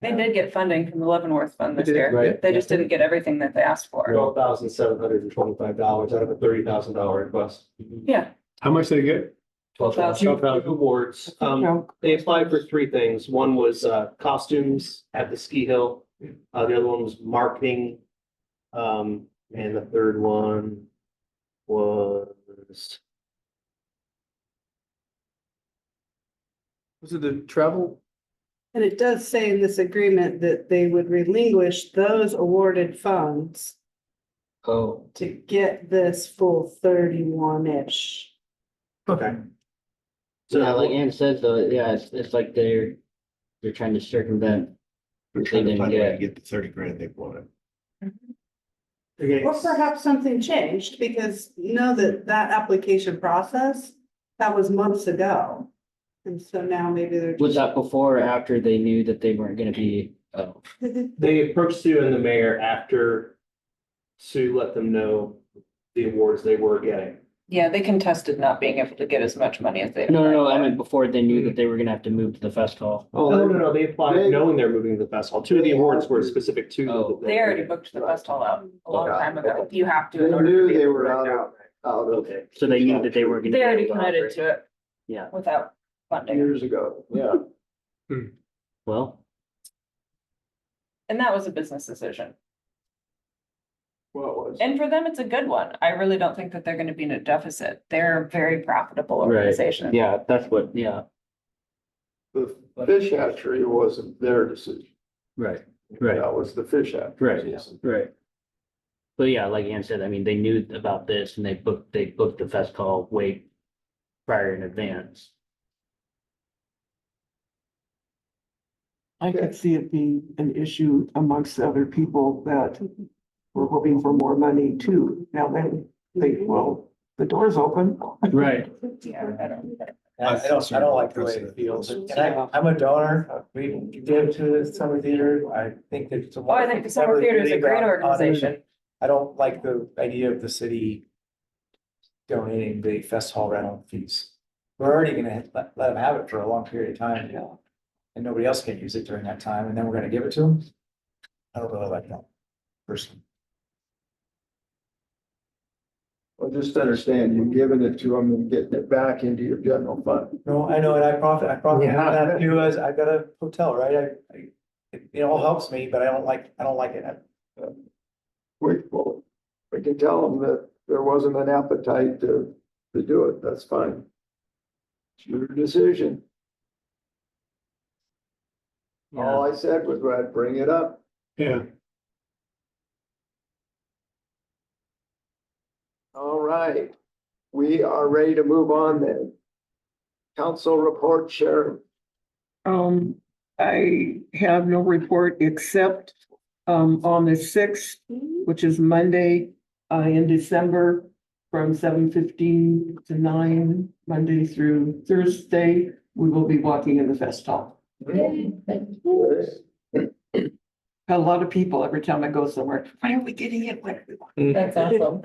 They did get funding from the Leavenworth Fund this They did, year. right? They just didn't get everything that they asked for. $12,725 out of a $30,000 request. Yeah, How much did they get? 12,000. Two awards. They applied for three things. One was costumes at the ski hill. The other one was marketing. And the third one was. Was it the travel? And it does say in this agreement that they would relinquish those awarded funds Oh, to get this full 31-ish. Okay. so yeah, like Ann said, though, yeah, it's like they're trying to circumvent. They're They trying to didn't find a way to get, get the 30 grand they wanted. Okay. Or perhaps something changed, because you know that application process, that was months ago. And so now maybe they're. was that before or after they knew that they weren't gonna be, oh, They approached Sue and the mayor after Sue let them know the awards they were getting. Yeah, they contested not being able to get as much money as they. no, I meant before they knew that they were gonna have to move to the festival. No, they applied knowing they're moving to the festival. Two of the awards were specific to. Oh. They already booked the festival out a long time ago. You have to. They in order to knew be they able to were rent out of Okay, so they knew that they were gonna. They be already able to committed operate. to it Yeah, without funding. years ago, yeah. well, And that was a business decision. Well, it was. And for them, it's a good one. I really don't think that they're gonna be in a deficit. They're a very profitable right, organization. yeah, that's what, yeah, The fish hatchery wasn't their decision. right, right, That was the fish hatchery. right, right. But yeah, like Ann said, I mean, they knew about this and they booked the fest hall way prior in advance. I could see it being an issue amongst other people that were hoping for more money too. Now then, well, the door's open. Right. Yeah, I don't. I don't like the way it feels. And I'm a donor. We give to the summer theater. I think that it's a. Oh, I think the summer theater is a great organization. I don't like the idea of the city donating the fest hall rental fees. We're already gonna let them have it for a long period of time. And nobody else can use it during that time, and then we're gonna give it to them. I don't really like that personally. Well, just understand, you're giving it to them and getting it back into your general fund. No, I know, and I profit on that too, as I've got a hotel, right? It all helps me, but I don't like it. We can tell them that there wasn't an appetite to do it, that's fine. It's your decision. All I said was I'd bring it up. Yeah. All right, we are ready to move on then. Council report, Sharon. I have no report except on the 6th, which is Monday in December from 7:15 to 9, Monday through Thursday, we will be walking in the fest hall. A lot of people every time I go somewhere, why are we getting it? What are we want? That's awesome.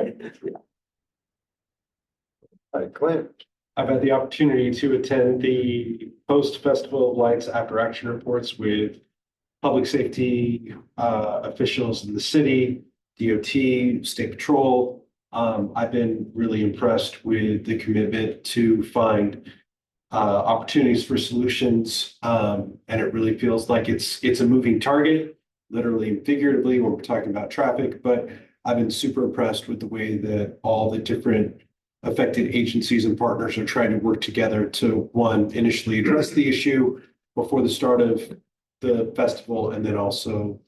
Hi, Clint. I've had the opportunity to attend the post-festival of lights after action reports with public safety officials in the city, DOT, State Patrol. I've been really impressed with the commitment to find opportunities for solutions. And it really feels like it's a moving target, literally and figuratively when we're talking about traffic. But I've been super impressed with the way that all the different affected agencies and partners are trying to work together to, one, initially address the issue before the start of the festival, and then also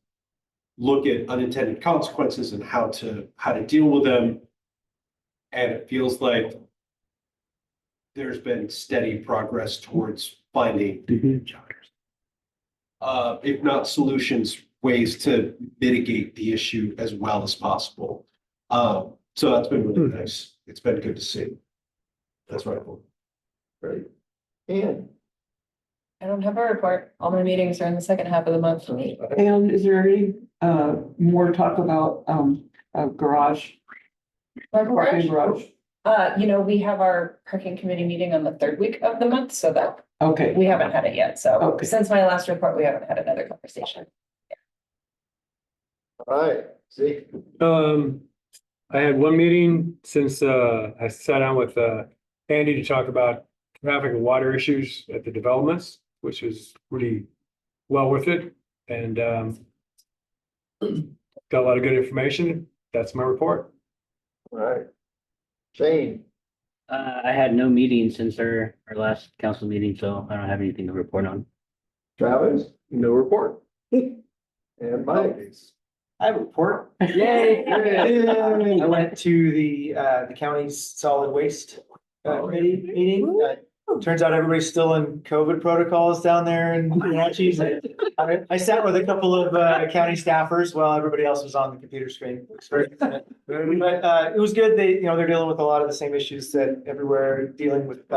look at unintended consequences and how to deal with them. And it feels like there's been steady progress towards finding, if not solutions, ways to mitigate the issue as well as possible. So that's been really nice. It's been good to see. That's right. Great. And I don't have a report. All my meetings are in the second half of the month for me. And is there any, more talk about, a garage, parking garage? We have our parking committee meeting on the third week of the month, so that Okay, we haven't had it yet. So Okay. since my last report, we haven't had another conversation. All right, see, I had one meeting since, I sat down with, Andy to talk about traffic and water issues at the developments, which is really well worth it. And, got a lot of good information. That's my report. all right. Shane, I had no meeting since our last council meeting, so I don't have anything to report on. Travis, No report. and Mike. I have a report. Yay! I went to the county's solid waste committee meeting. Turns out everybody's still in COVID protocols down there in Wenatchee. I sat with a couple of county staffers while everybody else was on the computer screen. But it was good. They're dealing with a lot of the same issues that everywhere, dealing with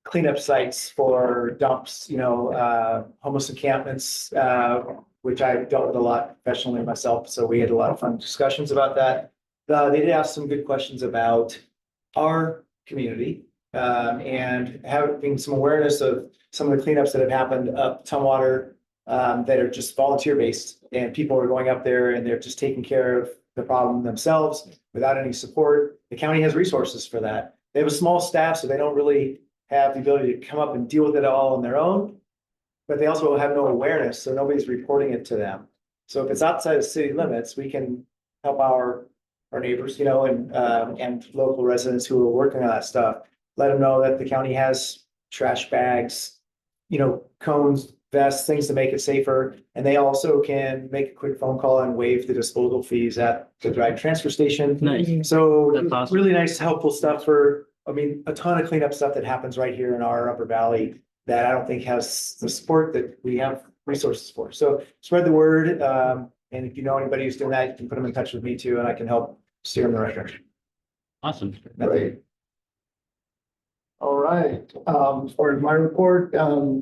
cleanup sites for dumps, homeless encampments, which I dealt with a lot professionally myself. So we had a lot of fun discussions about that. They did ask some good questions about our community. And having some awareness of some of the cleanups that have happened up Tumwater, that are just volunteer based, and people are going up there and they're just taking care of the problem themselves without any support. The county has resources for that. They have a small staff, so they don't really have the ability to come up and deal with it all on their own, but they also have no awareness, so nobody's reporting it to them. So if it's outside of city limits, we can help our neighbors, and local residents who are working on that stuff. Let them know that the county has trash bags, cones, vests, things to make it safer. And they also can make a quick phone call and waive the disposal fees at the dry transfer station. Nice. So That's awesome. really nice, helpful stuff a ton of cleanup stuff that happens right here in our Upper Valley that I don't think has the support that we have resources for. So spread the word. And if you know anybody who's doing that, you can put them in touch with me too, and I can help steer them in the right direction. Awesome. Great. All right, as far as my report,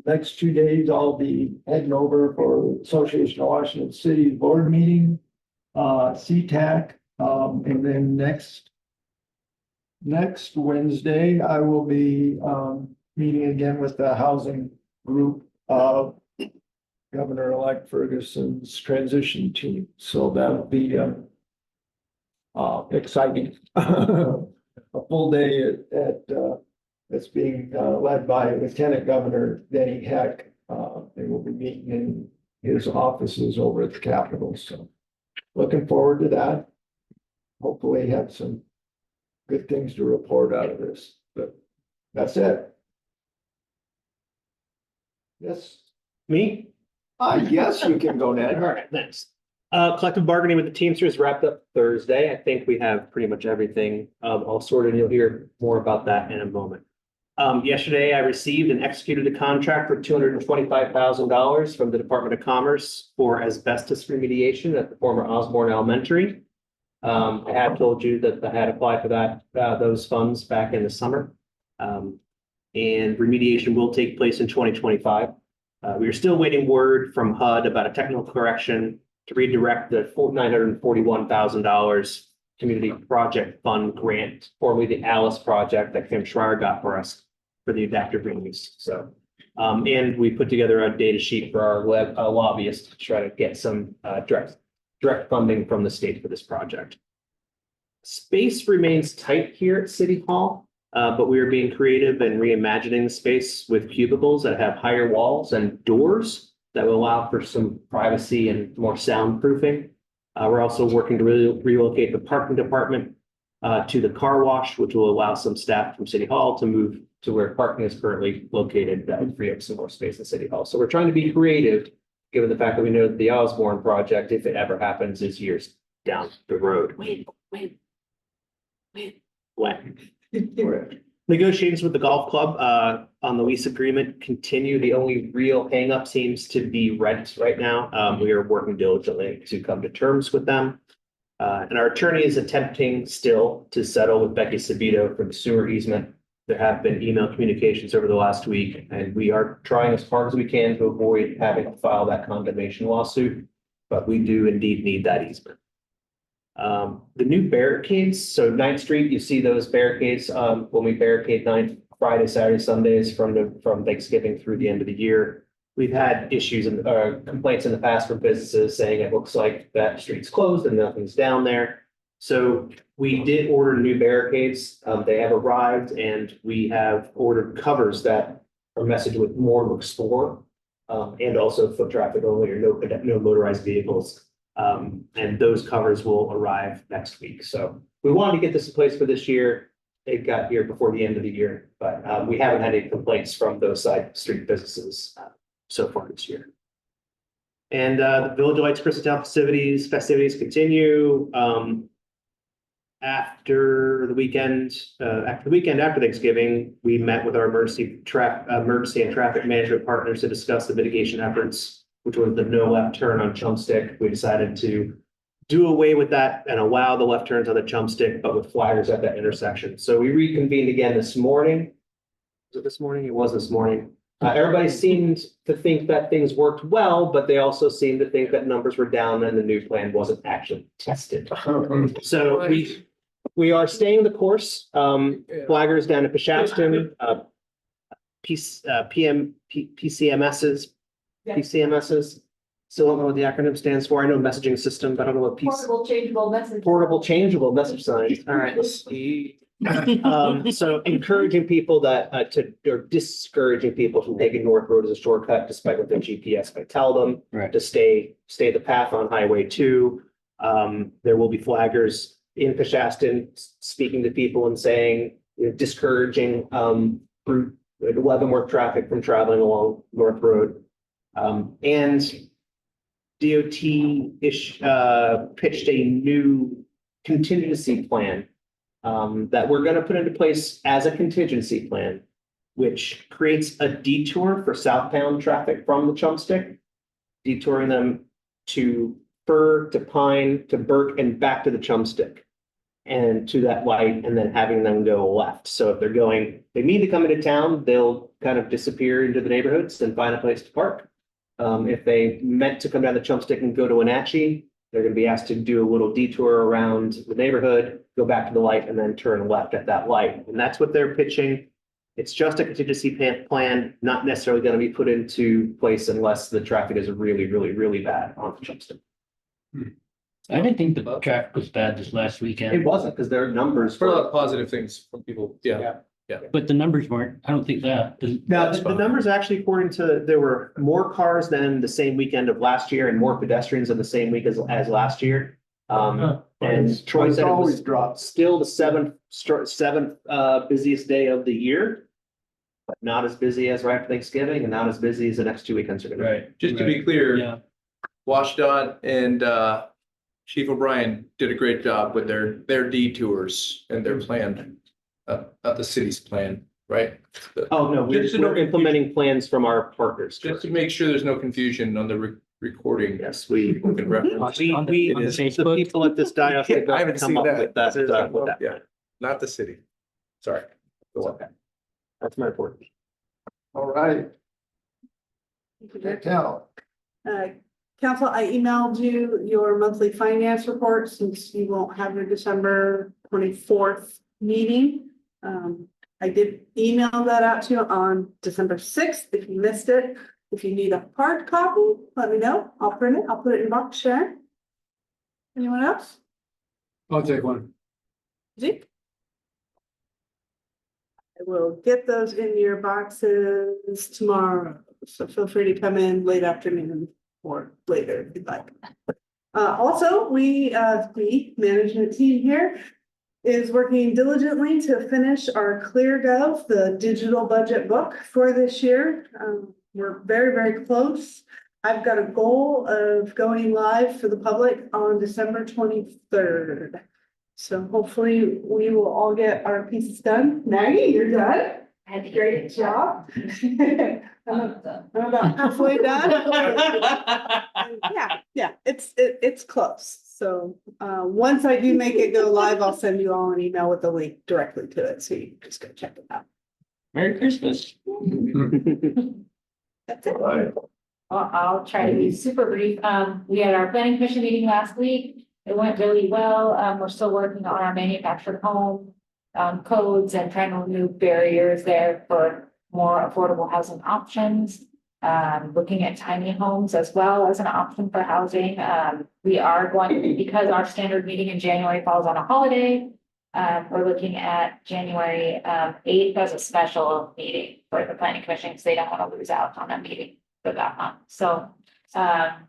next 2 days, I'll be heading over for Association of Washington City Board meeting, CTAC, and then next Wednesday, I will be, meeting again with the housing group of Governor-elect Ferguson's transition team, so that'll be, exciting. A full day at that's being led by Lieutenant Governor Denny Heck. They will be meeting in his offices over at the Capitol. So looking forward to that. Hopefully have some good things to report out of this, but that's it. Yes, Me? yes, you can go now. All right, thanks. Collective bargaining with the Teamsters wrapped up Thursday. I think we have pretty much everything all sorted. You'll hear more about that in a moment. Yesterday, I received and executed a contract for $225,000 from the Department of Commerce for asbestos remediation at the former Osborne Elementary. I had told you that I had applied for those funds back in the summer. And remediation will take place in 2025. We are still waiting word from HUD about a technical correction to redirect the $941,000 Community Project Fund grant, formerly the Alice project that Kim Schreier got for us for the adaptive reuse. So, and we put together a data sheet for our lobbyists to try to get some direct funding from the state for this project. Space remains tight here at City Hall, but we are being creative and reimagining the space with cubicles that have higher walls and doors that will allow for some privacy and more soundproofing. We're also working to relocate the parking department to the car wash, which will allow some staff from City Hall to move to where parking is currently located. That would free up some more space in City Hall. So we're trying to be creative, given the fact that we know that the Osborne project, if it ever happens, is years down the road. When? Negotiations with the golf club on the lease agreement continue. The only real hangup seems to be rent right now. We are working diligently to come to terms with them. And our attorney is attempting still to settle with Becky Sabito for the sewer easement. There have been email communications over the last week, and we are trying as hard as we can to avoid having to file that condemnation lawsuit. But we do indeed need that easement. The new barricades, so 9th Street, you see those barricades, when we barricade 9th, Friday, Saturday, Sundays from Thanksgiving through the end of the year. We've had issues and complaints in the past from businesses saying it looks like that street's closed and nothing's down there. So we did order new barricades. They have arrived, and we have ordered covers that are messaged with more restore, and also foot traffic only or no motorized vehicles. And those covers will arrive next week. So we wanted to get this in place for this year. It got here before the end of the year, but we haven't had any complaints from those side street businesses so far this year. And the Village of Lights Christmas festivities continue. After the weekend after Thanksgiving, we met with our emergency and traffic management partners to discuss the mitigation efforts, which was the no left turn on Chumstick. We decided to do away with that and allow the left turns on the Chumstick, but with flaggers at that intersection. So we reconvened again this morning. Was it this morning? It was this morning. Everybody seemed to think that things worked well, but they also seemed to think that numbers were down and the new plan wasn't actually tested. So we are staying the course. Flaggers down at Peshaston, PCMSs. Still don't know what the acronym stands for. I know messaging system, but I don't know what Portable changeable message. portable changeable message signs. All right. So encouraging people or discouraging people from taking North Road as a shortcut, despite what their GPS might tell them. Right. To stay the path on Highway 2. There will be flaggers in Peshaston speaking to people and saying, discouraging Route Leavenworth traffic from traveling along North Road. And DOT pitched a new contingency plan that we're going to put into place as a contingency plan, which creates a detour for southbound traffic from the Chumstick, detouring them to Fir, to Pine, to Burke, and back to the Chumstick and to that light, and then having them go left. So if they need to come into town, they'll kind of disappear into the neighborhoods and find a place to park. If they meant to come down the Chumstick and go to Wenatchee, they're going to be asked to do a little detour around the neighborhood, go back to the light, and then turn left at that light. And that's what they're pitching. It's just a contingency plan, not necessarily going to be put into place unless the traffic is really, really, really bad on the Chumstick. I didn't think the traffic was bad this last It weekend, wasn't, because there are numbers. For a lot of positive things from people. Yeah. but the numbers weren't. I don't think that. Now, the numbers actually, according to, there were more cars than the same weekend of last year and more pedestrians in the same week as last year. And Troy said it was still the seventh busiest day of the year, but not as busy as right after Thanksgiving and not as busy as the next 2 weekends are going to be. Right. Just to be clear, Yeah. WashDOT and Chief O'Brien did a great job with their detours and their plan, not the city's plan, right? Oh, no, Just to know- we're implementing plans from our partners. Just to make sure there's no confusion on the recording. Yes, we can reference. On the the Facebook? people at this dais that I haven't come seen up that. with that. With that. Yeah, not the city. Sorry. It's okay. That's my report. All right. Tell. Council, I emailed you your monthly finance report since you won't have your December 24th meeting. I did email that out to you on December 6th. If you missed it, if you need a hard copy, let me know. I'll print it. I'll put it in box. Sharon? Anyone else? I'll take one. Zeke? I will get those in your boxes tomorrow, so feel free to come in late afternoon or later if you'd like. Also, the management team here is working diligently to finish our ClearGov, the digital budget book for this year. We're very, very close. I've got a goal of going live for the public on December 23rd. So hopefully we will all get our pieces done. Maggie, you're done. I had a great Job. I'm about halfway done. Yeah, it's close. So once I do make it go live, I'll send you all an email with the link directly to it. So you can just go check it out. Merry Christmas. That's it. I'll try to be super brief. We had our planning commission meeting last week. It went really well. We're still working on our manufactured home codes and trying to remove barriers there for more affordable housing options. Looking at tiny homes as well as an option for housing. We are going, because our standard meeting in January falls on a holiday, we're looking at January 8th as a special meeting for the planning commission because they don't want to lose out on a meeting for that month. So, and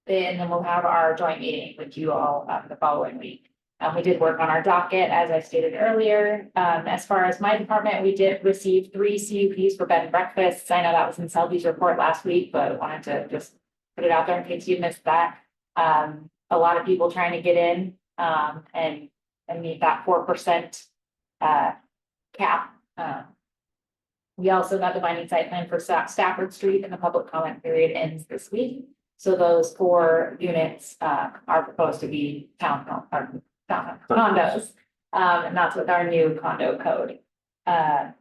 then we'll have our joint meeting with you all the following week. We did work on our docket, as I stated earlier. As far as my department, we did receive 3 CUPs for bed and breakfasts. I know that was in Selby's report last week, but I wanted to just put it out there in case you missed that. A lot of people trying to get in and meet that 4% cap. We also got the binding site plan for Stafford Street, and the public comment period ends this week. So those 4 units are proposed to be condos, and that's with our new condo code. I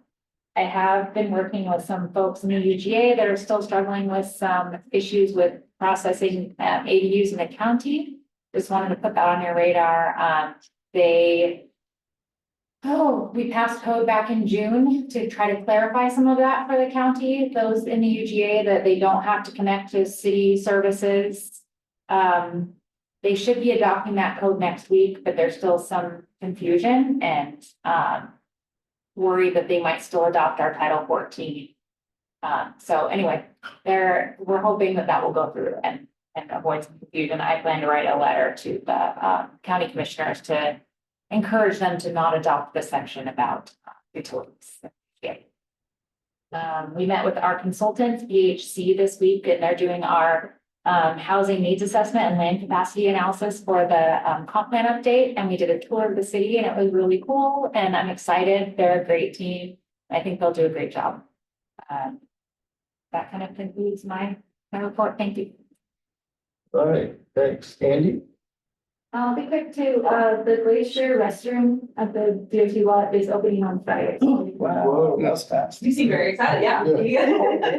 have been working with some folks in the UGA that are still struggling with some issues with processing ADUs in the county. Just wanted to put that on your radar. We passed code back in June to try to clarify some of that for the county, those in the UGA, that they don't have to connect to city services. They should be adopting that code next week, but there's still some confusion and worry that they might still adopt our Title 14. So anyway, we're hoping that will go through and avoid some confusion. I plan to write a letter to the county commissioners to encourage them to not adopt the section about utilities. Yeah. We met with our consultants, BHC, this week, and they're doing our housing needs assessment and land capacity analysis for the comp plan update. And we did a tour of the city, and it was really cool. And I'm excited. They're a great team. I think they'll do a great job. That kind of concludes my report. Thank you. All right, thanks. Andy? I'll be quick too. The glacier restroom at the DOT lot is opening on Friday. Wow, that was fast. You seem very excited, yeah.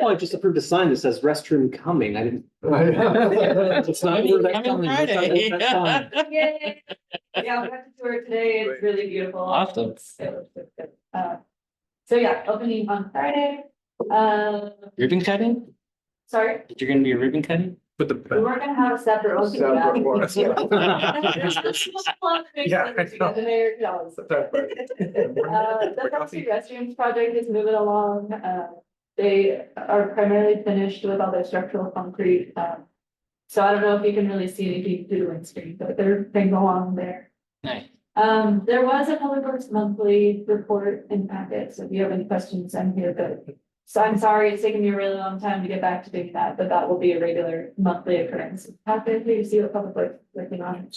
Oh, I just approved a sign that says restroom coming. I didn't. It's not where that's Coming coming. Friday. That's coming. Yay. Yeah, we got to tour today. It's really beautiful. Awesome. So yeah, opening on Friday. Ribbon cutting? Sorry, You're gonna be a ribbon cutting? But we weren't gonna have a separate one. Separate one. Yeah. The mayor knows. The Chelsea restrooms project is moving along. They are primarily finished with all their structural concrete. So I don't know if you can really see anything through the windscreen, but they're going along there. Nice. There was a Public Works monthly report in packet, so if you have any questions, I'm here, but so I'm sorry, it's taken me a really long time to get back to doing that, but that will be a regular monthly occurrence. Happy to see what Public Works is working on.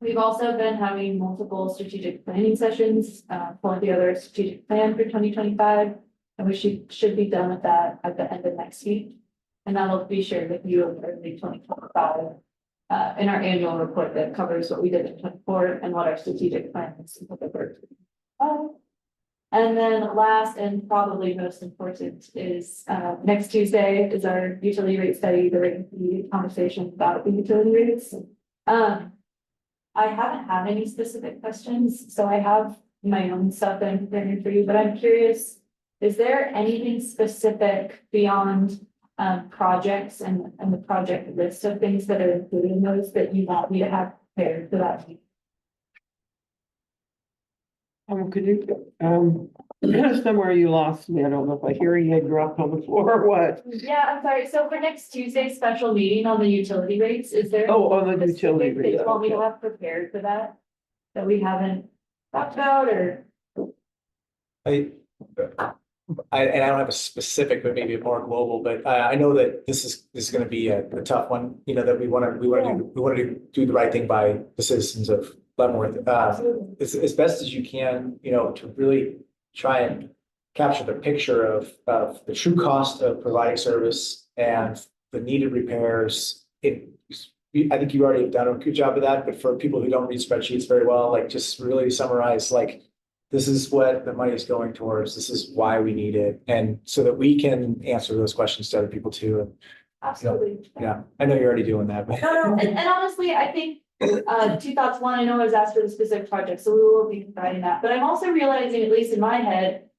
We've also been having multiple strategic planning sessions for the other strategic plan for 2025, and we should be done with that at the end of next week. And that'll be shared with you in early 2025 in our annual report that covers what we did in 24 and what our strategic plan is in Public Works. And then last and probably most important is next Tuesday is our utility rate study, the conversation about the utility rates. I haven't had any specific questions, so I have my own stuff that I'm preparing for you, but I'm curious, is there anything specific beyond projects and the project list of things that are included in those that you want me to have prepared for that week? Could you, somewhere you lost me. I don't know if I hear you had dropped on the floor or what. Yeah, I'm sorry. So for next Tuesday's special meeting on the utility rates, is there? Oh, on the anything utility specific that rates, you want me to have prepared for that we haven't talked about, or? And I don't have a specific, but maybe a more global, but I know that this is going to be a tough one, that we want to do the right thing by the citizens of Leavenworth. As best as you can, to really try and capture the picture of the true cost of providing service and the needed repairs. I think you already have done a good job of that, but for people who don't read spreadsheets very well, just really summarize this is what the money is going towards, this is why we need it, and so that we can answer those questions to other people too. And Absolutely. yeah, I know you're already doing that, but. No, and honestly, I think, two thoughts. One, I know I was asked for the specific project, so we will be providing that, but I'm also realizing, at least in my head,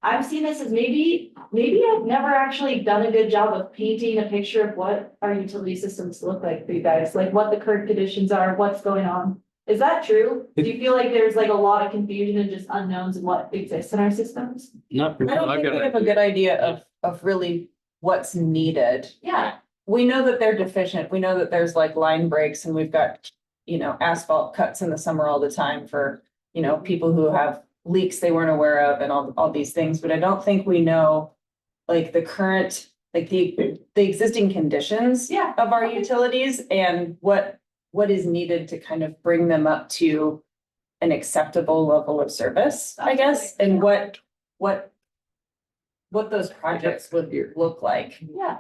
I'm seeing this as maybe I've never actually done a good job of painting a picture of what our utility systems look like for you guys, like what the current conditions are, what's going on. Is that true? Do you feel like there's like a lot of confusion and just unknowns in what exists in our systems? Not. I don't think we have a good idea of really what's needed. Yeah, We know that they're deficient. We know that there's like line breaks and we've got, asphalt cuts in the summer all the time for, people who have leaks they weren't aware of and all these things, but I don't think we know like the current, like the existing conditions yeah. of our utilities and what is needed to kind of bring them up to an acceptable level of service, I guess, and what those projects would look like Yeah.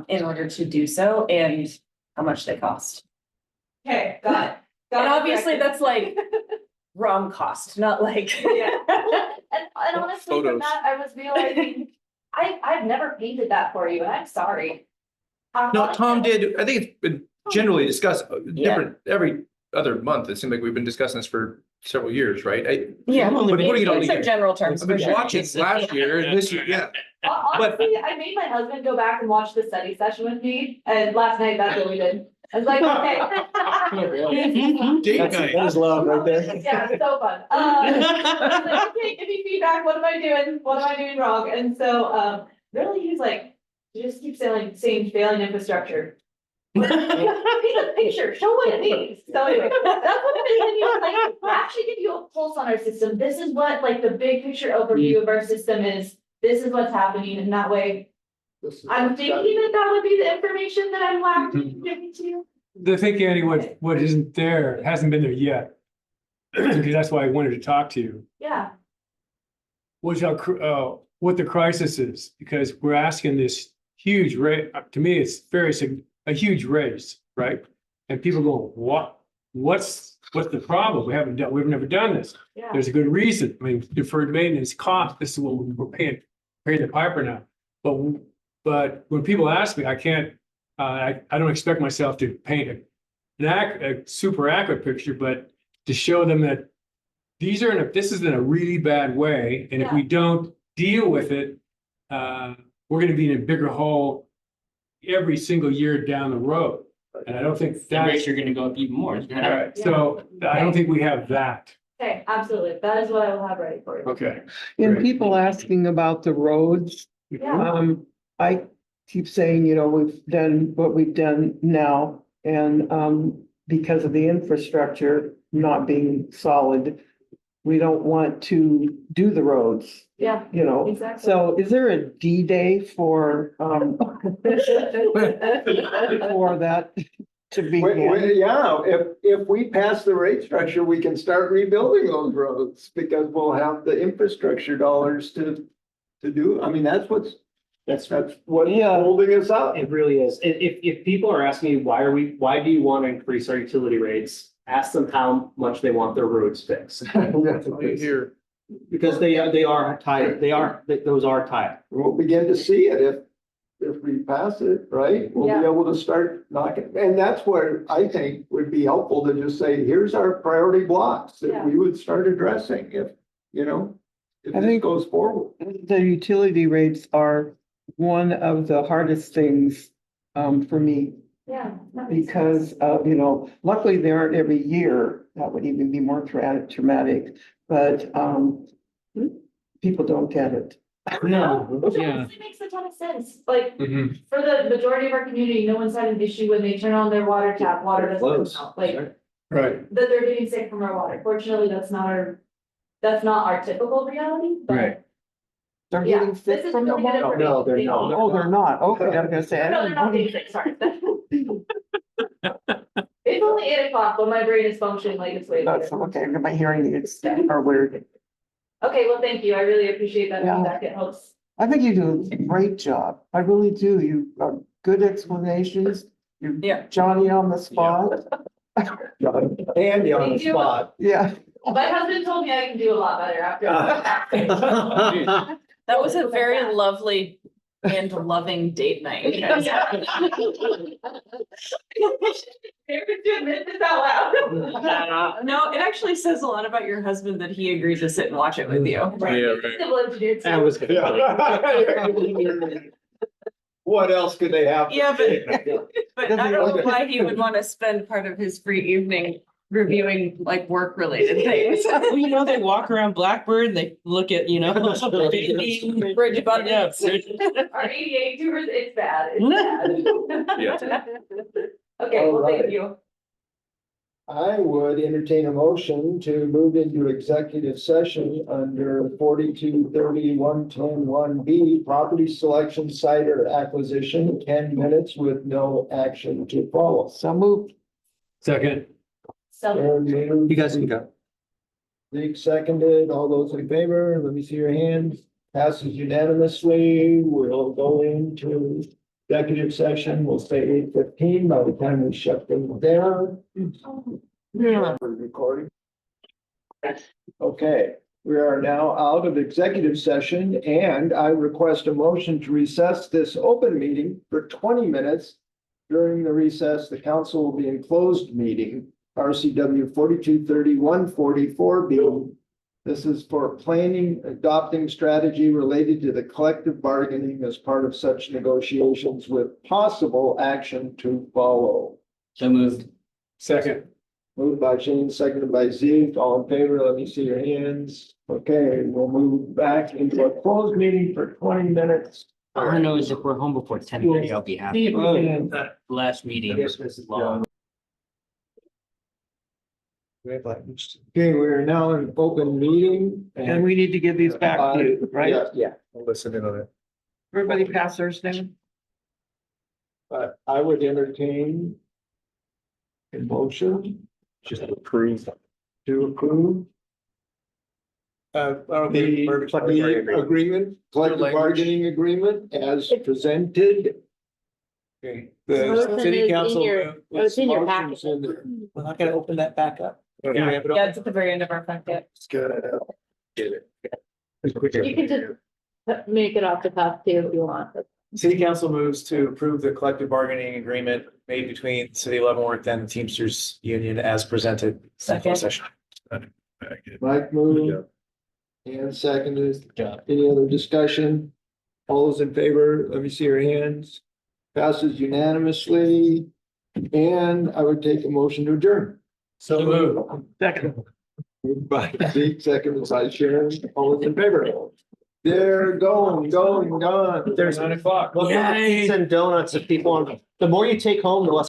in order to do so and how much they cost. Okay, got it. And obviously that's like wrong cost, not like. Yeah. And honestly, from Photos. that, I was realizing, I've never painted that for you, and I'm sorry. No, Tom did, I think it's been generally discussed Yeah. different, every other month. It seemed like we've been discussing this for several years, right? Yeah, But putting it all in some together. general terms, I've for been sure. watching last year and this year, yeah. Honestly, I made my husband go back and watch the study session with me, and last night, that's what we did. I was like, okay. Date That night. is love right there. Yeah, it's so fun. I was like, okay, give me feedback, what am I doing? What am I doing wrong? And so, really, he's like, you just keep saying failing infrastructure. Paint a picture, show what it means. So anyway, that's what I'm gonna do, like, actually give you a pulse on our system. This is what, like, the big picture overview of our system is. This is what's happening, and that way, I'm thinking that would be the information that I'm lacking, giving to you. The thing, Andy, what isn't there, hasn't been there yet. Because that's why I wanted to talk to you, Yeah, was what the crisis is, because we're asking this huge rate, to me, it's a huge raise, right? And people go, what's the problem? We've never done this. yeah. There's a good reason. I mean, deferred maintenance cost, this is what we're paying the piper now. But when people ask me, I can't, I don't expect myself to paint a super accurate picture, but to show them that this is in a really bad way, and if we don't deal with it, we're gonna be in a bigger hole every single year down the road. And I don't think The rates that's, are gonna go up even more. right, so I don't think we have that. Okay, absolutely. That is what I will have ready for you. Okay. And Great. people asking about the roads, Yeah, I keep saying, we've done what we've done now. And because of the infrastructure not being solid, we don't want to do the roads, yeah, exactly. So is there a D-Day for that to begin? Yeah, if we pass the rate structure, we can start rebuilding those roads because we'll have the infrastructure dollars to do. I mean, that's what's holding us up. It really is. If people are asking me, why do you want to increase our utility rates? Ask them how much they want their roads fixed. Here. Because they are tied, those are tied. We'll begin to see it if we pass it, right? We'll be Yeah. able to start knocking, and that's where I think would be helpful to just say, here's our priority blocks Yeah. that we would start addressing if I this think- goes forward. The utility rates are one of the hardest things for me. Yeah. that makes sense. Because, luckily they aren't every year. That would even be more traumatic, but people don't get it. No, Which yeah. honestly makes a ton of sense, like, Mhm. for the majority of our community, no one's had an issue when they turn on their water tap, water doesn't come out, like, Right. that they're getting sick from our water. Fortunately, that's not our typical reality, but. Right. They're Yeah, getting this sick is from the really good water. No, they're information. not. Oh, they're not. Okay, I was gonna say. I No, they're not didn't- getting sick, sorry. It's only 8 o'clock, but my brain is functioning like it's way. That's okay. My hearing aids are weird. Okay, well, thank you. I really appreciate that Yeah. feedback. It helps. I think you do a great job. I really do. You are good explanations. Yeah. Johnny on the spot. Andy on the Thank you. spot. Yeah. My husband told me I can do a lot better after. That was a very lovely and loving date night. you guys had. No, it actually says a lot about your husband that he agreed to sit and watch it with you. That was good. What else could they have? Yeah, but I don't know why he would want to spend part of his free evening reviewing like work related things. Well, you know, they walk around Blackbird, they look at, you know. Bridge buttons. Our 88 tours, it's bad, it's bad. Okay, well, thank you. I would entertain a motion to move into executive session under 4230-110-1B, property selection, site or acquisition, 10 minutes with no action to follow. So moved. Second. You guys can go. Zeke seconded, all those in favor, let me see your hands, passes unanimously, we'll go into executive session, we'll say 8:15 by the time we shut things down. Yeah. Recording. Okay, we are now out of executive session and I request a motion to recess this open meeting for 20 minutes. During the recess, the council will be in closed meeting, RCW 4230-144B. This is for planning, adopting strategy related to the collective bargaining as part of such negotiations with possible action to follow. So moved. Second. Moved by Shane, seconded by Zeke. All in favor, let me see your hands. Okay, we'll move back into a closed meeting for 20 minutes. All I know is if we're home before 10:30, I'll be happy. Last meeting was long. Okay, we're now in open meeting. And we need to give these back to you, right? Yeah. I'll listen in on it. Everybody pass theirs down. But I would entertain a motion Just approve. to approve the agreement, collective bargaining agreement as presented. Okay. The city council. it's in your packet. We're not gonna open that back up. Yeah, it's at the very end of our packet. Get it. You can just make it off the cuff too if you want. City council moves to approve the collective bargaining agreement made between the City of Leavenworth and the Teamsters Union as presented. Second. Session. Mike moved. And seconded. Any other discussion? All those in favor, let me see your hands. Passes unanimously. And I would take a motion to adjourn. So move. Second. Moved by Zeke, seconded by Sharon. All those in favor? They're going. There's 9 o'clock. Pizza and donuts if people want. The more you take home, the less